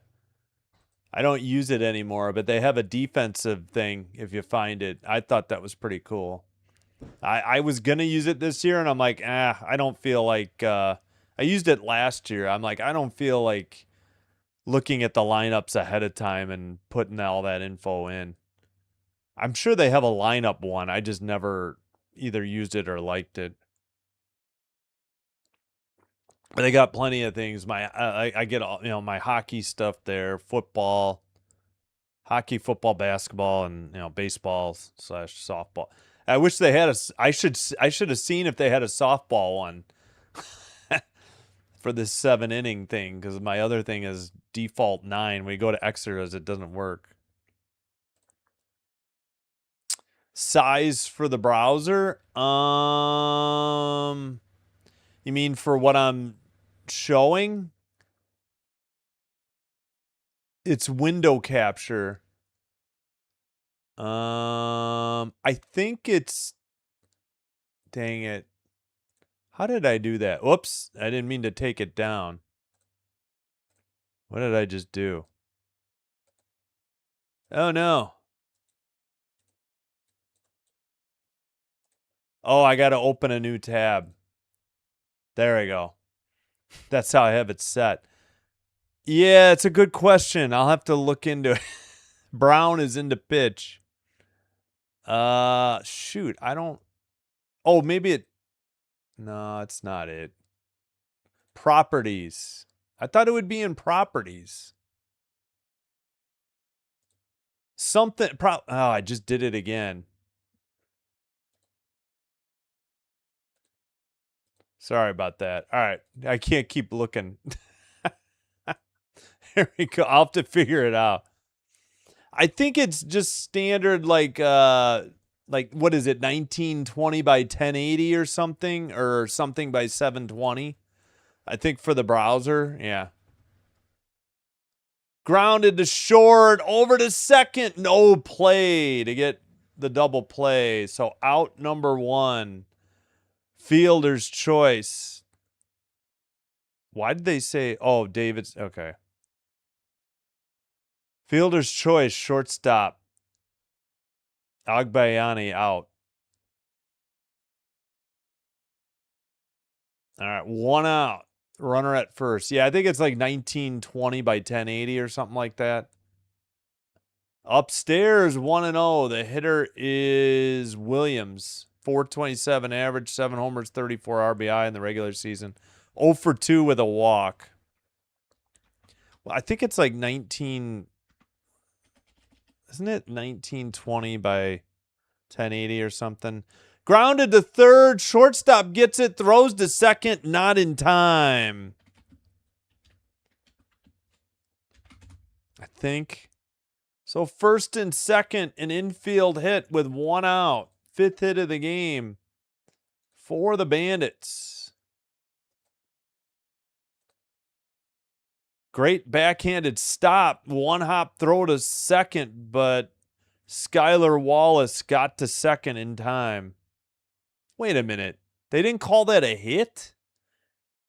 I don't use it anymore, but they have a defensive thing if you find it. I thought that was pretty cool. I was going to use it this year, and I'm like, I don't feel like... I used it last year. I'm like, I don't feel like looking at the lineups ahead of time and putting all that info in. I'm sure they have a lineup one. I just never either used it or liked it. But they got plenty of things. I get all, my hockey stuff there, football, Hockey, football, basketball, and baseball / softball. I wish they had a. I should have seen if they had a softball one for this 7-inning thing, because my other thing is default 9. When you go to extras, it doesn't work. Size for the browser? You mean for what I'm showing? It's window capture. I think it's, dang it. How did I do that? Whoops, I didn't mean to take it down. What did I just do? Oh no. Oh, I got to open a new tab. There we go. That's how I have it set. Yeah, it's a good question. I'll have to look into it. Brown is into pitch. Shoot, I don't. Oh, maybe it. No, it's not it. Properties. I thought it would be in properties. Something. Oh, I just did it again. Sorry about that. All right, I can't keep looking. Here we go. I'll have to figure it out. I think it's just standard, like what is it, 1920 by 1080 or something by 720. I think for the browser, yeah. Grounded to short, over to second, no play to get the double play. So out number 1, fielder's choice. Why did they say? Oh, David's okay. Fielder's choice, shortstop. Agbayani out. All right, 1 out. Runner at first. Yeah, I think it's like 1920 by 1080 or something like that. Upstairs, 1-0. The hitter is Williams. 427 average, 7 homers, 34 RBI in the regular season. 0 for 2 with a walk. Well, I think it's like 19... Isn't it 1920 by 1080 or something? Grounded to third. Shortstop gets it. Throws to second. Not in time. I think. So first and second, an infield hit with 1 out. 5th hit of the game for the Bandits. Great backhanded stop. 1-hop throw to second, but Skylar Wallace got to second in time. Wait a minute. They didn't call that a hit?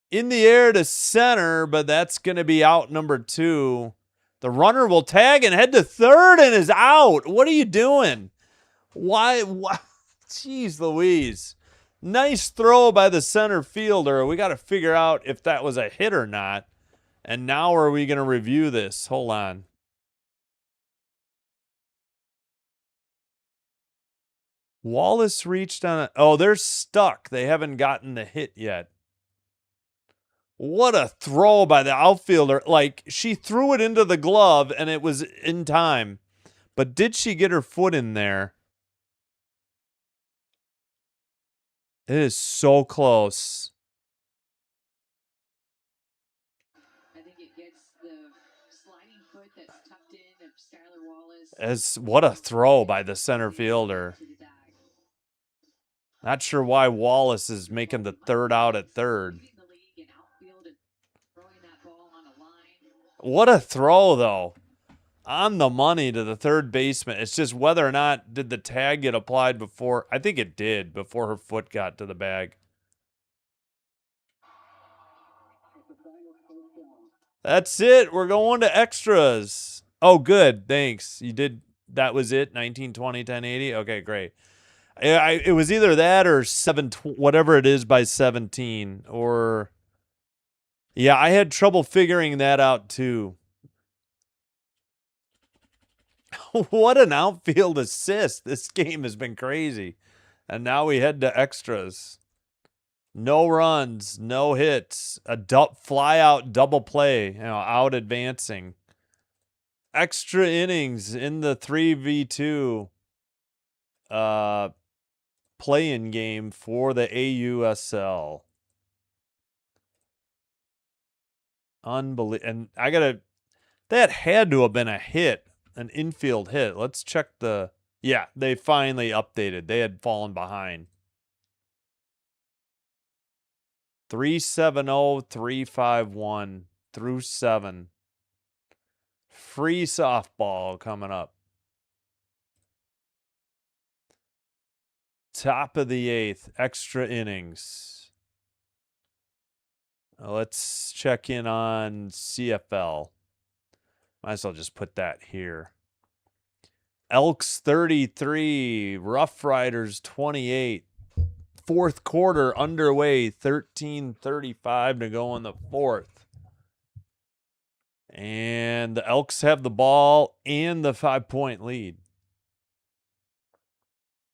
In the air to center, but that's going to be out number 2. The runner will tag and head to third and is out. What are you doing? Why? Jeez Louise. Nice throw by the center fielder. We got to figure out if that was a hit or not. And now are we going to review this? Hold on. Wallace reached on it. Oh, they're stuck. They haven't gotten the hit yet. What a throw by the outfielder. Like, she threw it into the glove and it was in time. But did she get her foot in there? It is so close. I think it gets the sliding foot that's tucked in of Skylar Wallace. As what a throw by the center fielder. Not sure why Wallace is making the third out at third. What a throw, though. On the money to the third baseman. It's just whether or not did the tag get applied before. I think it did before her foot got to the bag. That's it. We're going to extras. Oh, good. Thanks. You did. That was it. 1920, 1080. Okay, great. It was either that or whatever it is by 17. Or, yeah, I had trouble figuring that out too. What an outfield assist. This game has been crazy. And now we head to extras. No runs, no hits, a fly out double play, out advancing. extra innings in the 3v2 play-in game for the AUSL. Unbelievable. And I gotta, that had to have been a hit, an infield hit. Let's check the, yeah, they finally updated. They had fallen behind. 370, 351 through 7. Free softball coming up. Top of the 8th, extra innings. Let's check in on CFL. Might as well just put that here. Elks 33, Rough Riders 28. Fourth quarter underway, 13:35 to go in the fourth. And the Elks have the ball and the 5-point lead.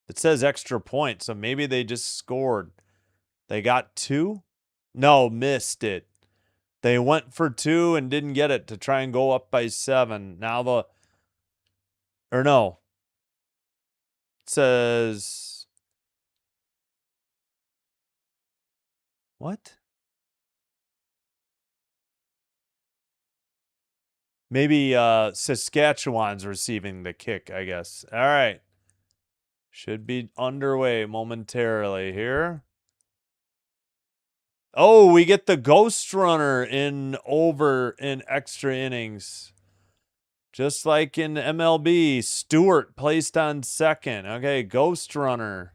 It says extra point, so maybe they just scored. They got 2? No, missed it. They went for 2 and didn't get it to try and go up by 7. Now the, or no. It says, what? Maybe Saskatchewan's receiving the kick, I guess. All right. Should be underway momentarily here. Oh, we get the ghost runner in extra innings. Just like in MLB, Stewart placed on second. Okay, ghost runner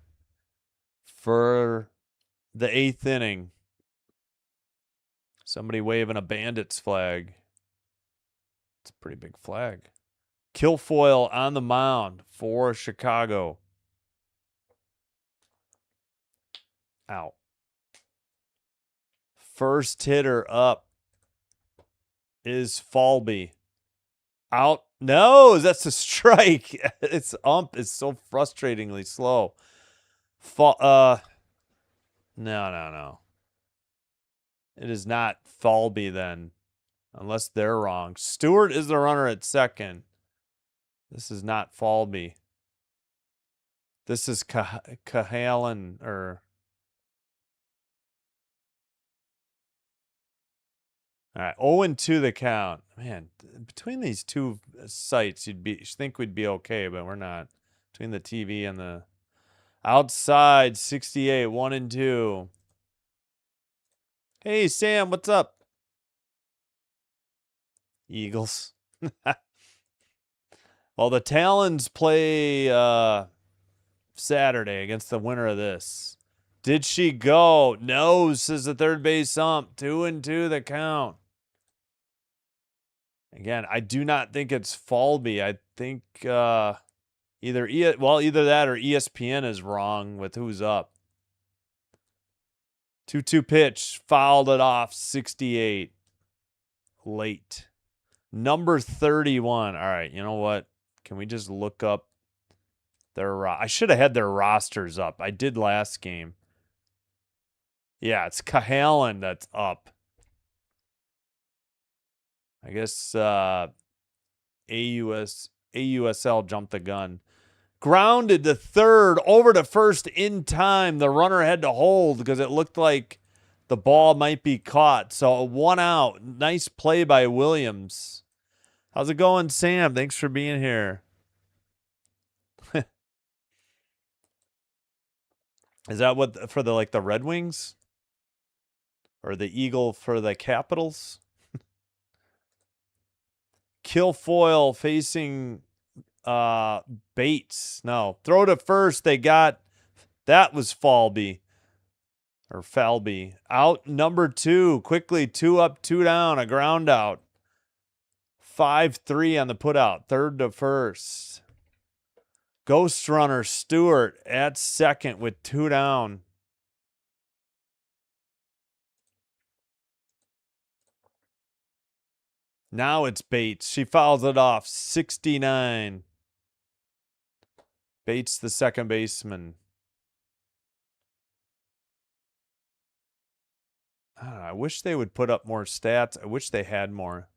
for the 8th inning. Somebody waving a Bandits flag. It's a pretty big flag. Kilfoyle on the mound for Chicago. Out. First hitter up is Falby. Out. No, that's a strike. Its ump is so frustratingly slow. No. It is not Falby then, unless they're wrong. Stewart is the runner at second. This is not Falby. This is Cahalan or. All right, 0-2 the count. Man, between these two sites, you'd think we'd be okay, but we're not. Between the TV and the outside, 68, 1-2. Hey, Sam, what's up? Eagles. Well, the Talons play Saturday against the winner of this. Did she go? No, says the third base ump. 2-2 the count. Again, I do not think it's Falby. I think either that or ESPN is wrong with who's up. 2-2 pitch, fouled it off, 68. Late. Number 31. All right, you know what? Can we just look up their I should have had their rosters up. I did last game. Yeah, it's Cahalan that's up. I guess AUSL jumped the gun. Grounded to third, over to first in time. The runner had to hold because it looked like the ball might be caught. So 1 out. Nice play by Williams. How's it going, Sam? Thanks for being here. Is that what for the Red Wings? Or the Eagle for the Capitals? Kilfoyle facing Bates. No. Throw to first. They got that was Falby. Or Falby. Out number 2. Quickly 2 up, 2 down. A ground out. 5-3 on the putout. Third to first. Ghost runner Stewart at second with 2 down. Now it's Bates. She fouls it off. 69. Bates, the second baseman. I wish they would put up more stats. I wish they had more.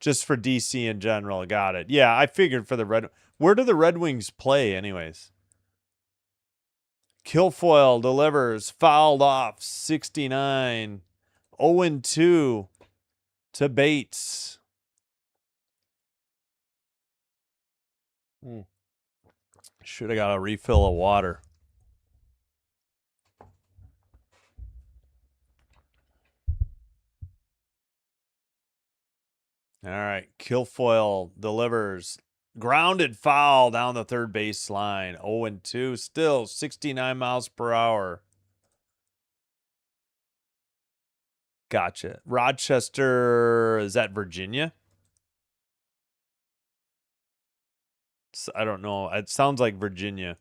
Just for DC in general. Got it. Yeah, I figured for the Red. Where do the Red Wings play, anyways? Kilfoyle delivers, fouled off, 69. 0-2 to Bates. Should have got a refill of water. All right, Kilfoyle delivers. Grounded foul down the third base line. 0-2, still 69 miles per hour. Gotcha. Rochester, is that Virginia? I don't know. It sounds like Virginia,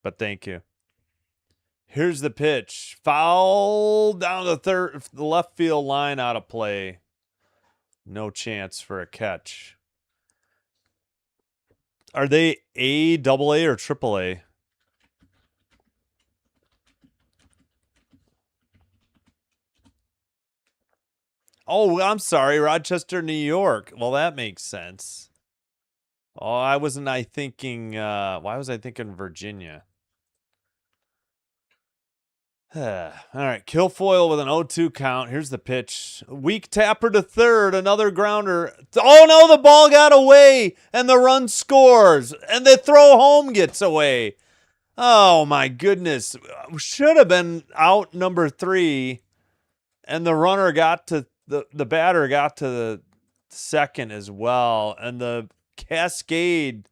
but thank you. Here's the pitch. Foul down the left field line, out of play. No chance for a catch. Are they A, AA, or AAA? Oh, I'm sorry. Rochester, New York. Well, that makes sense. Oh, why was I thinking Virginia? All right, Kilfoyle with an 0-2 count. Here's the pitch. Weak tapper to third, another grounder. Oh no, the ball got away, and the run scores, and the throw home gets away. Oh my goodness. Should have been out number 3, and the runner got to the batter got to the second as well, and the Cascade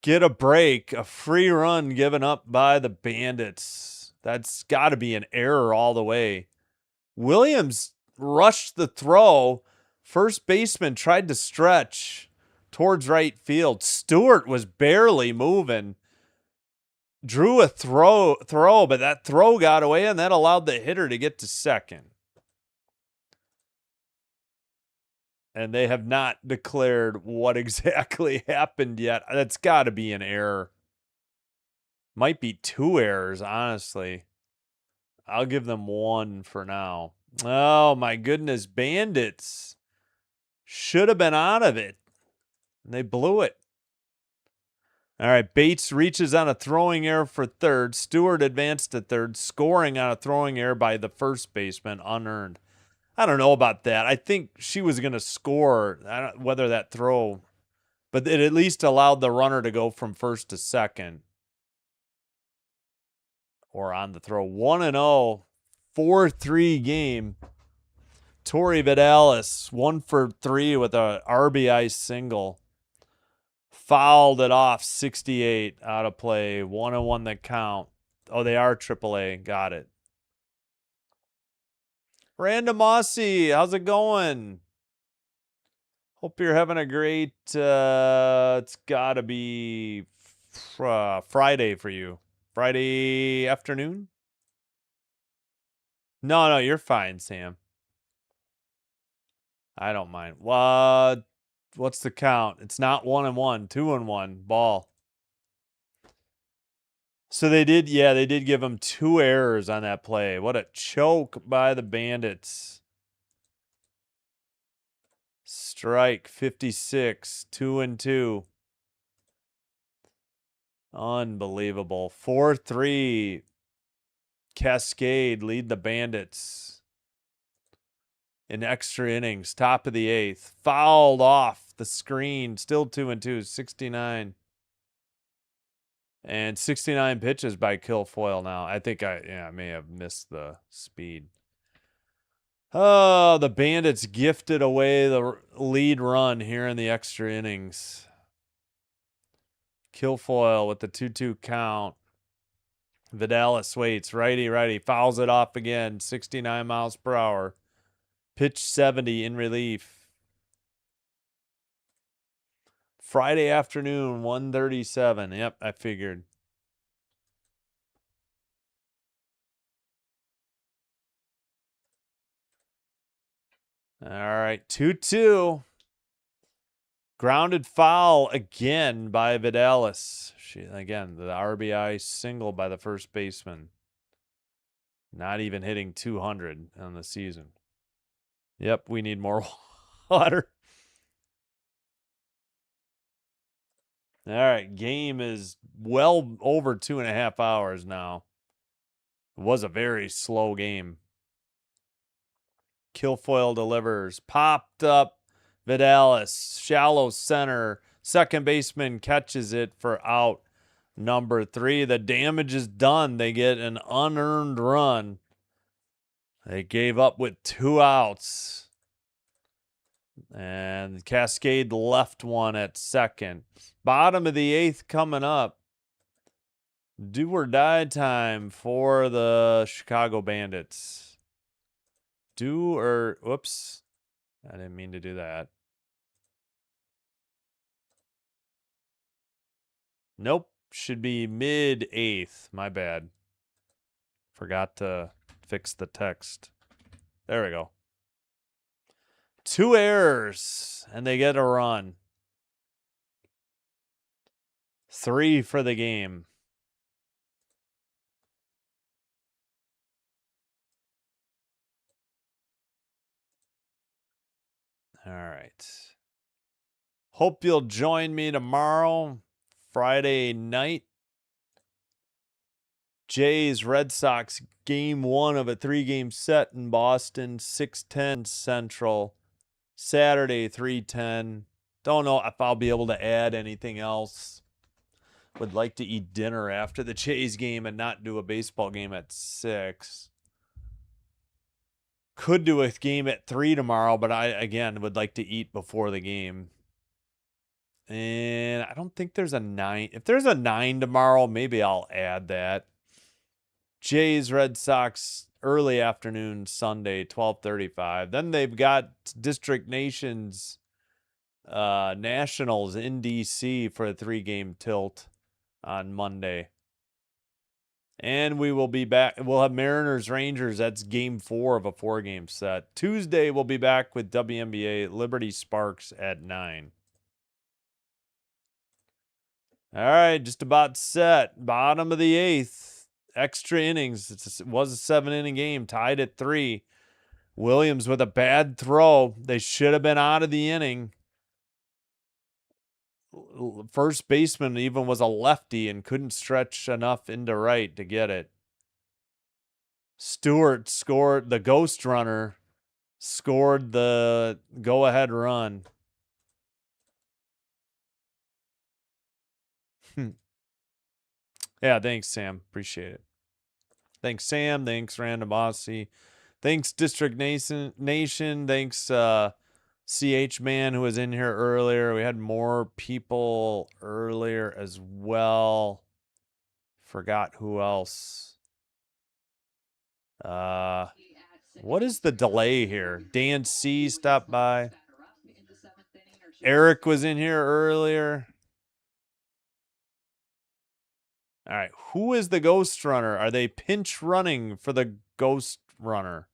get a break, a free run given up by the Bandits. That's got to be an error all the way. Williams rushed the throw. First baseman tried to stretch towards right field. Stewart was barely moving. Drew a throw, but that throw got away, and that allowed the hitter to get to second. And they have not declared what exactly happened yet. That's got to be an error. Might be 2 errors, honestly. I'll give them 1 for now. Oh, my goodness. Bandits should have been out of it. They blew it. All right, Bates reaches on a throwing error for third. Stewart advanced to third, scoring on a throwing error by the first baseman, unearned. I don't know about that. I think she was going to score, whether that throw, but it at least allowed the runner to go from first to second. Or on the throw. 1-0, 4-3 game. Tori Vidalis, 1 for 3 with a RBI single. Fouled it off, 68 out of play. 1-1 the count. Oh, they are AAA. Got it. Random Mossy, how's it going? Hope you're having a great, it's got to be Friday for you. Friday afternoon? No, you're fine, Sam. I don't mind. What's the count? It's not 1-1, 2-1 ball. So they did give him 2 errors on that play. What a choke by the Bandits. Strike 56, 2-2. Unbelievable. 4-3. Cascade lead the Bandits in extra innings. Top of the 8th. Fouled off the screen. Still 2-2. 69. And 69 pitches by Kilfoyle now. I think I may have missed the speed. Oh, the Bandits gifted away the lead run here in the extra innings. Kilfoyle with the 2-2 count. Vidalis waits. Righty. Fouls it off again. 69 miles per hour. Pitch 70 in relief. Friday afternoon, 1:37. Yep, I figured. All right, 2-2. Grounded foul again by Vidalis. Again, the RBI single by the first baseman. Not even hitting 200 on the season. Yep, we need more. water. All right, game is well over 2.5 hours now. It was a very slow game. Kilfoyle delivers. Popped up. Vidalis. Shallow center. Second baseman catches it for out number 3. The damage is done. They get an unearned run. They gave up with 2 outs. And Cascade left one at second. Bottom of the 8th coming up. Do or die time for the Chicago Bandits. Whoops. I didn't mean to do that. Nope. Should be mid 8th. My bad. Forgot to fix the text. There we go. 2 errors, and they get a run. 3 for the game. All right. Hope you'll join me tomorrow, Friday night. Jays Red Sox game 1 of a 3-game set in Boston, 6:10 Central. Saturday, 3:10. Don't know if I'll be able to add anything else. Would like to eat dinner after the Jays game and not do a baseball game at 6. Could do a game at 3 tomorrow, but I, again, would like to eat before the game. And I don't think there's a 9. If there's a 9 tomorrow, maybe I'll add that. Jays, Red Sox, early afternoon, Sunday, 12:35. Then they've got District Nations Nationals in D.C. for a 3-game tilt on Monday. And we will be back. We'll have Mariners Rangers. That's game 4 of a 4-game set. Tuesday, we'll be back with WNBA Liberty Sparks at 9. All right, just about set. Bottom of the 8th. Extra innings. It was a 7-inning game, tied at 3. Williams with a bad throw. They should have been out of the inning. First baseman even was a lefty and couldn't stretch enough into right to get it. Stewart scored, the ghost runner scored the go-ahead run. Yeah, thanks, Sam. Appreciate it. Thanks, Sam. Thanks, Random Bossy. Thanks, District Nation. Thanks, CH Man, who was in here earlier. We had more people earlier as well. Forgot who else. What is the delay here? Dan C stopped by. Eric was in here earlier. All right, who is the ghost runner? Are they pinch running for the ghost runner?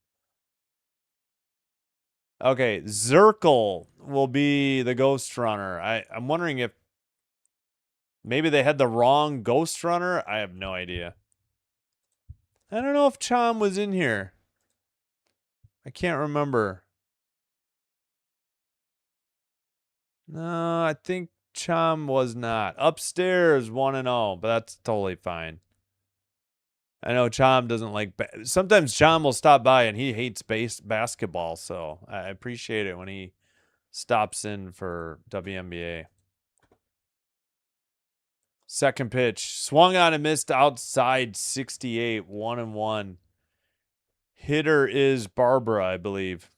Okay, Zirkle will be the ghost runner. I'm wondering if maybe they had the wrong ghost runner. I have no idea. I don't know if Chom was in here. I can't remember. No, I think Chom was not. Upstairs 1-0, but that's totally fine. I know Chom doesn't like sometimes Chom will stop by and he hates basketball, so I appreciate it when he stops in for WNBA. Second pitch, swung on and missed outside 68, 1-1. Hitter is Barbara, I believe.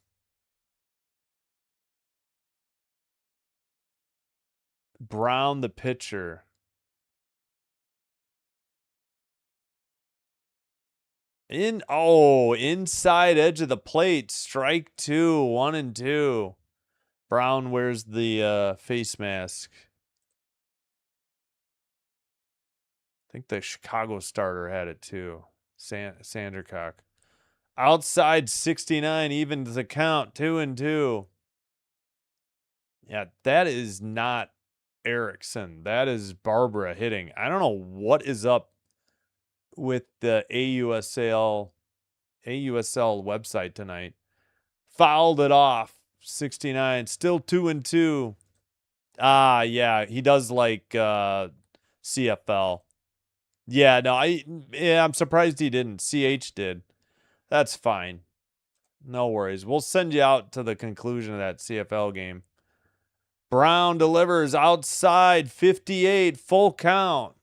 Brown, the pitcher. Inside edge of the plate. Strike 2, 1-2. Brown wears the face mask. I think the Chicago starter had it too. Sandercock. Outside 69, evens the count, 2-2. Yeah, that is not Erickson. That is Barbara hitting. I don't know what is up with the AUSL website tonight. Fouled it off. 69. Still 2-2. Ah, yeah. He does like CFL. Yeah, no, I'm surprised he didn't. CH did. That's fine. No worries. We'll send you out to the conclusion of that CFL game. Brown delivers outside 58, full count.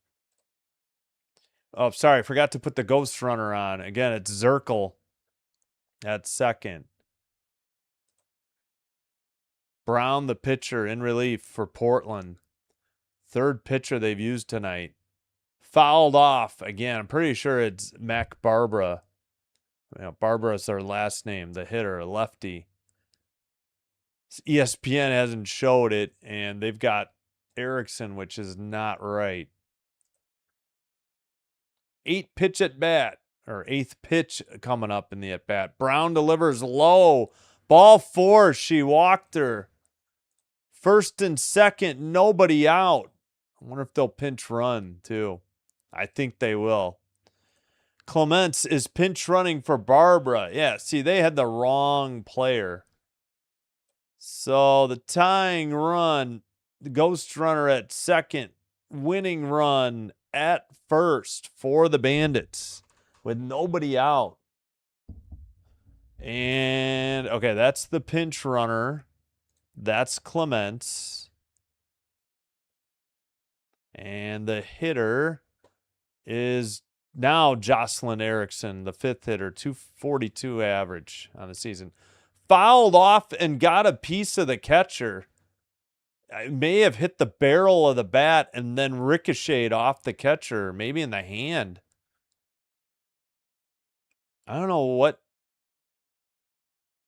Oh, sorry, forgot to put the ghost runner on. Again, it's Zirkle at second. Brown, the pitcher, in relief for Portland. Third pitcher they've used tonight. Fouled off. Again, I'm pretty sure it's Mac Barbara. You know, Barbara's their last name, the hitter, lefty. ESPN hasn't showed it, and they've got Erickson, which is not right. 8th pitch at bat, or 8th pitch coming up in the at bat. Brown delivers low. Ball 4, she walked her. First and second, nobody out. I wonder if they'll pinch run, too. I think they will. Clements is pinch running for Barbara. Yeah, see, they had the wrong player. So the tying run, the ghost runner at second, winning run at first for the Bandits with nobody out. And, okay, that's the pinch runner. That's Clements. And the hitter is now Jocelyn Erickson, the 5th hitter, 242 average on the season. Fouled off and got a piece of the catcher. It may have hit the barrel of the bat and then ricocheted off the catcher, maybe in the hand. I don't know what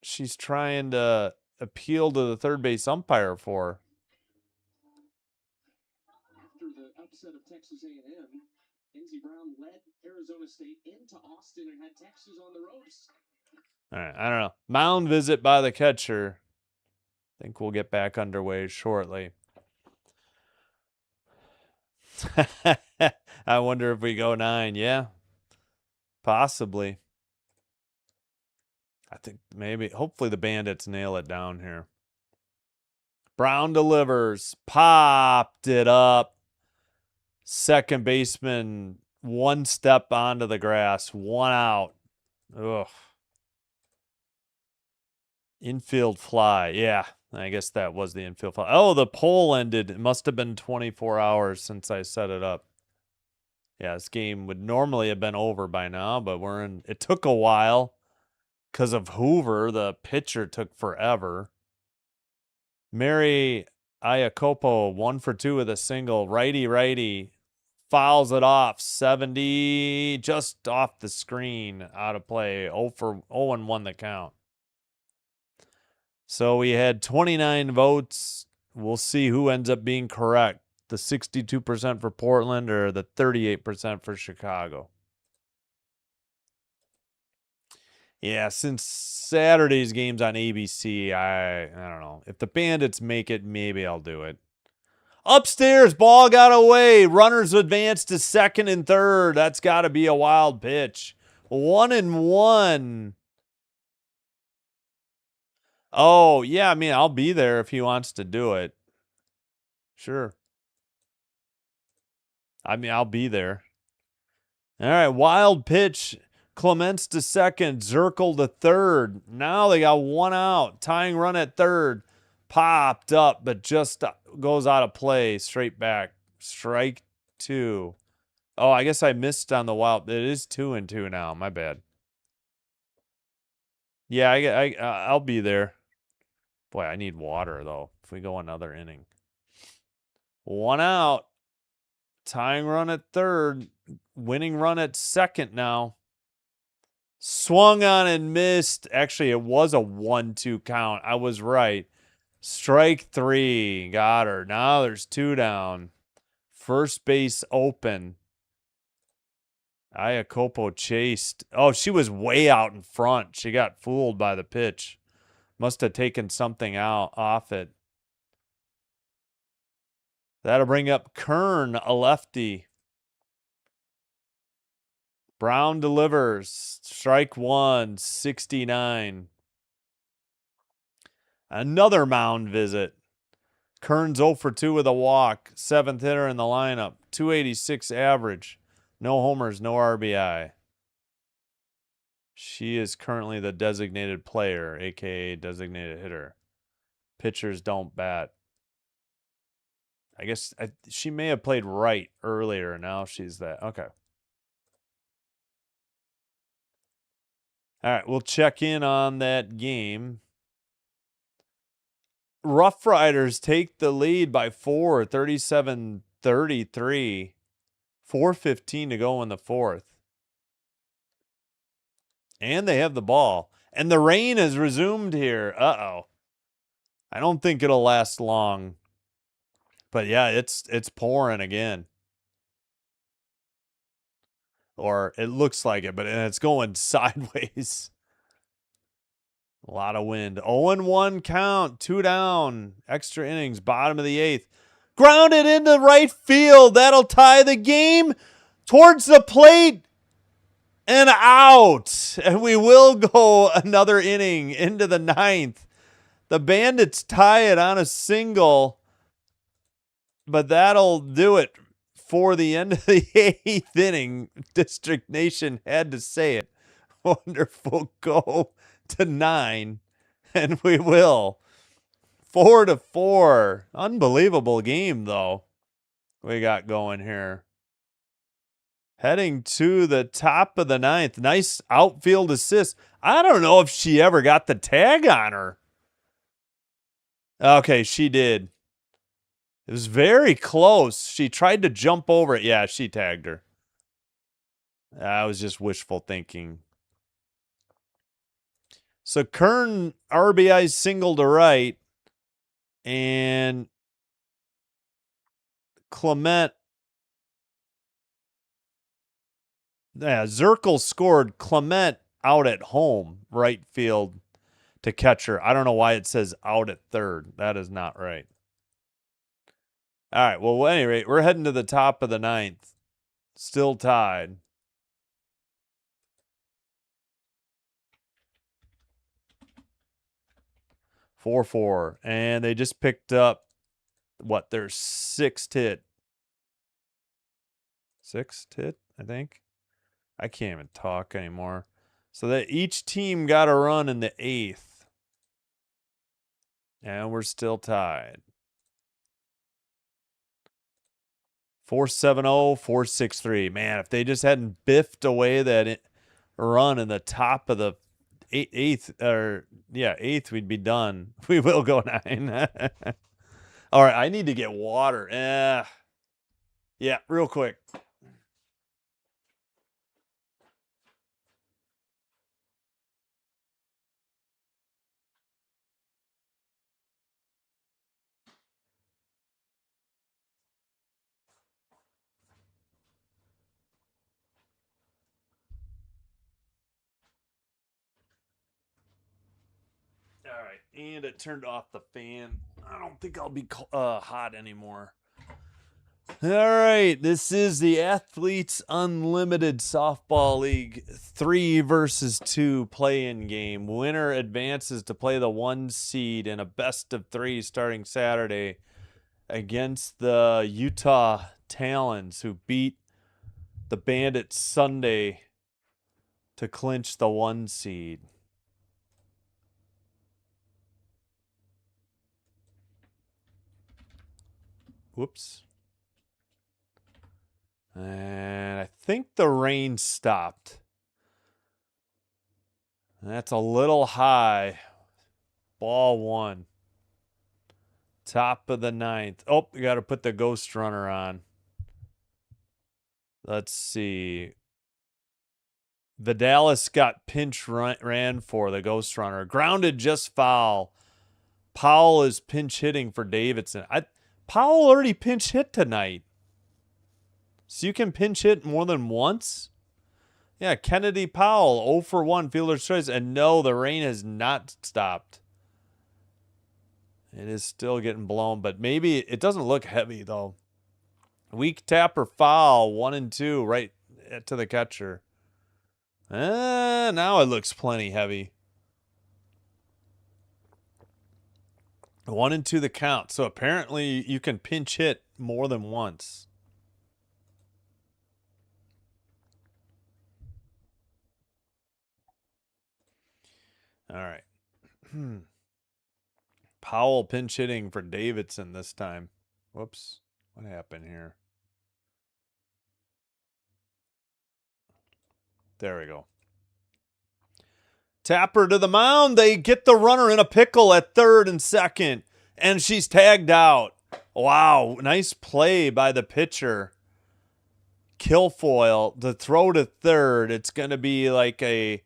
she's trying to appeal to the third base umpire for. After the upset of Texas A&M, Lindsey Brown led Arizona State into Austin and had Texas on the ropes. All right, I don't know. Mound visit by the catcher. I think we'll get back underway shortly. I wonder if we go 9. Yeah, possibly. I think maybe, hopefully the Bandits nail it down here. Brown delivers, popped it up. Second baseman, one step onto the grass, one out. Ugh. Infield fly. Yeah, I guess that was the infield fly. Oh, the poll ended. It must have been 24 hours since I set it up. Yeah, this game would normally have been over by now, but it took a while because of Hoover. The pitcher took forever. Mary Iacopo, 1 for 2 with a single. Righty. Fouls it off. 70, just off the screen, out of play. 0-1 the count. So we had 29 votes. We'll see who ends up being correct. The 62% for Portland or the 38% for Chicago. Yeah, since Saturday's game's on ABC, I don't know. If the Bandits make it, maybe I'll do it. Upstairs, ball got away. Runners advance to second and third. That's got to be a wild pitch. 1-1. Oh, yeah, I mean, I'll be there if he wants to do it. Sure. I mean, I'll be there. All right, wild pitch. Clements to second, Zirkle to third. Now they got one out. Tying run at third. Popped up, but just goes out of play. Straight back. Strike 2. Oh, I guess I missed on the wild. It is 2-2 now. My bad. Yeah, I'll be there. Boy, I need water, though, if we go another inning. One out. Tying run at third. Winning run at second now. Swung on and missed. Actually, it was a 1-2 count. I was right. Strike 3. Got her. Now there's 2 down. First base open. Iacopo chased. Oh, she was way out in front. She got fooled by the pitch. Must have taken something out off it. That'll bring up Kern, a lefty. Brown delivers. Strike 1, 69. Another mound visit. Kern's 0 for 2 with a walk. 7th hitter in the lineup. 286 average. No homers, no RBI. She is currently the designated player, a.k.a. designated hitter. Pitchers don't bat. I guess she may have played right earlier. Now she's that. Okay. All right, we'll check in on that game. Rough Riders take the lead by 4, 37-33. 4:15 to go in the fourth. And they have the ball. And the rain has resumed here. Uh-oh. I don't think it'll last long. But yeah, it's pouring again. Or it looks like it, but it's going sideways. A lot of wind. 0-1 count. 2 down. Extra innings. Bottom of the 8th. Grounded into right field. That'll tie the game. Towards the plate. And out. And we will go another inning into the 9th. The Bandits tie it on a single. But that'll do it for the end of the 8th inning. District Nation had to say it. Wonderful. Go to 9. And we will. 4-4. Unbelievable game, though, we got going here. Heading to the top of the 9th. Nice outfield assist. I don't know if she ever got the tag on her. Okay, she did. It was very close. She tried to jump over it. Yeah, she tagged her. That was just wishful thinking. So Kern RBI single to right. And Clement. Yeah, Zirkle scored. Clement out at home, right field to catcher. I don't know why it says out at third. That is not right. All right, well, at any rate, we're heading to the top of the 9th. Still tied. Four. And they just picked up, what, their 6th hit. 6th hit, I think. I can't even talk anymore. So that each team got a run in the 8th. And we're still tied. 4-7-0, 4-6-3. Man, if they just hadn't biffed away that run in the top of the 8th, we'd be done. We will go 9. All right, I need to get water. Yeah, real quick. All right, and it turned off the fan. I don't think I'll be hot anymore. All right, this is the Athletes Unlimited Softball League 3 versus 2 play-in game. Winner advances to play the 1 seed in a best-of-3 starting Saturday against the Utah Talons, who beat the Bandits Sunday to clinch the 1 seed. Whoops. And I think the rain stopped. That's a little high. Ball 1. Top of the 9th. Oh, we got to put the ghost runner on. Let's see. The Dallas got pinch ran for the ghost runner. Grounded just foul. Powell is pinch hitting for Davidson. Powell already pinch hit tonight. So you can pinch hit more than once? Yeah, Kennedy Powell, 0 for 1, fielder's choice. And no, the rain has not stopped. It is still getting blown, but maybe it doesn't look heavy, though. Weak tapper foul, 1 and 2, right to the catcher. Now it looks plenty heavy. 1-2 the count. So apparently you can pinch hit more than once. All right. Powell pinch hitting for Davidson this time. Whoops. What happened here? There we go. Tapper to the mound. They get the runner in a pickle at third and second. And she's tagged out. Wow. Nice play by the pitcher. Kilfoyle to throw to third. It's going to be like a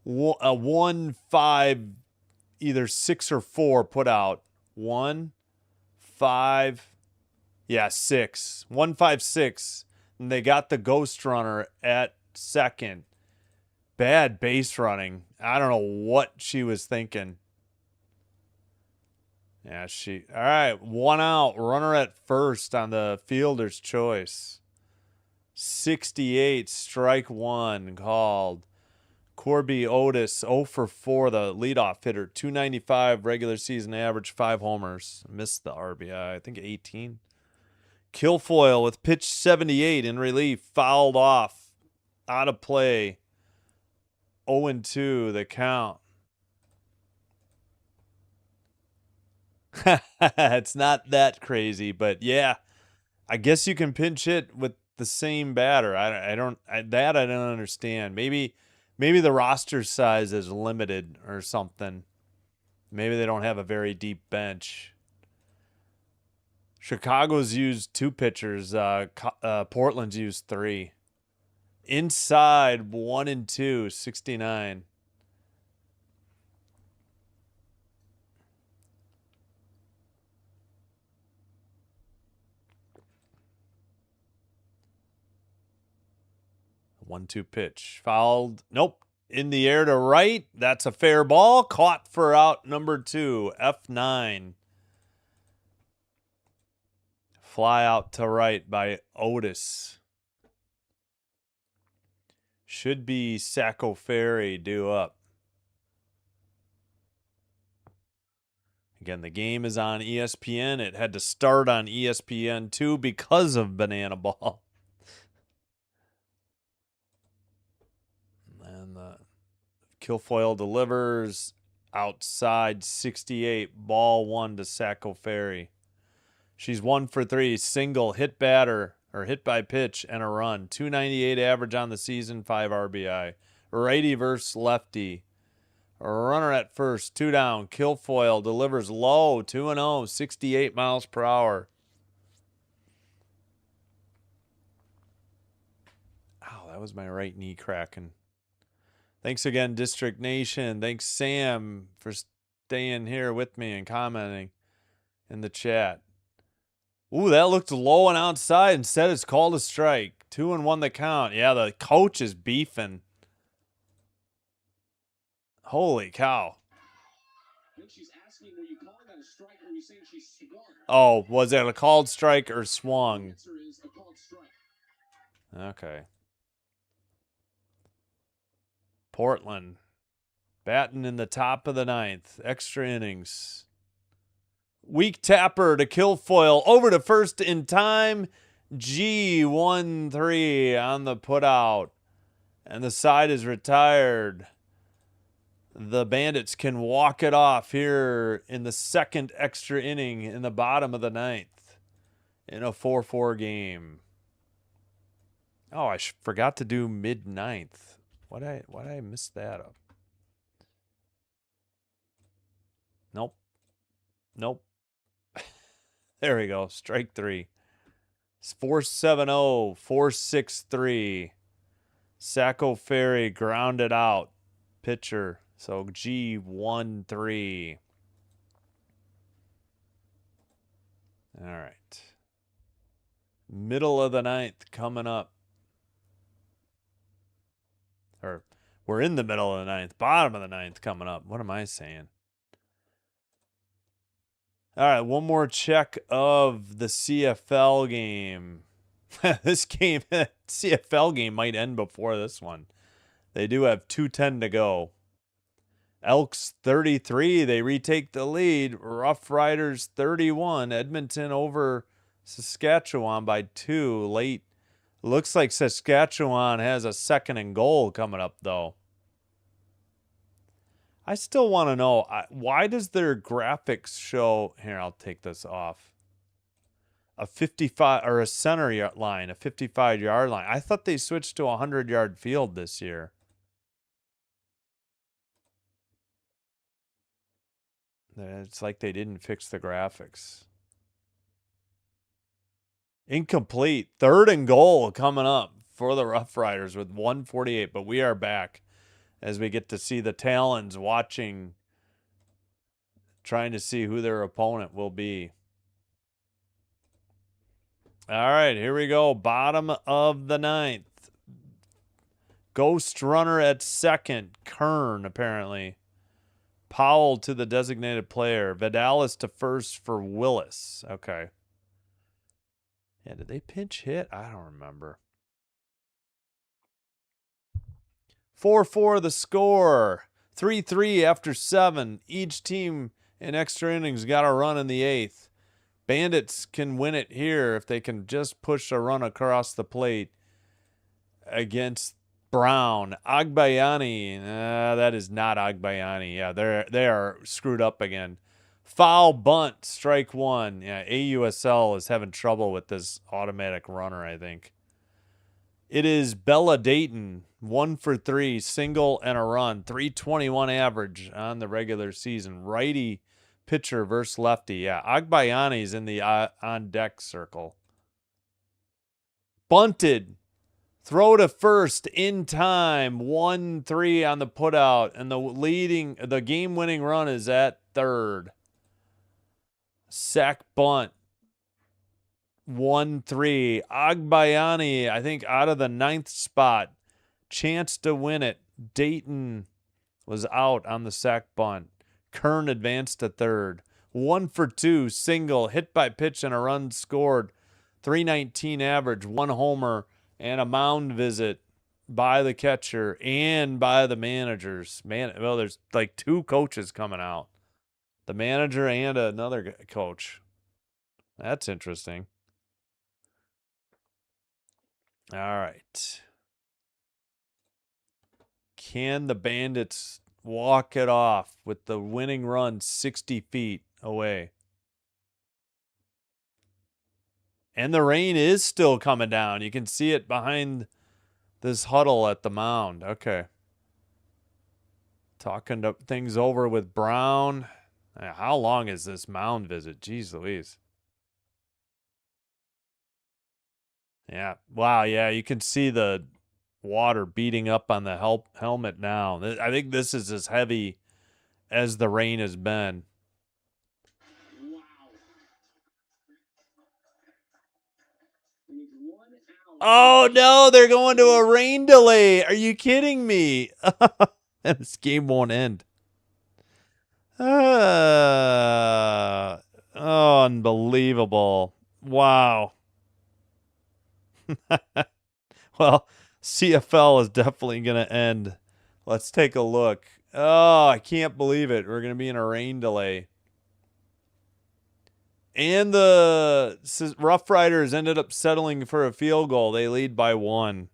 1-5, either 6 or 4 put out. 1-5, yeah, 6. 1-5-6. And they got the ghost runner at second. Bad base running. I don't know what she was thinking. Yeah, all right, 1 out. Runner at first on the fielder's choice. 68, strike 1 called. Corby Otis, 0 for 4, the leadoff hitter. 295 regular season average, 5 homers. Missed the RBI, I think 18. Kilfoyle with pitch 78 in relief, fouled off, out of play. 0-2 the count. It's not that crazy, but yeah, I guess you can pinch hit with the same batter. I don't understand. Maybe the roster size is limited or something. Maybe they don't have a very deep bench. Chicago's used 2 pitchers. Portland's used 3. Inside 1-2, 69. One-two pitch. Fouled. Nope. In the air to right. That's a fair ball. Caught for out number 2. F9. Fly out to right by Otis. Should be Saco Ferry due up. Again, the game is on ESPN. It had to start on ESPN2 because of Banana Ball. And the Kilfoyle delivers outside 68. Ball 1 to Saco Ferry. She's 1 for 3. Single, hit batter, or hit by pitch, and a run. 298 average on the season, 5 RBI. Righty versus lefty. A runner at first, 2 down. Kilfoyle delivers low, 2-0, 68 miles per hour. Ow, that was my right knee cracking. Thanks again, District Nation. Thanks, Sam, for staying here with me and commenting in the chat. Ooh, that looked low and outside. Instead, it's called a strike. 2-1 the count. Yeah, the coach is beefing. Holy cow. She's asking, were you calling that a strike, or were you saying she swung? Oh, was that a called strike or swung? The answer is a called strike. Okay. Portland batting in the top of the 9th. Extra innings. Weak tapper to Kilfoyle. Over to first in time. G1-3 on the putout. And the side is retired. The Bandits can walk it off here in the 2nd extra inning in the bottom of the 9th in a 4-4 game. Oh, I forgot to do mid-9th. Why did I miss that up? Nope. There we go. Strike 3. It's 4-7-0, 4-6-3. Saco Ferry grounded out. Pitcher. So G1-3. All right. Middle of the 9th coming up. Or we're in the middle of the 9th. Bottom of the 9th coming up. What am I saying? All right, one more check of the CFL game. This game, CFL game might end before this one. They do have 2:10 to go. Elks 33. They retake the lead. Rough Riders 31. Edmonton over Saskatchewan by 2 late. Looks like Saskatchewan has a 2nd and goal coming up, though. I still want to know, why does their graphics show... Here, I'll take this off. A 55 or a center line, a 55-yard line. I thought they switched to a 100-yard field this year. It's like they didn't fix the graphics. Incomplete. 3rd and goal coming up for the Rough Riders with 1:48, but we are back as we get to see the Talons watching, trying to see who their opponent will be. All right, here we go. Bottom of the 9th. Ghost runner at 2nd. Kern, apparently. Powell to the designated player. Vidalis to 1st for Willis. Okay. Yeah, did they pinch hit? I don't remember. 4-4 the score. 3-3 after 7. Each team in extra innings got a run in the 8th. Bandits can win it here if they can just push a run across the plate against Brown. Agbayani. That is not Agbayani. Yeah, they are screwed up again. Foul bunt, strike 1. Yeah, AUSL is having trouble with this automatic runner, I think. It is Bella Dayton, 1 for 3, single and a run, 321 average on the regular season. Righty pitcher versus lefty. Yeah, Agbayani's in the on deck circle. Bunted. Throw to 1st in time. 1-3 on the putout, and the game-winning run is at 3rd. Sack bunt. 1-3. Agbayani, I think, out of the 9th spot. Chance to win it. Dayton was out on the sack bunt. Kern advanced to 3rd. 1 for 2. Single. Hit by pitch and a run scored. 319 average. 1 homer and a mound visit by the catcher and by the managers. Well, there's like 2 coaches coming out. The manager and another coach. That's interesting. All right. Can the Bandits walk it off with the winning run 60 feet away? And the rain is still coming down. You can see it behind this huddle at the mound. Okay. Talking things over with Brown. How long is this mound visit? Jeez Louise. Yeah. Wow. Yeah. You can see the water beating up on the helmet now. I think this is as heavy as the rain has been. Wow. With 1 out. Oh, no. They're going to a rain delay. Are you kidding me? This game won't end. Unbelievable. Wow. Well, CFL is definitely going to end. Let's take a look. Oh, I can't believe it. We're going to be in a rain delay. And the Rough Riders ended up settling for a field goal. They lead by 1.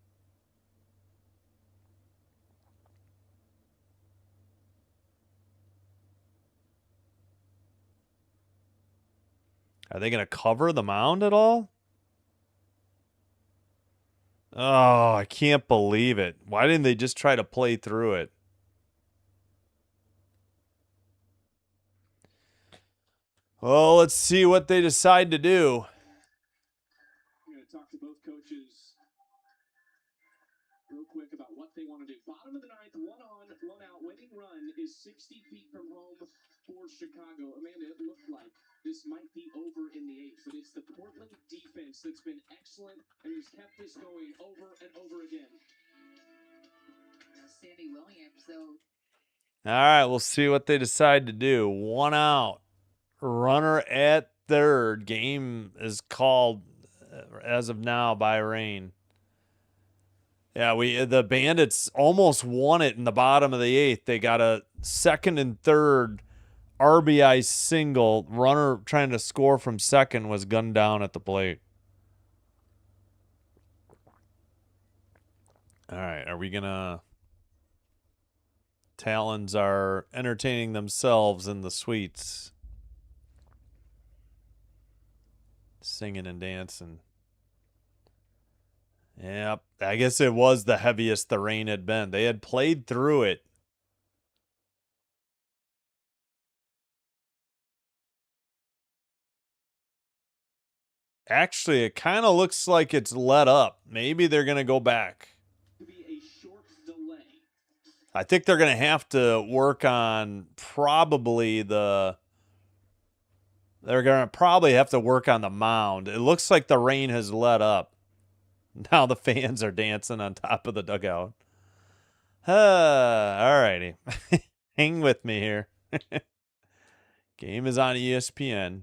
Are they going to cover the mound at all? Oh, I can't believe it. Why didn't they just try to play through it? Well, let's see what they decide to do. I'm going to talk to both coaches real quick about what they want to do. Bottom of the 9th, 1 on, 1 out. Winning run is 60 feet from home for Chicago. Amanda, it looked like this might be over in the 8th, but it's the Portland defense that's been excellent and has kept this going over and over again. Sammy Williams, though. All right, we'll see what they decide to do. 1 out. Runner at 3rd. Game is called as of now by rain. Yeah, the Bandits almost won it in the bottom of the 8th. They got a second and third RBI single. Runner trying to score from second was gunned down at the plate. All right, are we gonna... Talons are entertaining themselves in the suites. Singing and dancing. Yep, I guess it was the heaviest the rain had been. They had played through it. Actually, it kind of looks like it's let up. Maybe they're going to go back. I think they're going to have to work on probably the... They're going to probably have to work on the mound. It looks like the rain has let up. Now the fans are dancing on top of the dugout. All righty. Hang with me here. Game is on ESPN.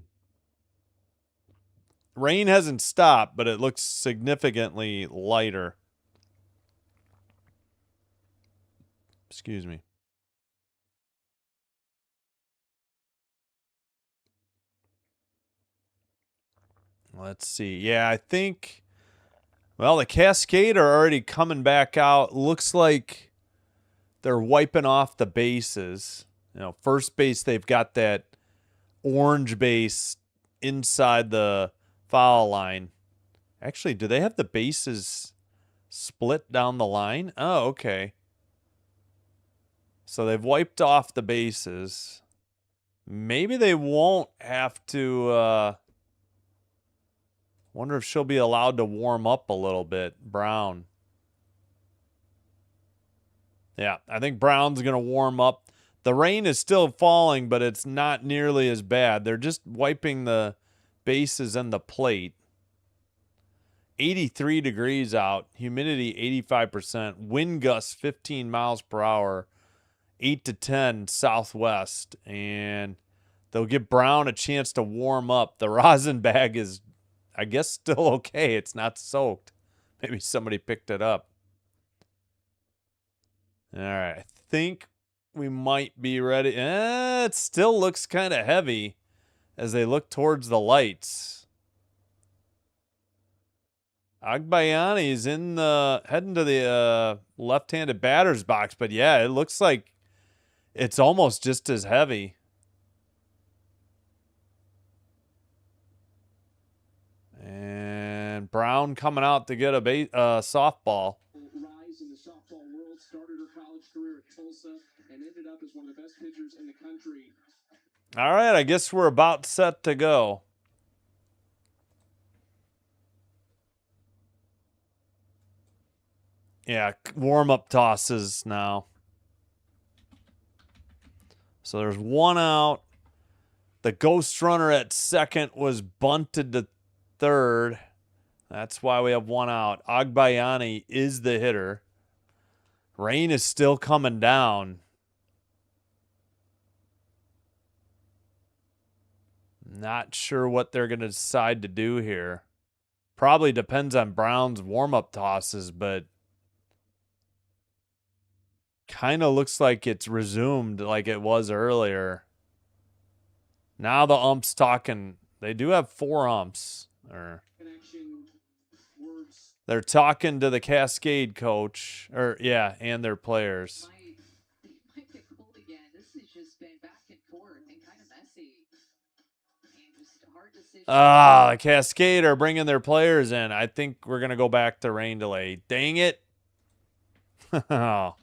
Rain hasn't stopped, but it looks significantly lighter. Excuse me. Let's see. Yeah, I think... Well, the Cascade are already coming back out. Looks like they're wiping off the bases. You know, first base, they've got that orange base inside the foul line. Actually, do they have the bases split down the line? Oh, okay. So they've wiped off the bases. Maybe they won't have to... Wonder if she'll be allowed to warm up a little bit. Brown. Yeah, I think Brown's going to warm up. The rain is still falling, but it's not nearly as bad. They're just wiping the bases and the plate. 83 degrees out. Humidity 85%. Wind gusts 15 miles per hour. 8 to 10 southwest. And they'll give Brown a chance to warm up. The rosin bag is... I guess still okay. It's not soaked. Maybe somebody picked it up. All right. I think we might be ready. It still looks kind of heavy as they look towards the lights. Agbayani's in the heading to the left-handed batter's box, but yeah, it looks like it's almost just as heavy. And Brown coming out to get a softball. Rise in the softball world, started her college career at Tulsa and ended up as one of the best pitchers in the country. All right, I guess we're about set to go. Yeah, warm-up tosses now. So there's one out. The ghost runner at second was bunted to third. That's why we have one out. Agbayani is the hitter. Rain is still coming down. Not sure what they're going to decide to do here. Probably depends on Brown's warm-up tosses, but kind of looks like it's resumed like it was earlier. Now the ump's talking. They do have 4 umps. They're talking to the Cascade coach, and their players. Might get cold again. This has just been back and forth and kind of messy. And just a hard decision. The Cascade are bringing their players in. I think we're going to go back to rain delay. Dang it. All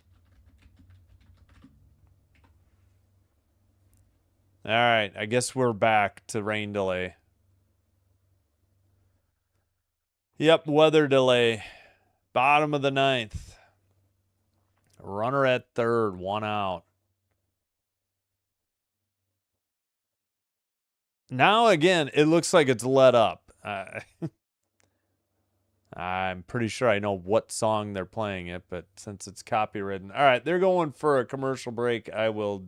right, I guess we're back to rain delay. Yep, weather delay. Bottom of the 9th. Runner at third, 1 out. Now, again, it looks like it's let up. I'm pretty sure I know what song they're playing it, but since it's copywritten. All right, they're going for a commercial break. I will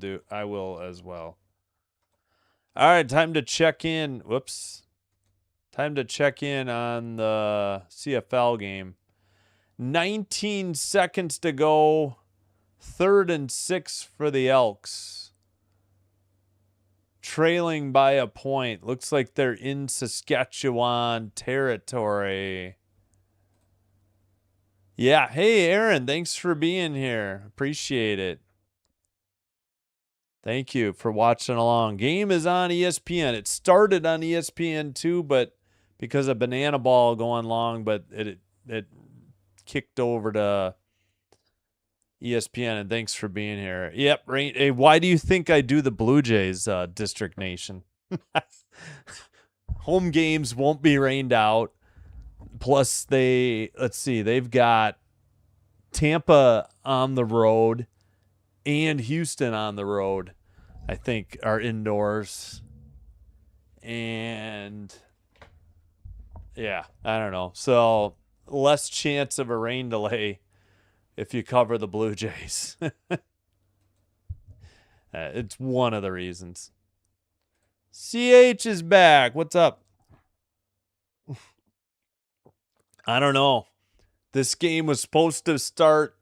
as well. All right, time to check in. Whoops. Time to check in on the CFL game. 19 seconds to go. 3rd and 6 for the Elks. Trailing by a point. Looks like they're in Saskatchewan territory. Yeah. Hey, Aaron. Thanks for being here. Appreciate it. Thank you for watching along. Game is on ESPN. It started on ESPN2, but because of Banana Ball going long, but it kicked over to ESPN, and thanks for being here. Yep. Rain. Hey, why do you think I do the Blue Jays District Nation? Home games won't be rained out. Plus, they've got Tampa on the road and Houston on the road, I think, are indoors. And yeah, I don't know. So less chance of a rain delay if you cover the Blue Jays. It's one of the reasons. CH is back. What's up? I don't know. This game was supposed to start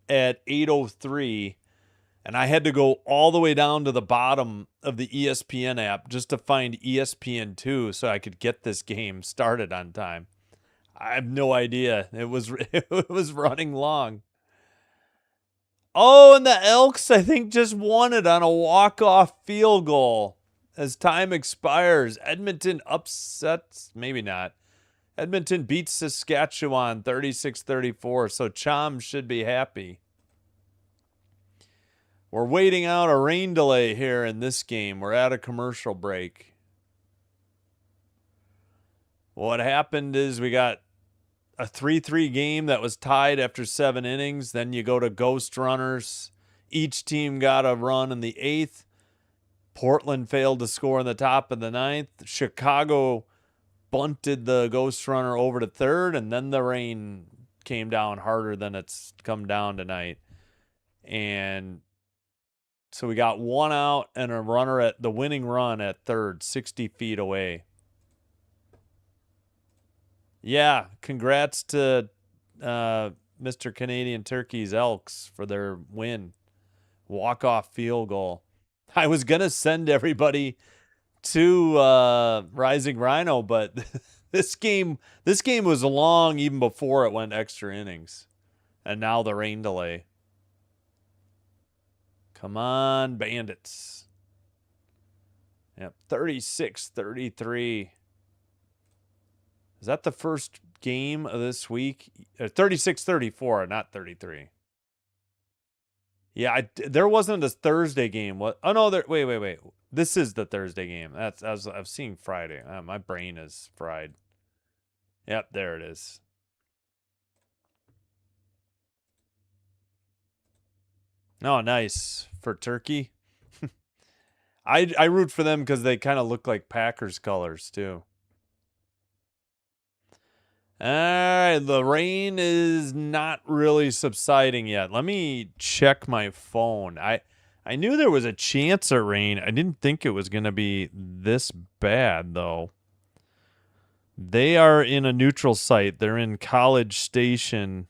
at 8:03, and I had to go all the way down to the bottom of the ESPN app just to find ESPN2 so I could get this game started on time. I have no idea. It was running long. Oh, and the Elks, I think, just won it on a walk-off field goal as time expires. Edmonton upsets, maybe not. Edmonton beats Saskatchewan 36-34, so Chom should be happy. We're waiting out a rain delay here in this game. We're at a commercial break. What happened is we got a 3-3 game that was tied after 7 innings. Then you go to ghost runners. Each team got a run in the 8th. Portland failed to score in the top of the 9th. Chicago bunted the ghost runner over to 3rd, and then the rain came down harder than it's come down tonight. And so we got 1 out and a runner at the winning run at 3rd, 60 feet away. Yeah, congrats to Mr. Canadian Turkey's Elks for their win. Walk-off field goal. I was going to send everybody to Rising Rhino, but this game was long even before it went extra innings. And now the rain delay. Come on, Bandits. Yep, 36-33. Is that the first game of this week? 36-34, not 33. Yeah, there wasn't a Thursday game. What? Oh no, wait. This is the Thursday game. I've seen Friday. My brain is fried. Yep, there it is. Oh, nice for Turkey. I root for them because they kind of look like Packers colors too. All right, the rain is not really subsiding yet. Let me check my phone. I knew there was a chance of rain. I didn't think it was going to be this bad, though. They are in a neutral site. They're in College Station,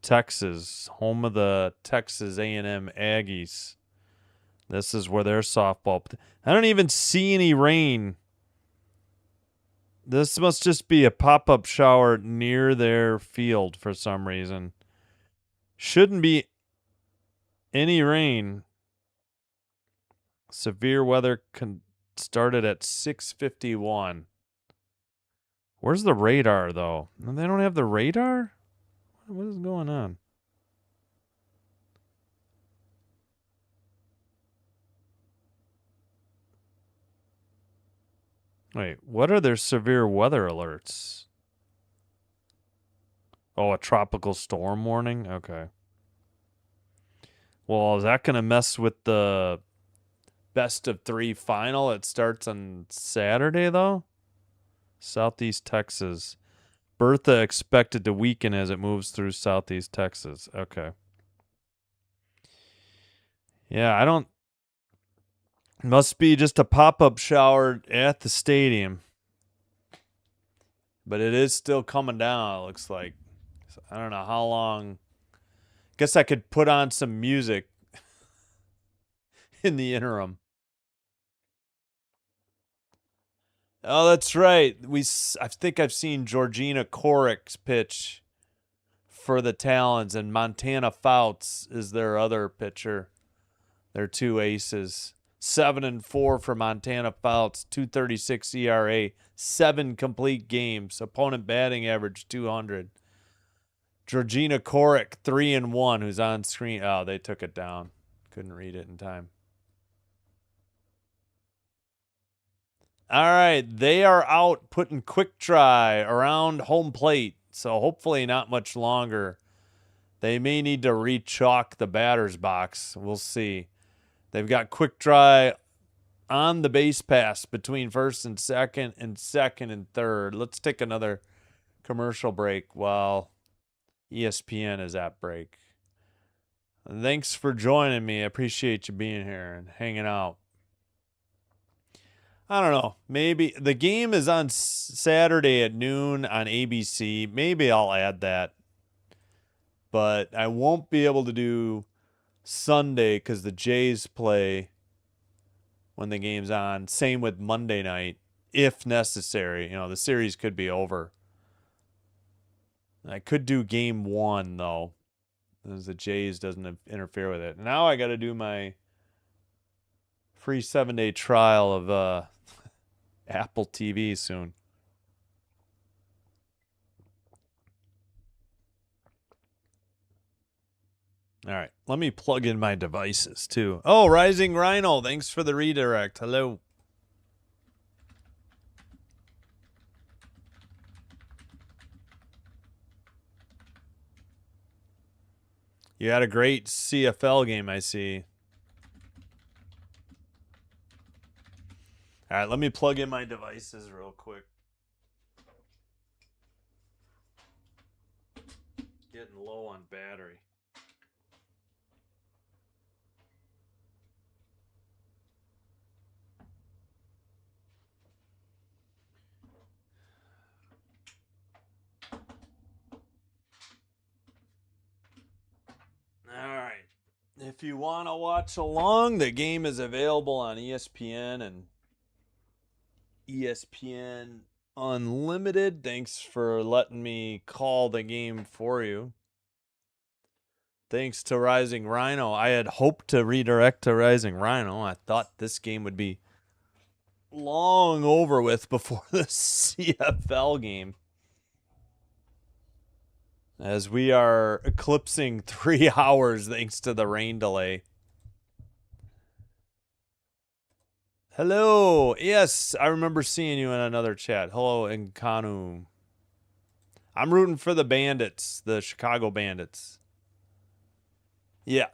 Texas, home of the Texas A&M Aggies. This is where their softball. I don't even see any rain. This must just be a pop-up shower near their field for some reason. Shouldn't be any rain. Severe weather started at 6:51. Where's the radar, though? They don't have the radar? What is going on? Wait, what are their severe weather alerts? Oh, a tropical storm warning? Okay. Well, is that going to mess with the best of 3 final? It starts on Saturday, though? Southeast Texas. Bertha expected to weaken as it moves through Southeast Texas. Okay. Yeah, I don't... Must be just a pop-up shower at the stadium. But it is still coming down, it looks like. So I don't know how long. Guess I could put on some music in the interim. Oh, that's right. I think I've seen Georgina Corrick's pitch for the Talons, and Montana Fouts is their other pitcher. Their two aces. 7-4 for Montana Fouts, 2.36 ERA, 7 complete games. Opponent batting average 200. Georgina Corrick, 3-1, who's on screen. Oh, they took it down. Couldn't read it in time. All right, they are out putting quick dry around home plate, so hopefully not much longer. They may need to re-chalk the batter's box. We'll see. They've got quick dry on the base pass between first and second and third. Let's take another commercial break while ESPN is at break. Thanks for joining me. I appreciate you being here and hanging out. I don't know. Maybe the game is on Saturday at noon on ABC. Maybe I'll add that. But I won't be able to do Sunday because the Jays play when the game's on. Same with Monday night, if necessary. You know, the series could be over. I could do game 1, though, as the Jays doesn't interfere with it. Now I got to do my free 7-day trial of Apple TV soon. All right, let me plug in my devices too. Oh, Rising Rhino, thanks for the redirect. Hello. You had a great CFL game, I see. All right, let me plug in my devices real quick. Getting low on battery. All right. If you want to watch along, the game is available on ESPN and ESPN Unlimited. Thanks for letting me call the game for you. Thanks to Rising Rhino. I had hoped to redirect to Rising Rhino. I thought this game would be long over with before the CFL game, as we are eclipsing 3 hours thanks to the rain delay. Hello. Yes, I remember seeing you in another chat. Hello, Nkanu. I'm rooting for the Bandits, the Chicago Bandits. Yeah.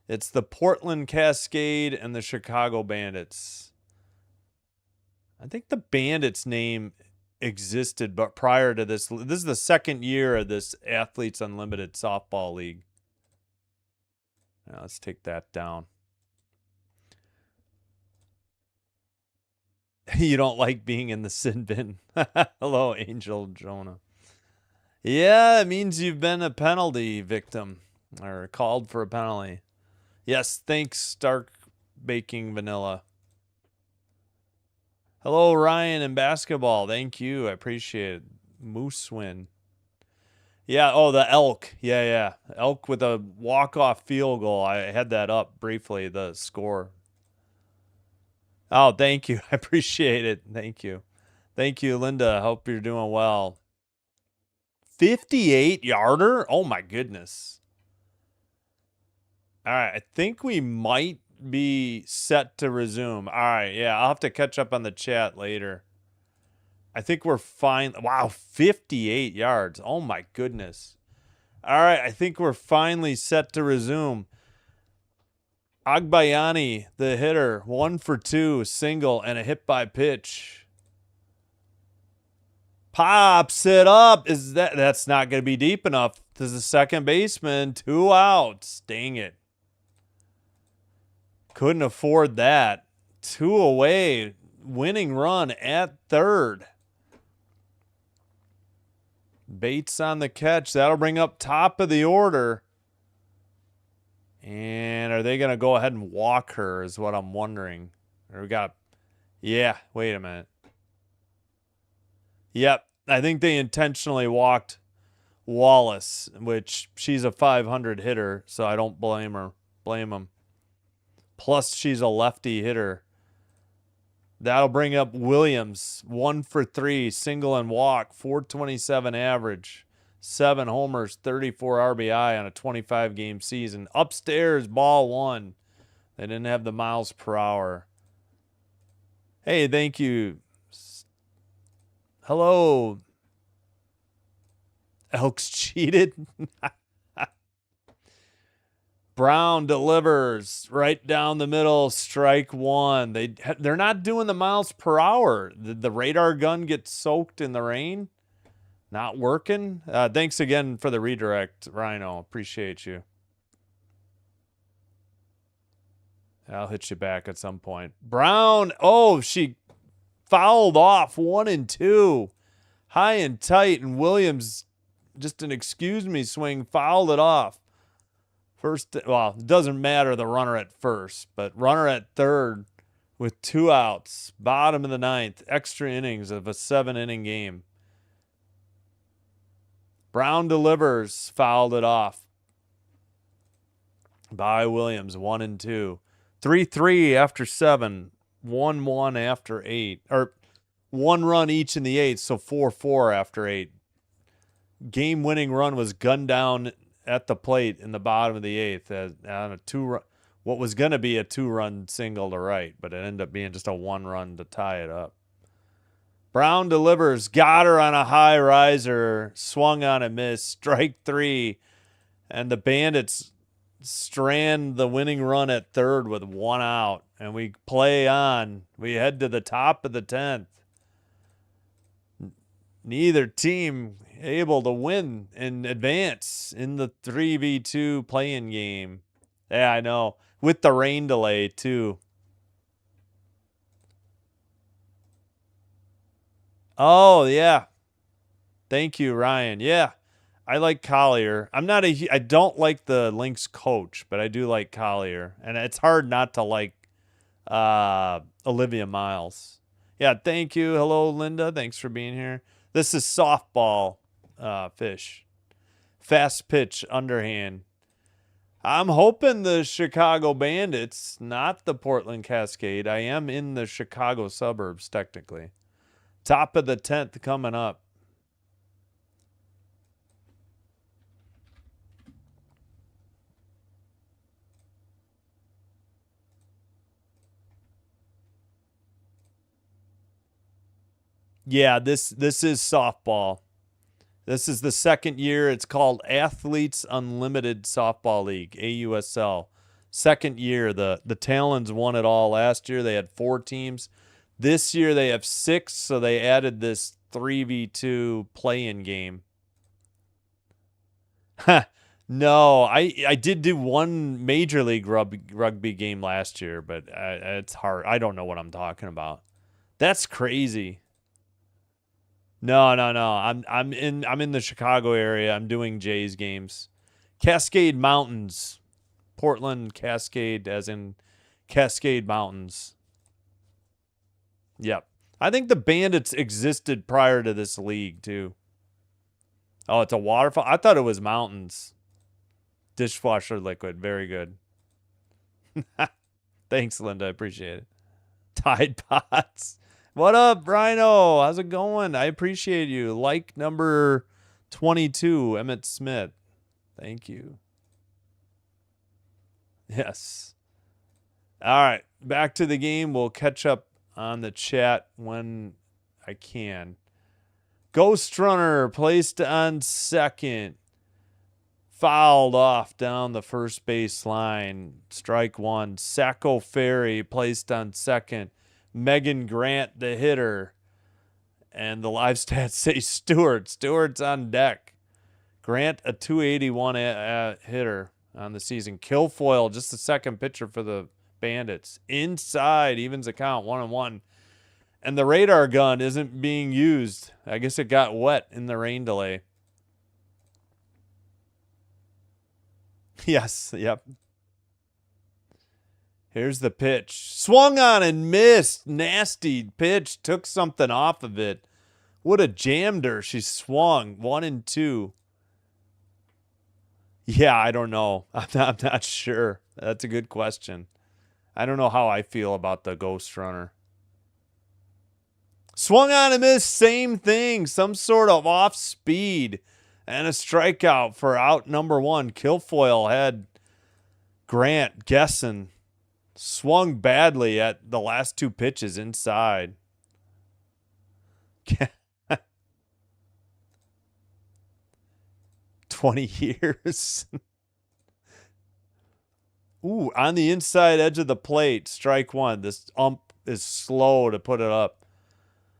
It's the Portland Cascade and the Chicago Bandits. I think the Bandits name existed, but prior to this is the second year of this Athletes Unlimited softball league. Now let's take that down. You don't like being in the sin bin. Hello, Angel Jonah. Yeah, it means you've been a penalty victim or called for a penalty. Yes, thanks, Stark Baking Vanilla. Hello, Ryan in basketball. Thank you. I appreciate it. Moose win. Yeah, oh, the Elk. Yeah. Elk with a walk-off field goal. I had that up briefly, the score. Oh, thank you. I appreciate it. Thank you. Thank you, Linda. Hope you're doing well. 58-yarder? Oh, my goodness. All right, I think we might be set to resume. All right, yeah, I'll have to catch up on the chat later. I think we're fine. Wow, 58 yards. Oh, my goodness. All right, I think we're finally set to resume. Agbayani, the hitter, 1 for 2, single, and a hit by pitch. Pops it up. That's not going to be deep enough. This is the second baseman. 2 outs. Dang it. Couldn't afford that. 2 away. Winning run at third. Bates on the catch. That'll bring up top of the order. And are they going to go ahead and walk her is what I'm wondering. Or we got, yeah, wait a minute. Yep, I think they intentionally walked Wallace, which she's a 500 hitter, so I don't blame them. Plus, she's a lefty hitter. That'll bring up Williams, 1 for 3, single and walk, 427 average, 7 homers, 34 RBI on a 25-game season. Upstairs, ball 1. They didn't have the miles per hour. Hey, thank you. Hello. Elks cheated. Brown delivers right down the middle, strike 1. They're not doing the miles per hour. The radar gun gets soaked in the rain. Not working. Thanks again for the redirect, Rhino. Appreciate you. I'll hit you back at some point. Brown, oh, she fouled off 1 and 2. High and tight, and Williams, just an excuse me swing, fouled it off. First, well, it doesn't matter the runner at first, but runner at third with 2 outs, bottom of the 9th, extra innings of a 7-inning game. Brown delivers, fouled it off by Williams, 1 and 2. 3-3 after 7, 1-1 after 8, or 1 run each in the 8th, so 4-4 after 8. Game-winning run was gunned down at the plate in the bottom of the 8th on a 2-run, what was going to be a 2-run single to right, but it ended up being just a 1-run to tie it up. Brown delivers, got her on a high riser, swung on a miss, strike 3, and the Bandits strand the winning run at third with 1 out, and we play on. We head to the top of the 10th. Neither team able to win and advance in the 3v2 play-in game. Yeah, I know. With the rain delay, too. Oh, yeah. Thank you, Ryan. Yeah, I like Collier. I don't like the Lynx coach, but I do like Collier. And it's hard not to like Olivia Miles. Yeah, thank you. Hello, Linda. Thanks for being here. This is softball fish. Fast pitch, underhand. I'm hoping the Chicago Bandits, not the Portland Cascade. I am in the Chicago suburbs, technically. Top of the 10th coming up. Yeah, this is softball. This is the second year. It's called Athletes Unlimited Softball League, AUSL. Second year. The Talons won it all last year. They had 4 teams. This year they have 6, so they added this 3v2 play-in game. No, I did do one Major League rugby game last year, but it's hard. I don't know what I'm talking about. That's crazy. No. I'm in the Chicago area. I'm doing Jays games. Cascade Mountains. Portland Cascade, as in Cascade Mountains. Yep. I think the Bandits existed prior to this league, too. Oh, it's a waterfall? I thought it was mountains. Dishwasher liquid. Very good. Thanks, Linda. I appreciate it. Tide Pods. What up, Rhino? How's it going? I appreciate you. Like number 22, Emmett Smith. Thank you. Yes. All right. Back to the game. We'll catch up on the chat when I can. Ghost Runner placed on second. Fouled off down the first base line. Strike 1. Sacco Ferry placed on second. Megan Grant, the hitter. And the live stats say Stewart. Stewart's on deck. Grant, a 281 hitter on the season. Kilfoyle, just the second pitcher for the Bandits. Inside, evens the count, 1-1. And the radar gun isn't being used. I guess it got wet in the rain delay. Yes, yep. Here's the pitch. Swung on and missed. Nasty pitch. Took something off of it. Would have jammed her. She swung. 1-2. Yeah, I don't know. I'm not sure. That's a good question. I don't know how I feel about the ghost runner. Swung on and missed. Same thing. Some sort of off speed. And a strikeout for out number 1. Kilfoyle had Grant guessing. Swung badly at the last 2 pitches inside. 20 years. Ooh, on the inside edge of the plate, strike 1. This ump is slow to put it up.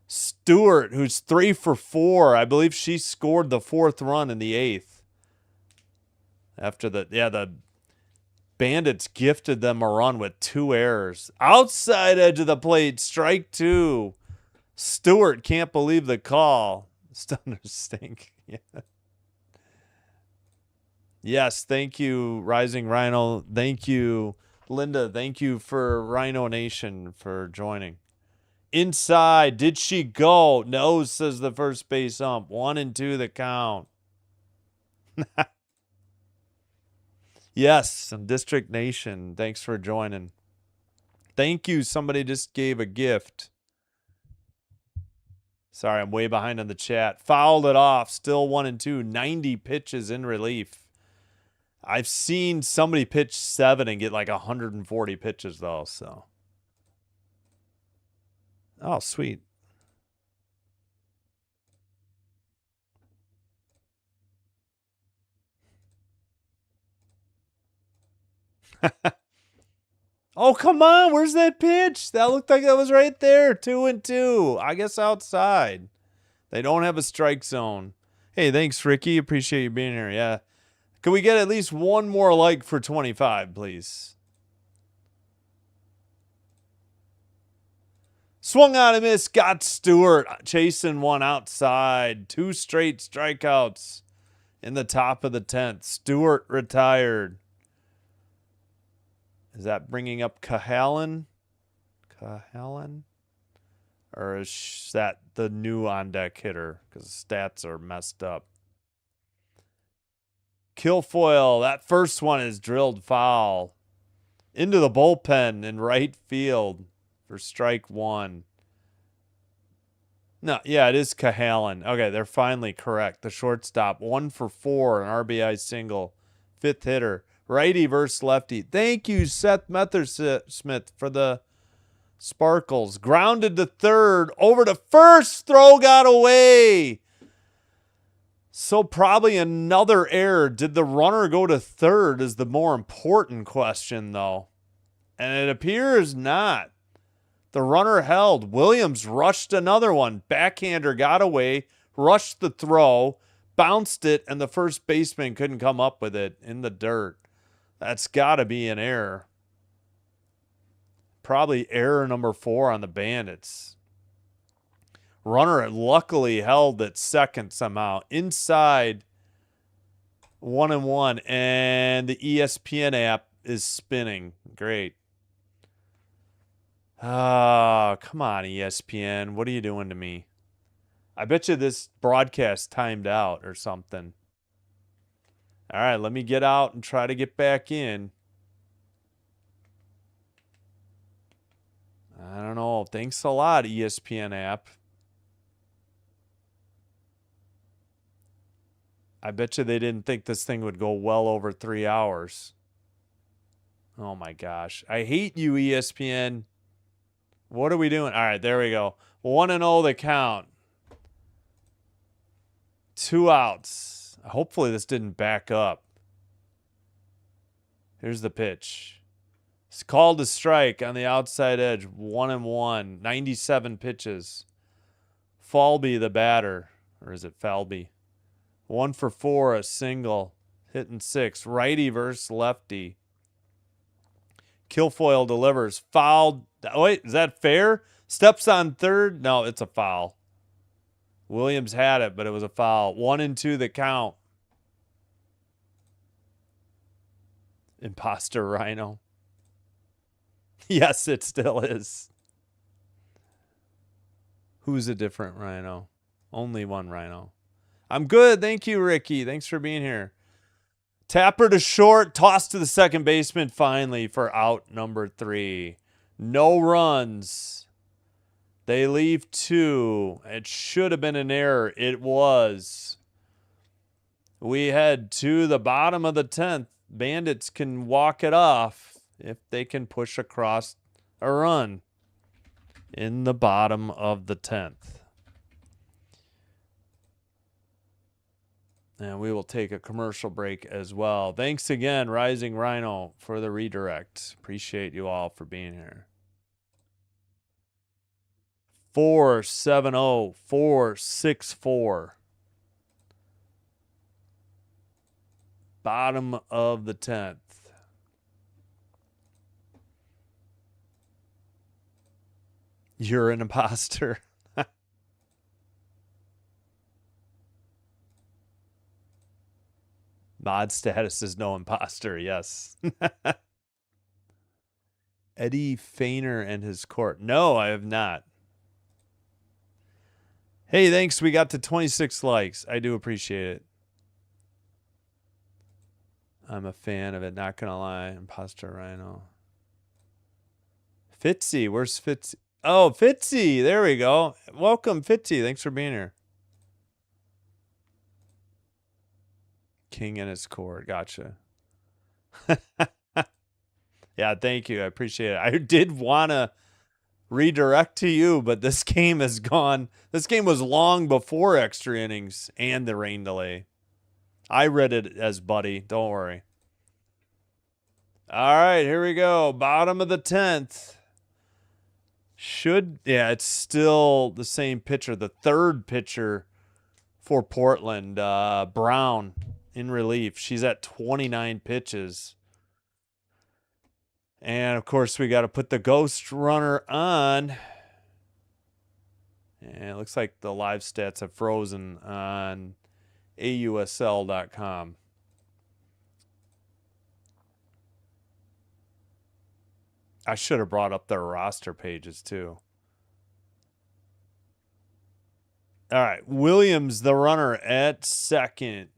Stewart, who's 3 for 4. I believe she scored the 4th run in the 8th. After the Bandits gifted them a run with 2 errors. Outside edge of the plate, strike 2. Stewart can't believe the call. Stunner stink. Yeah. Yes, thank you, Rising Rhino. Thank you, Linda. Thank you for Rhino Nation for joining. Inside, did she go? No, says the first base ump. 1-2 the count. Yes, District Nation. Thanks for joining. Thank you. Somebody just gave a gift. Sorry, I'm way behind on the chat. Fouled it off. Still 1-2. 90 pitches in relief. I've seen somebody pitch 7 and get like 140 pitches though, so. Oh, sweet. Oh, come on. Where's that pitch? That looked like that was right there. 2-2. I guess outside. They don't have a strike zone. Hey, thanks, Ricky. Appreciate you being here. Yeah. Can we get at least one more like for 25, please? Swung on and missed. Got Stewart chasing one outside. 2 straight strikeouts in the top of the 10th. Stewart retired. Is that bringing up Cahalan? Cahalan? Or is that the new on-deck hitter? Because the stats are messed up. Kilfoyle. That first one is drilled foul. Into the bullpen in right field for strike 1. No, yeah, it is Cahalan. Okay, they're finally correct. The shortstop. 1 for 4, an RBI single. 5th hitter. Righty versus lefty. Thank you, Seth Methersmith, for the sparkles. Grounded to third. Over to first. Throw got away. So probably another error. Did the runner go to third is the more important question, though. And it appears not. The runner held. Williams rushed another one. Backhander got away. Rushed the throw. Bounced it, and the first baseman couldn't come up with it in the dirt. That's got to be an error. Probably error number 4 on the Bandits. Runner luckily held at second somehow. Inside 1-1, and the ESPN app is spinning. Great. Oh, come on, ESPN. What are you doing to me? I bet you this broadcast timed out or something. All right, let me get out and try to get back in. I don't know. Thanks a lot, ESPN app. I bet you they didn't think this thing would go well over 3 hours. Oh my gosh. I hate you, ESPN. What are we doing? All right, there we go. 1-0 the count. 2 outs. Hopefully this didn't back up. Here's the pitch. It's called a strike on the outside edge. 1-1. 97 pitches. Falby the batter. Or is it Falby? 1 for 4, a single. Hitting 6. Righty versus lefty. Kilfoyle delivers. Fouled. Wait, is that fair? Steps on third. No, it's a foul. Williams had it, but it was a foul. 1-2 the count. Imposter Rhino. Yes, it still is. Who's a different Rhino? Only one Rhino. I'm good. Thank you, Ricky. Thanks for being here. Tapper to short. Toss to the second baseman finally for out number 3. No runs. They leave 2. It should have been an error. It was. We head to the bottom of the 10th. Bandits can walk it off if they can push across a run in the bottom of the 10th. And we will take a commercial break as well. Thanks again, Rising Rhino, for the redirect. Appreciate you all for being here. 470-464. Bottom of the 10th. You're an imposter. Mod status is no imposter, yes. Eddie Feiner and his court. No, I have not. Hey, thanks. We got to 26 likes. I do appreciate it. I'm a fan of it, not gonna lie. Imposter Rhino. Fitzy, where's Fitzy? Oh, Fitzy, there we go. Welcome, Fitzy. Thanks for being here. King and his court. Gotcha. Yeah, thank you. I appreciate it. I did want to redirect to you, but this game is gone. This game was long before extra innings and the rain delay. I read it as Buddy. Don't worry. All right, here we go. Bottom of the 10th. Yeah, it's still the same pitcher. The third pitcher for Portland, Brown, in relief. She's at 29 pitches. And, of course, we got to put the ghost runner on. And it looks like the live stats have frozen on AUSL.com. I should have brought up their roster pages, too. All right, Williams, the runner, at second.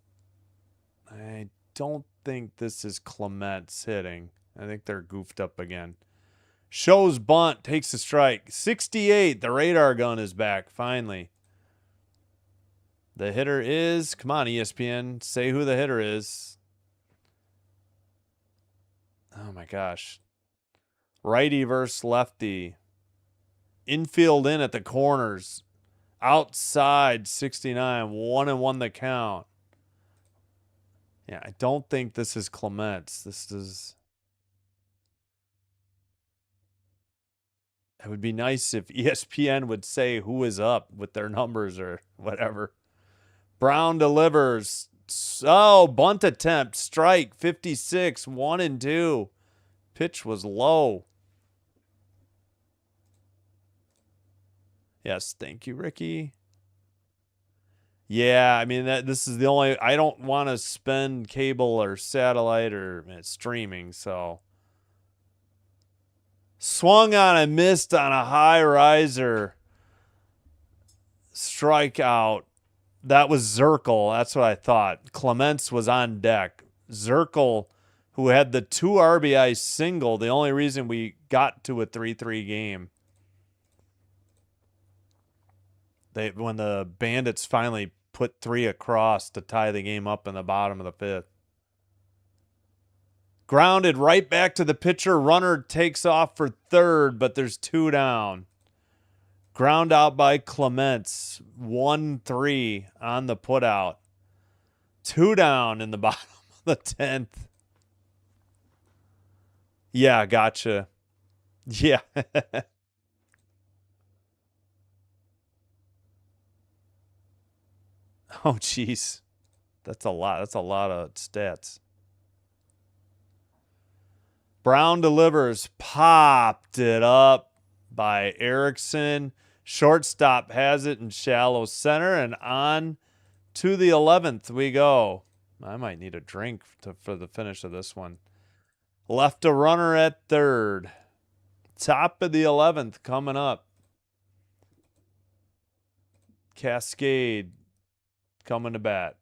I don't think this is Clement's hitting. I think they're goofed up again. Shows bunt, takes a strike. 68, the radar gun is back, finally. The hitter is, come on, ESPN, say who the hitter is. Oh, my gosh. Righty versus lefty. Infield in at the corners. Outside, 69. 1-1 the count. Yeah, I don't think this is Clement's. This is... It would be nice if ESPN would say who is up with their numbers or whatever. Brown delivers. Oh, bunt attempt. Strike, 56. 1-2. Pitch was low. Yes, thank you, Ricky. Yeah, I mean, this is the only... I don't want to spend cable or satellite or streaming, so... Swung on and missed on a high riser. Strikeout. That was Zirkle. That's what I thought. Clements was on deck. Zirkle, who had the 2 RBI single, the only reason we got to a 3-3 game. When the Bandits finally put 3 across to tie the game up in the bottom of the 5th. Grounded right back to the pitcher. Runner takes off for third, but there's 2 down. Ground out by Clements. 1-3 on the putout. 2 down in the bottom of the 10th. Yeah, gotcha. Yeah. Oh, jeez. That's a lot. That's a lot of stats. Brown delivers. Popped it up by Erickson. Shortstop has it in shallow center. And on to the 11th we go. I might need a drink for the finish of this one. Left a runner at third. Top of the 11th coming up. Cascade coming to bat.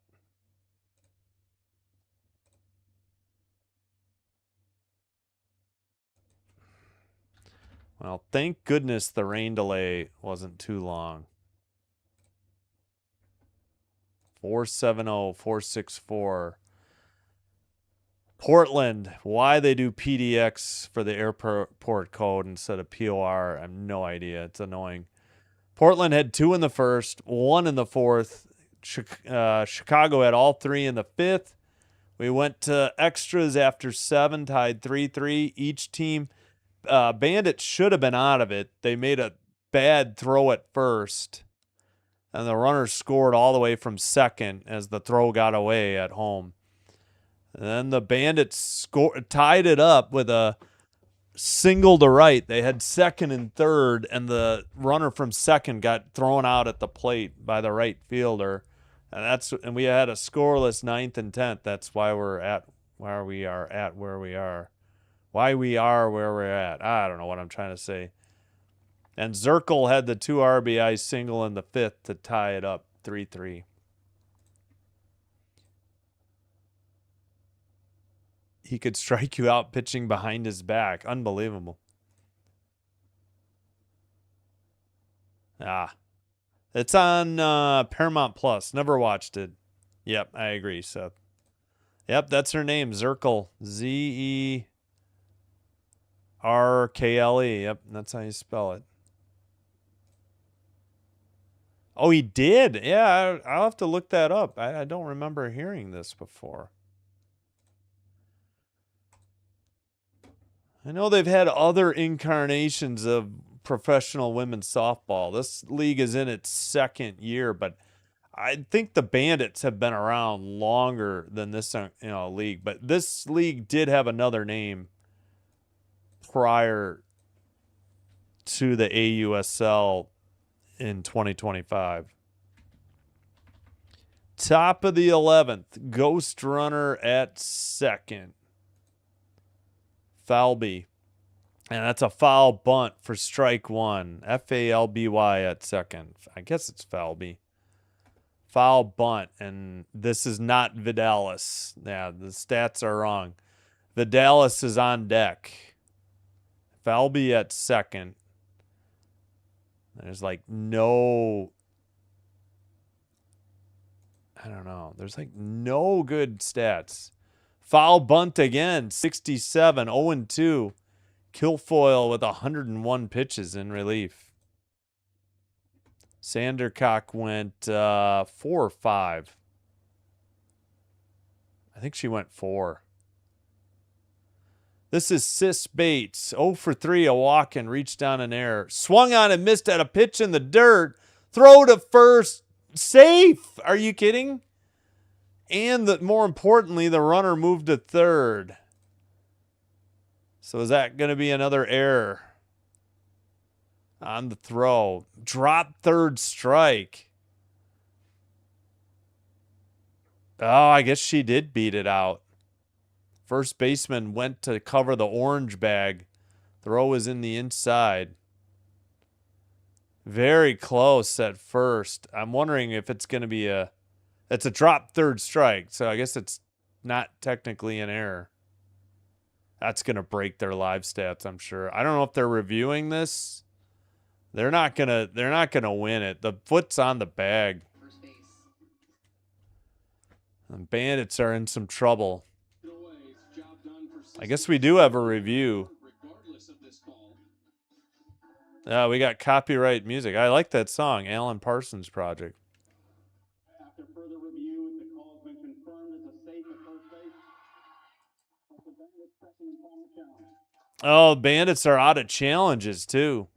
Well, thank goodness the rain delay wasn't too long. 470, 464. Portland, why they do PDX for the airport code instead of POR, I have no idea. It's annoying. Portland had 2 in the first, 1 in the fourth. Chicago had all 3 in the fifth. We went to extras after 7, tied 3-3. Each team, Bandits should have been out of it. They made a bad throw at first, and the runner scored all the way from second as the throw got away at home. And then the Bandits tied it up with a single to right. They had second and third, and the runner from second got thrown out at the plate by the right fielder. And we had a scoreless 9th and 10th. That's why we're at where we are at where we are. Why we are where we're at. I don't know what I'm trying to say. And Zirkle had the 2 RBI single in the 5th to tie it up 3-3. He could strike you out pitching behind his back. Unbelievable. It's on Paramount Plus. Never watched it. Yep, I agree, Seth. Yep, that's her name, Zirkle. Zerkle. Yep, that's how you spell it. Oh, he did? Yeah, I'll have to look that up. I don't remember hearing this before. I know they've had other incarnations of professional women's softball. This league is in its 2nd year, but I think the Bandits have been around longer than this league. But this league did have another name prior to the AUSL in 2025. Top of the 11th, Ghost Runner at second. Falby. And that's a foul bunt for strike 1. Falby at second. I guess it's Falby. Foul bunt. And this is not Vidalis. Yeah, the stats are wrong. Vidalis is on deck. Falby at second. There's like no... I don't know. There's like no good stats. Foul bunt again. 67. 0-2. Kilfoyle with 101 pitches in relief. Sandercock went 4 or 5. I think she went 4. This is Sis Bates. 0 for 3, a walk and reached down an air. Swung on and missed at a pitch in the dirt. Throw to first. Safe. Are you kidding? And more importantly, the runner moved to third. So is that going to be another error on the throw? Drop third strike. Oh, I guess she did beat it out. First baseman went to cover the orange bag. Throw was in the inside. Very close at first. I'm wondering if it's going to be it's a drop third strike. So I guess it's not technically an error. That's going to break their live stats, I'm sure. I don't know if they're reviewing this. They're not going to win it. The foot's on the bag. The Bandits are in some trouble. I guess we do have a review. We got copyright music. I like that song, Alan Parsons Project. After further review, the call has been confirmed as a safe at first base. Oh, Bandits are out of challenges, too.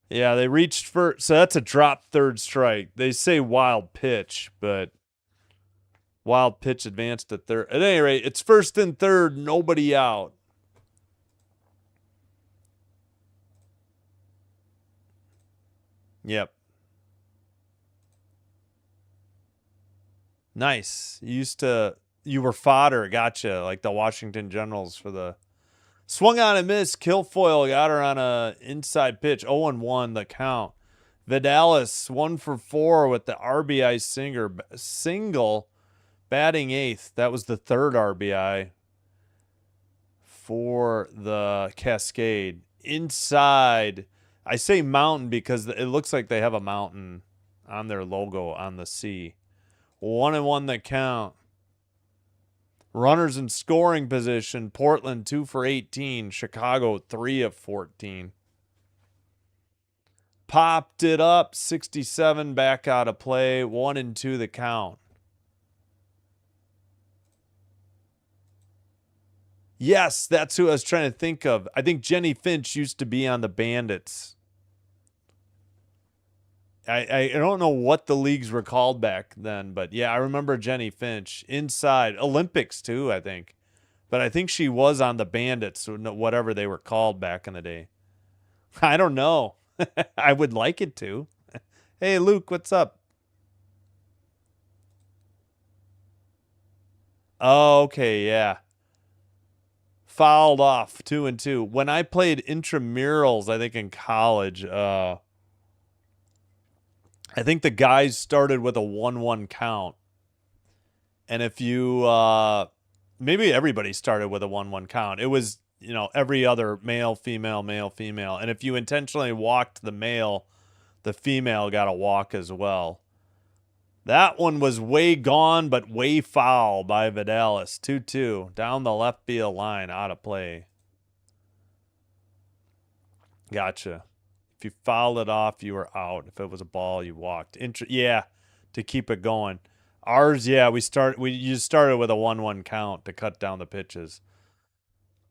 Yeah, they reached first. So that's a drop third strike. They say wild pitch, but wild pitch advanced to third. At any rate, it's first and third, nobody out. Yep. Nice. You used to you were fodder. Gotcha. Like the Washington Generals for the swung on and missed. Kilfoyle got her on a inside pitch. 0-1 the count. Vidalis 1 for 4 with the RBI single, batting 8th. That was the 3rd RBI for the Cascade. Inside, I say mountain because it looks like they have a mountain on their logo on the C. 1-1 the count. Runners in scoring position. Portland 2 for 18. Chicago 3 of 14. Popped it up. 67 back out of play. 1-2 the count. Yes, that's who I was trying to think of. I think Jenny Finch used to be on the Bandits. I don't know what the leagues were called back then, but yeah, I remember Jenny Finch. Inside. Olympics too, I think. But I think she was on the Bandits, whatever they were called back in the day. I don't know. I would like it to. Hey, Luke, what's up? Oh, okay, yeah. Fouled off 2-2. When I played intramurals, I think in college, I think the guys started with a 1-1 count. And if you maybe everybody started with a 1-1 count. It was, you know, every other male, female, male, female. And if you intentionally walked the male, the female got a walk as well. That one was way gone, but way foul by Vidalis. 2-2. Down the left field line, out of play. Gotcha. If you fouled it off, you were out. If it was a ball, you walked. Yeah, to keep it going. Ours, yeah, you started with a 1-1 count to cut down the pitches.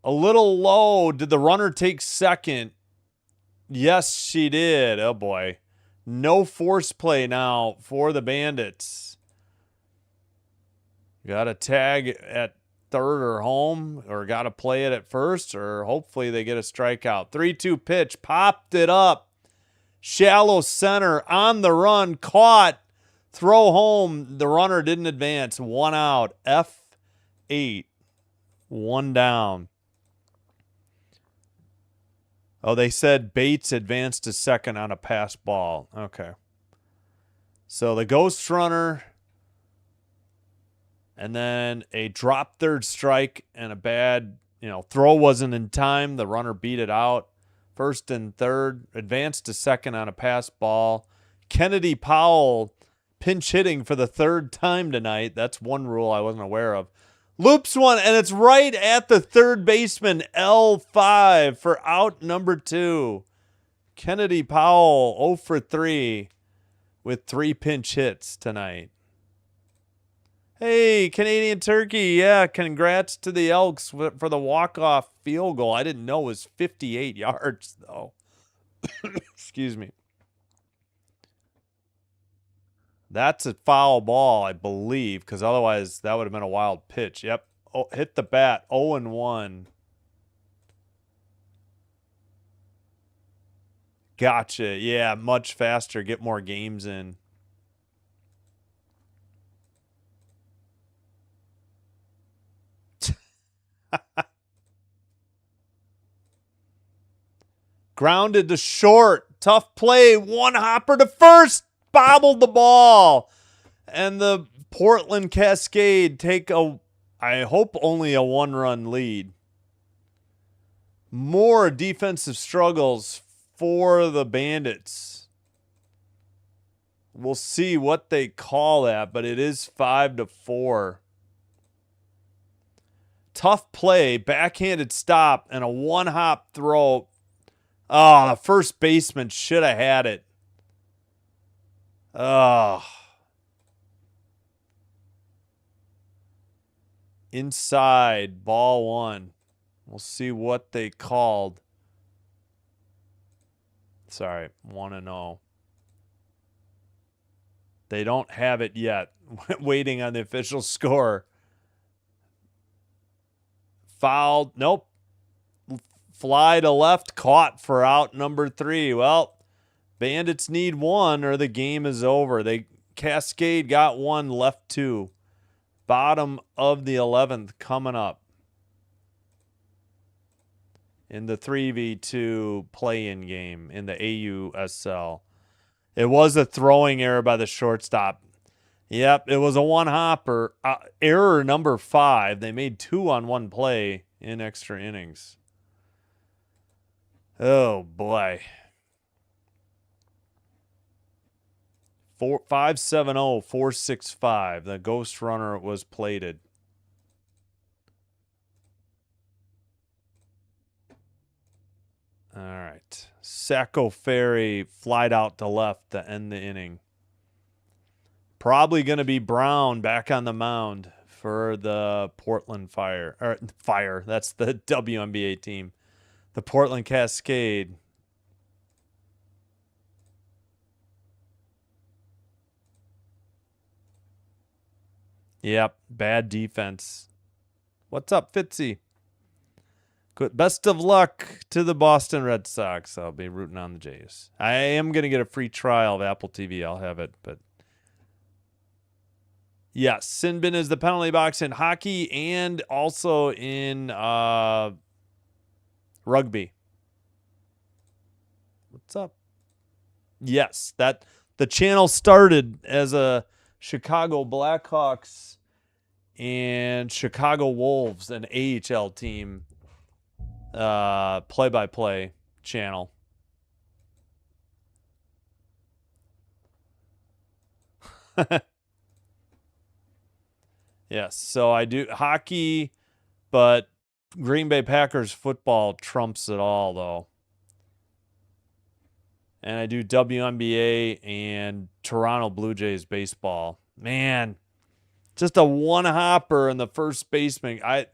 A little low. Did the runner take second? Yes, she did. Oh, boy. No force play now for the Bandits. Got to tag at third or home, or got to play it at first, or hopefully they get a strikeout. 3-2 pitch. Popped it up. Shallow center on the run. Caught. Throw home. The runner didn't advance. 1 out. F8. 1 down. Oh, they said Bates advanced to second on a pass ball. Okay. So the ghost runner, and then a drop third strike and a bad, throw wasn't in time. The runner beat it out. First and third, advanced to second on a pass ball. Kennedy Powell pinch hitting for the 3rd time tonight. That's one rule I wasn't aware of. Loops one, and it's right at the third baseman, L5, for out number 2. Kennedy Powell, 0 for 3 with 3 pinch hits tonight. Hey, Canadian Turkey, yeah, congrats to the Elks for the walk-off field goal. I didn't know it was 58 yards, though. Excuse me. That's a foul ball, I believe, because otherwise that would have been a wild pitch. Yep. Oh, hit the bat. 0-1. Gotcha. Yeah, much faster. Get more games in. Grounded to short. Tough play. One hopper to first. Bobbled the ball. And the Portland Cascade take I hope only a 1-run lead. More defensive struggles for the Bandits. We'll see what they call that, but it is 5-4. Tough play, backhanded stop, and a 1-hop throw. Oh, the first baseman should have had it. Oh. Inside, ball 1. We'll see what they called. Sorry, 1-0. They don't have it yet. Waiting on the official score. Fouled. Nope. Fly to left. Caught for out number 3. Well, Bandits need 1 or the game is over. Cascade got 1, left 2. Bottom of the 11th coming up in the 3v2 play-in game in the AUSL. It was a throwing error by the shortstop. Yep, it was a one-hopper. Error number 5. They made 2 on one play in extra innings. Oh, boy. 570-465. The ghost runner was plated. All right. Sacco Ferry flied out to left to end the inning. Probably going to be Brown back on the mound for the Portland Fire. Or Fire, that's the WNBA team. The Portland Cascade. Yep, bad defense. What's up, Fitzy? Good. Best of luck to the Boston Red Sox. I'll be rooting on the Jays. I am going to get a free trial of Apple TV. I'll have it, but yes, sin bin is the penalty box in hockey and also in rugby. What's up? Yes, that the channel started as a Chicago Blackhawks and Chicago Wolves, an AHL team, play-by-play channel. Yes, so I do hockey, but Green Bay Packers football trumps it all, though. And I do WNBA and Toronto Blue Jays baseball. Man, just a one-hopper in the first baseman. I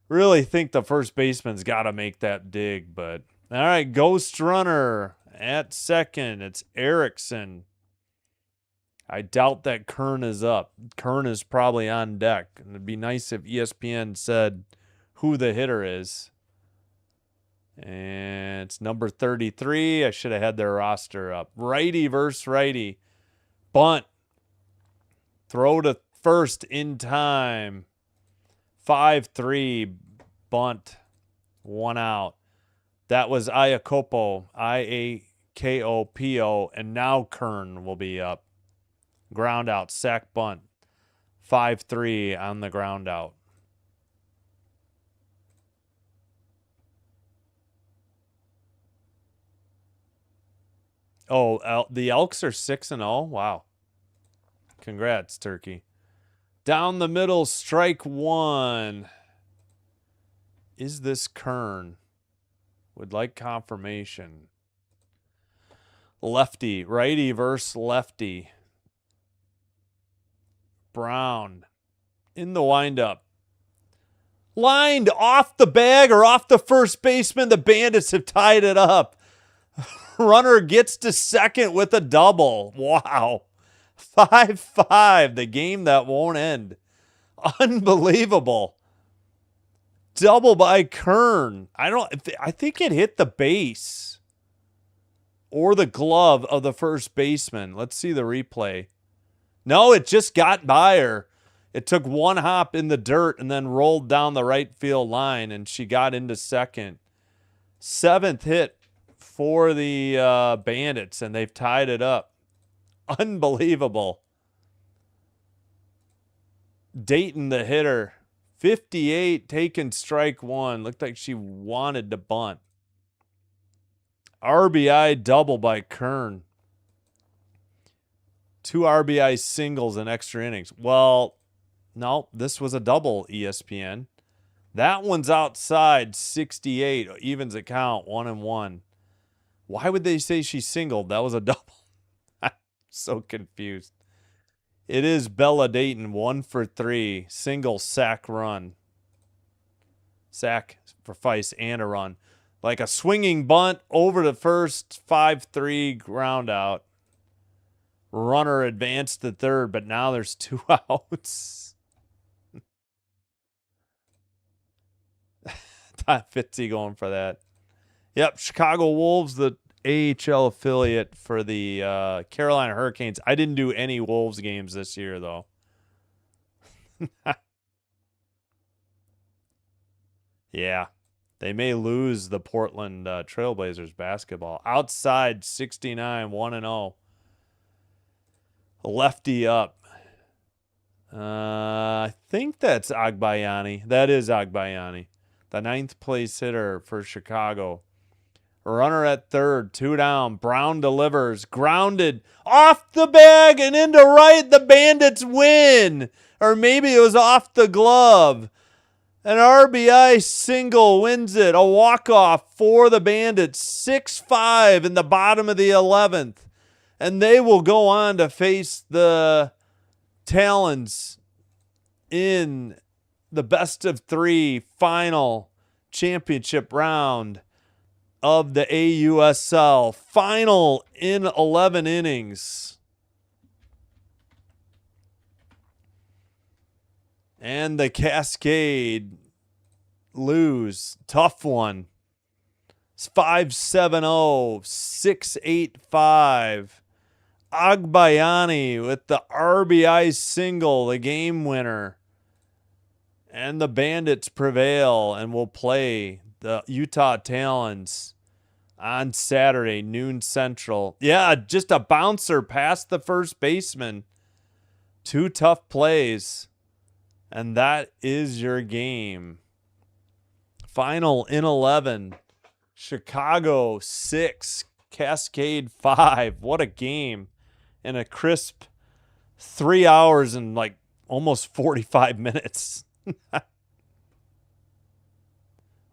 really think the first baseman's got to make that dig, but all right, ghost runner at second. It's Erickson. I doubt that Kern is up. Kern is probably on deck. And it'd be nice if ESPN said who the hitter is. And it's number 33. I should have had their roster up. Righty versus righty. Bunt. Throw to first in time. 5-3. Bunt. 1 out. That was Iakopo. Iakopo. And now Kern will be up. Ground out. Sack bunt. 5-3 on the ground out. Oh, the Elks are 6-0. Wow. Congrats, Turkey. Down the middle, strike 1. Is this Kern? Would like confirmation. Lefty, righty versus lefty. Brown in the windup. Lined off the bag or off the first baseman. The Bandits have tied it up. Runner gets to second with a double. Wow. 5-5. The game that won't end. Unbelievable. Double by Kern. I think it hit the base or the glove of the first baseman. Let's see the replay. No, it just got by her. It took one hop in the dirt and then rolled down the right field line, and she got into second. 7th hit for the Bandits, and they've tied it up. Unbelievable. Dayton, the hitter. 58, taking strike 1. Looked like she wanted to bunt. RBI double by Kern. 2 RBI singles in extra innings. Well, no, this was a double, ESPN. That one's outside, 68. Evens the count, 1-1. Why would they say she singled? That was a double. I'm so confused. It is Bella Dayton, 1 for 3. Single, sack, run. Sack for Feist and a run. Like a swinging bunt over the first, 5-3 ground out. Runner advanced to third, but now there's 2 outs. Fitzy going for that. Yep, Chicago Wolves, the AHL affiliate for the Carolina Hurricanes. I didn't do any Wolves games this year, though. Yeah. They may lose the Portland Trailblazers basketball. Outside 69, 1-0. Lefty up. I think that's Agbayani. That is Agbayani. The 9th place hitter for Chicago. Runner at third, 2 down. Brown delivers. Grounded. Off the bag and into right. The Bandits win. Or maybe it was off the glove. An RBI single wins it. A walk-off for the Bandits. 6-5 in the bottom of the 11th. And they will go on to face the Talons in the best of 3 final championship round of the AUSL. Final in 11 innings. And the Cascade lose. Tough one. It's 5-7-0, 6-8-5. Agbayani with the RBI single, the game winner. And the Bandits prevail and will play the Utah Talons on Saturday, noon Central. Yeah, just a bouncer past the first baseman. 2 tough plays. And that is your game. Final in 11. Chicago 6, Cascade 5. What a game. In a crisp 3 hours and like almost 45 minutes.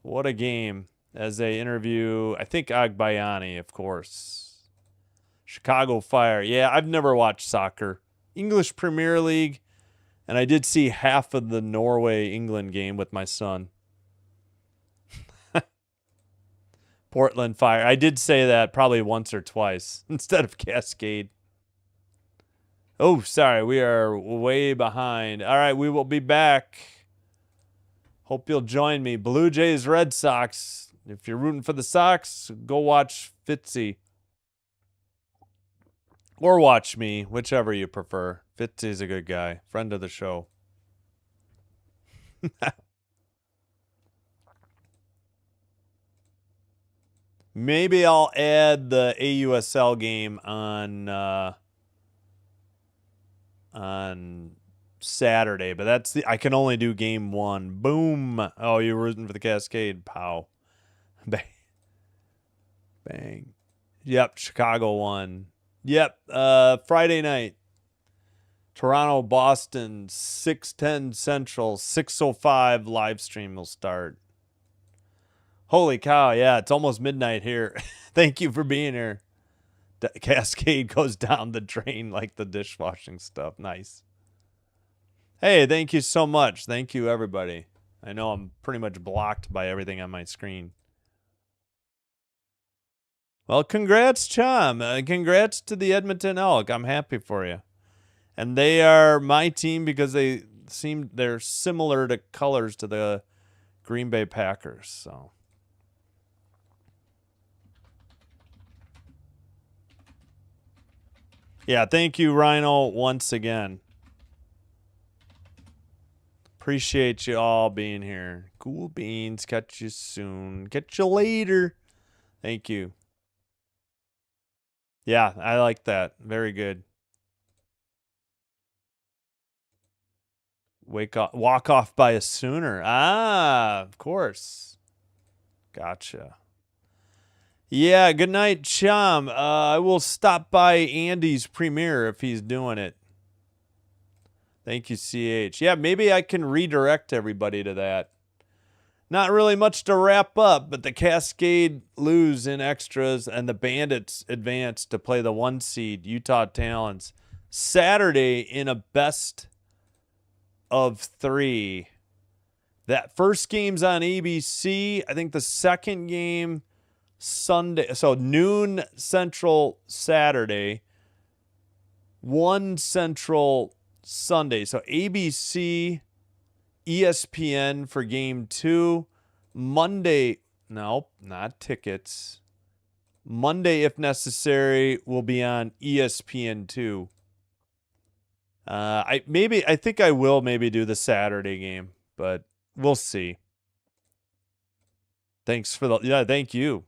What a game. As they interview, I think Agbayani, of course. Chicago Fire. Yeah, I've never watched soccer. English Premier League. And I did see half of the Norway-England game with my son. Portland Fire. I did say that probably once or twice instead of Cascade. Oh, sorry. We are way behind. All right, we will be back. Hope you'll join me. Blue Jays, Red Sox. If you're rooting for the Sox, go watch Fitzy. Or watch me, whichever you prefer. Fitzy's a good guy. Friend of the show. Maybe I'll add the AUSL game on Saturday, but that's I can only do game 1. Boom. Oh, you're rooting for the Cascade. Pow. Bang. Bang. Yep, Chicago won. Yep, Friday night. Toronto, Boston, 6:10 Central, 6:05 live stream will start. Holy cow, yeah, it's almost midnight here. Thank you for being here. The Cascade goes down the drain like the dishwashing stuff. Nice. Hey, thank you so much. Thank you, everybody. I know I'm pretty much blocked by everything on my screen. Well, congrats, Chum. Congrats to the Edmonton Elk. I'm happy for you. And they are my team because they're similar to colors to the Green Bay Packers. So. Yeah, thank you, Rhino, once again. Appreciate you all being here. Cool beans. Catch you soon. Catch you later. Thank you. Yeah, I like that. Very good. Walk off by a Sooner. Ah, of course. Gotcha. Yeah, good night, Chum. I will stop by Andy's premiere if he's doing it. Thank you, CH. Yeah, maybe I can redirect everybody to that. Not really much to wrap up, but the Cascade lose in extras and the Bandits advance to play the 1 seed Utah Talons Saturday in a best of 3. That first game's on ABC. I think the second game Sunday. So noon Central Saturday, 1 Central Sunday. So ABC, ESPN for game 2. Monday, nope, not tickets. Monday, if necessary, will be on ESPN2. I think I will maybe do the Saturday game, but we'll see. Thanks for the thank you.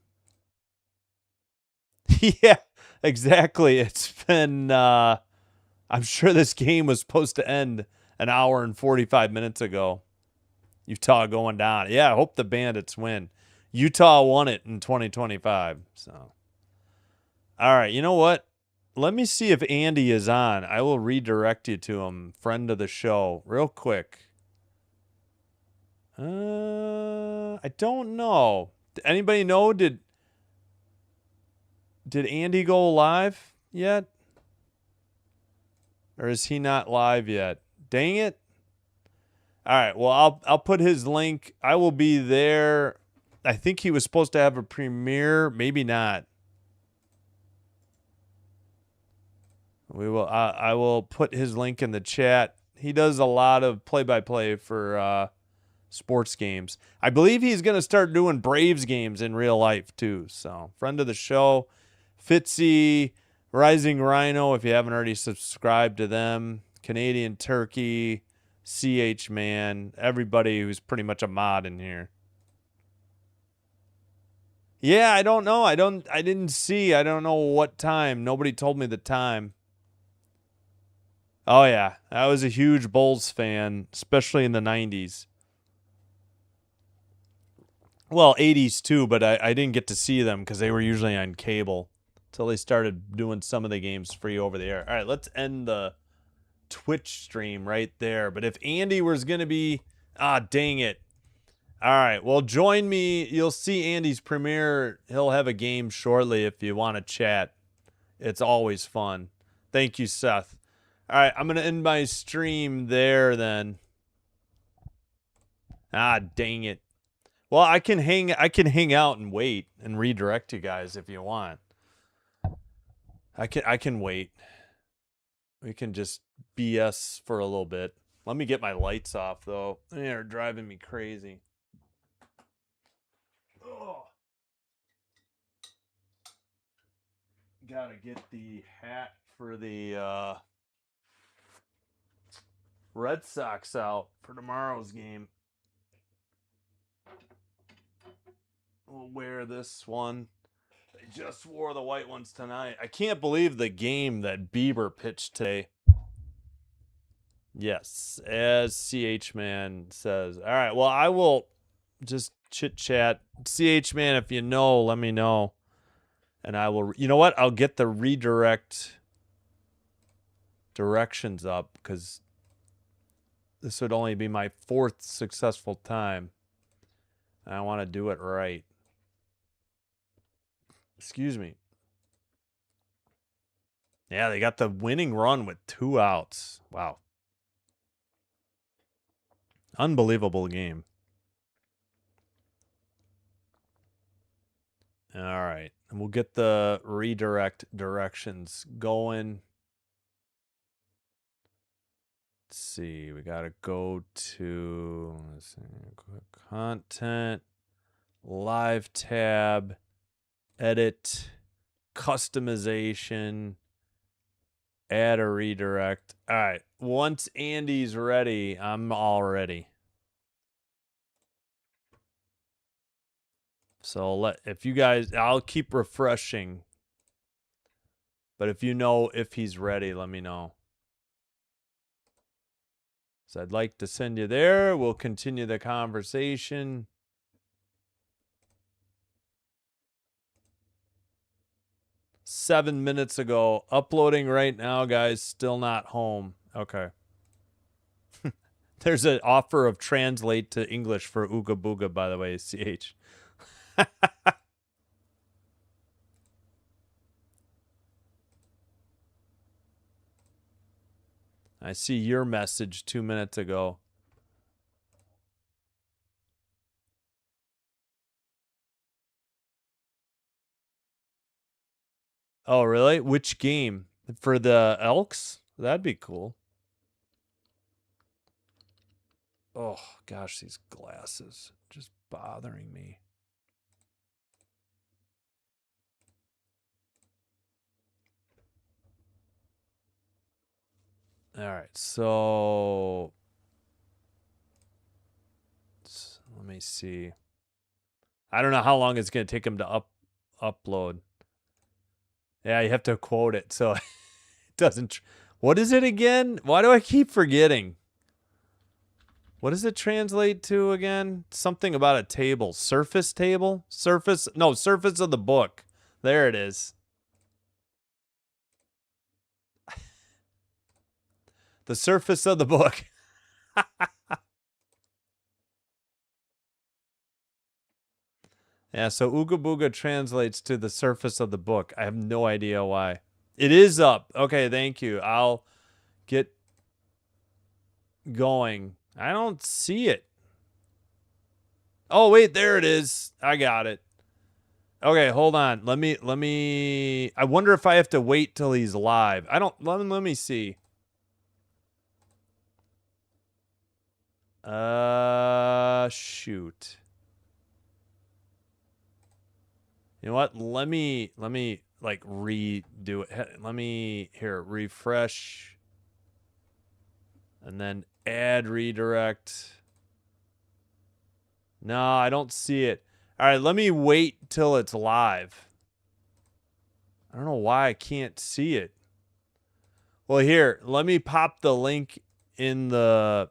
Yeah, exactly. It's been I'm sure this game was supposed to end an hour and 45 minutes ago. Utah going down. Yeah, I hope the Bandits win. Utah won it in 2025. So, all right, you know what? Let me see if Andy is on. I will redirect you to him, friend of the show, real quick. I don't know. Anybody know? Did Andy go live yet? Or is he not live yet? Dang it. All right, well, I'll put his link. I will be there. I think he was supposed to have a premiere, maybe not. I will put his link in the chat. He does a lot of play-by-play for sports games. I believe he's going to start doing Braves games in real life too. So, friend of the show, Fitzy, Rising Rhino, if you haven't already subscribed to them, Canadian Turkey, CH Man, everybody who's pretty much a mod in here. Yeah, I don't know. I didn't see. I don't know what time. Nobody told me the time. Oh yeah, I was a huge Bulls fan, especially in the 90s. Well, 80s too, but I didn't get to see them because they were usually on cable until they started doing some of the games free over the air. All right, let's end the Twitch stream right there. But if Andy was going to be, dang it. All right, well, join me. You'll see Andy's premiere. He'll have a game shortly if you want to chat. It's always fun. Thank you, Seth. All right, I'm going to end my stream there then. Dang it. Well, I can hang out and wait and redirect you guys if you want. I can wait. We can just BS for a little bit. Let me get my lights off though. They're driving me crazy. Oh. Gotta get the hat for the Red Sox out for tomorrow's game. We'll wear this one. They just wore the white ones tonight. I can't believe the game that Bieber pitched today. Yes, as CH Man says. All right, well, I will just chit chat. CH Man, if you know, let me know. And I will, you know what? I'll get the redirect directions up because this would only be my 4th successful time. And I want to do it right. Excuse me. Yeah, they got the winning run with 2 outs. Wow. Unbelievable game. All right. And we'll get the redirect directions going. Let's see. We got to go to content, live tab, edit, customization, add a redirect. All right. Once Andy's ready, I'm all ready. So if you guys, I'll keep refreshing. But if you know if he's ready, let me know. So I'd like to send you there. We'll continue the conversation. $7 minutes ago. Uploading right now, guys. Still not home. Okay. There's an offer of translate to English for Ooga Booga, by the way, CH. I see your message 2 minutes ago. Oh, really? Which game? For the Elks? That'd be cool. Oh, gosh, these glasses just bothering me. All right, so let me see. I don't know how long it's going to take him to upload. Yeah, you have to quote it, so it doesn't. What is it again? Why do I keep forgetting? What does it translate to again? Something about a table. Surface table? Surface? No, surface of the book. There it is. The surface of the book. Yeah, so Ooga Booga translates to the surface of the book. I have no idea why. It is up. Okay, thank you. I'll get going. I don't see it. Oh, wait, there it is. I got it. Okay, hold on. Let me I wonder if I have to wait till he's live. I don't let me see. Shoot. You know what? Let me like redo it. Let me here refresh and then add redirect. No, I don't see it. All right, let me wait till it's live. I don't know why I can't see it. Well, here, let me pop the link in the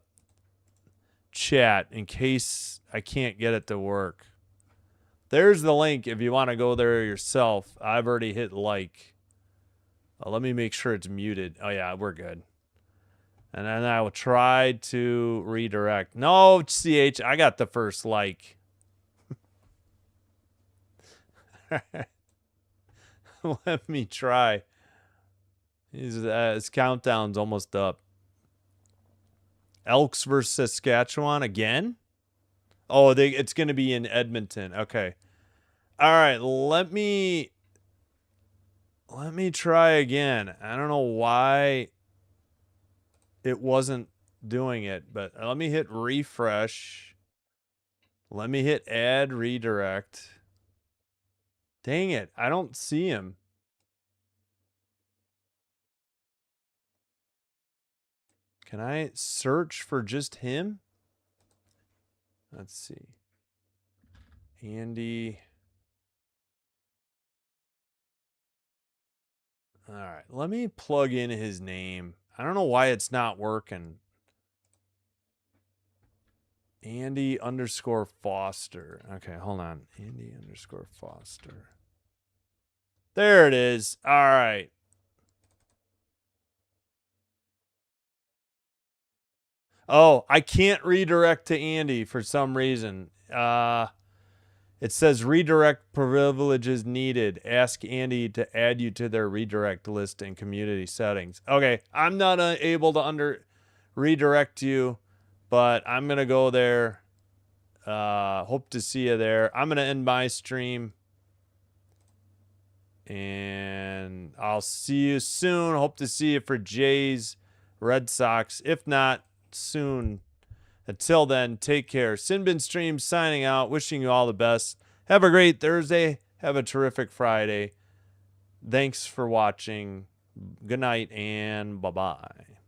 chat in case I can't get it to work. There's the link if you want to go there yourself. I've already hit like. Let me make sure it's muted. Oh, yeah, we're good. And then I will try to redirect. No, CH, I got the first like. Let me try. His countdown's almost up. Elks versus Saskatchewan again? Oh, it's going to be in Edmonton. Okay. All right, let me try again. I don't know why it wasn't doing it, but let me hit refresh. Let me hit add redirect. Dang it, I don't see him. Can I search for just him? Let's see. Andy. All right, let me plug in his name. I don't know why it's not working. Andy underscore Foster. Okay, hold on. Andy underscore Foster. There it is. All right. Oh, I can't redirect to Andy for some reason. It says redirect privileges needed. Ask Andy to add you to their redirect list in community settings. Okay, I'm not able to redirect you, but I'm going to go there. Hope to see you there. I'm going to end my stream. And I'll see you soon. Hope to see you for Jays Red Sox. If not, soon. Until then, take care. Sinbin Stream signing out. Wishing you all the best. Have a great Thursday. Have a terrific Friday. Thanks for watching. Good night and bye-bye.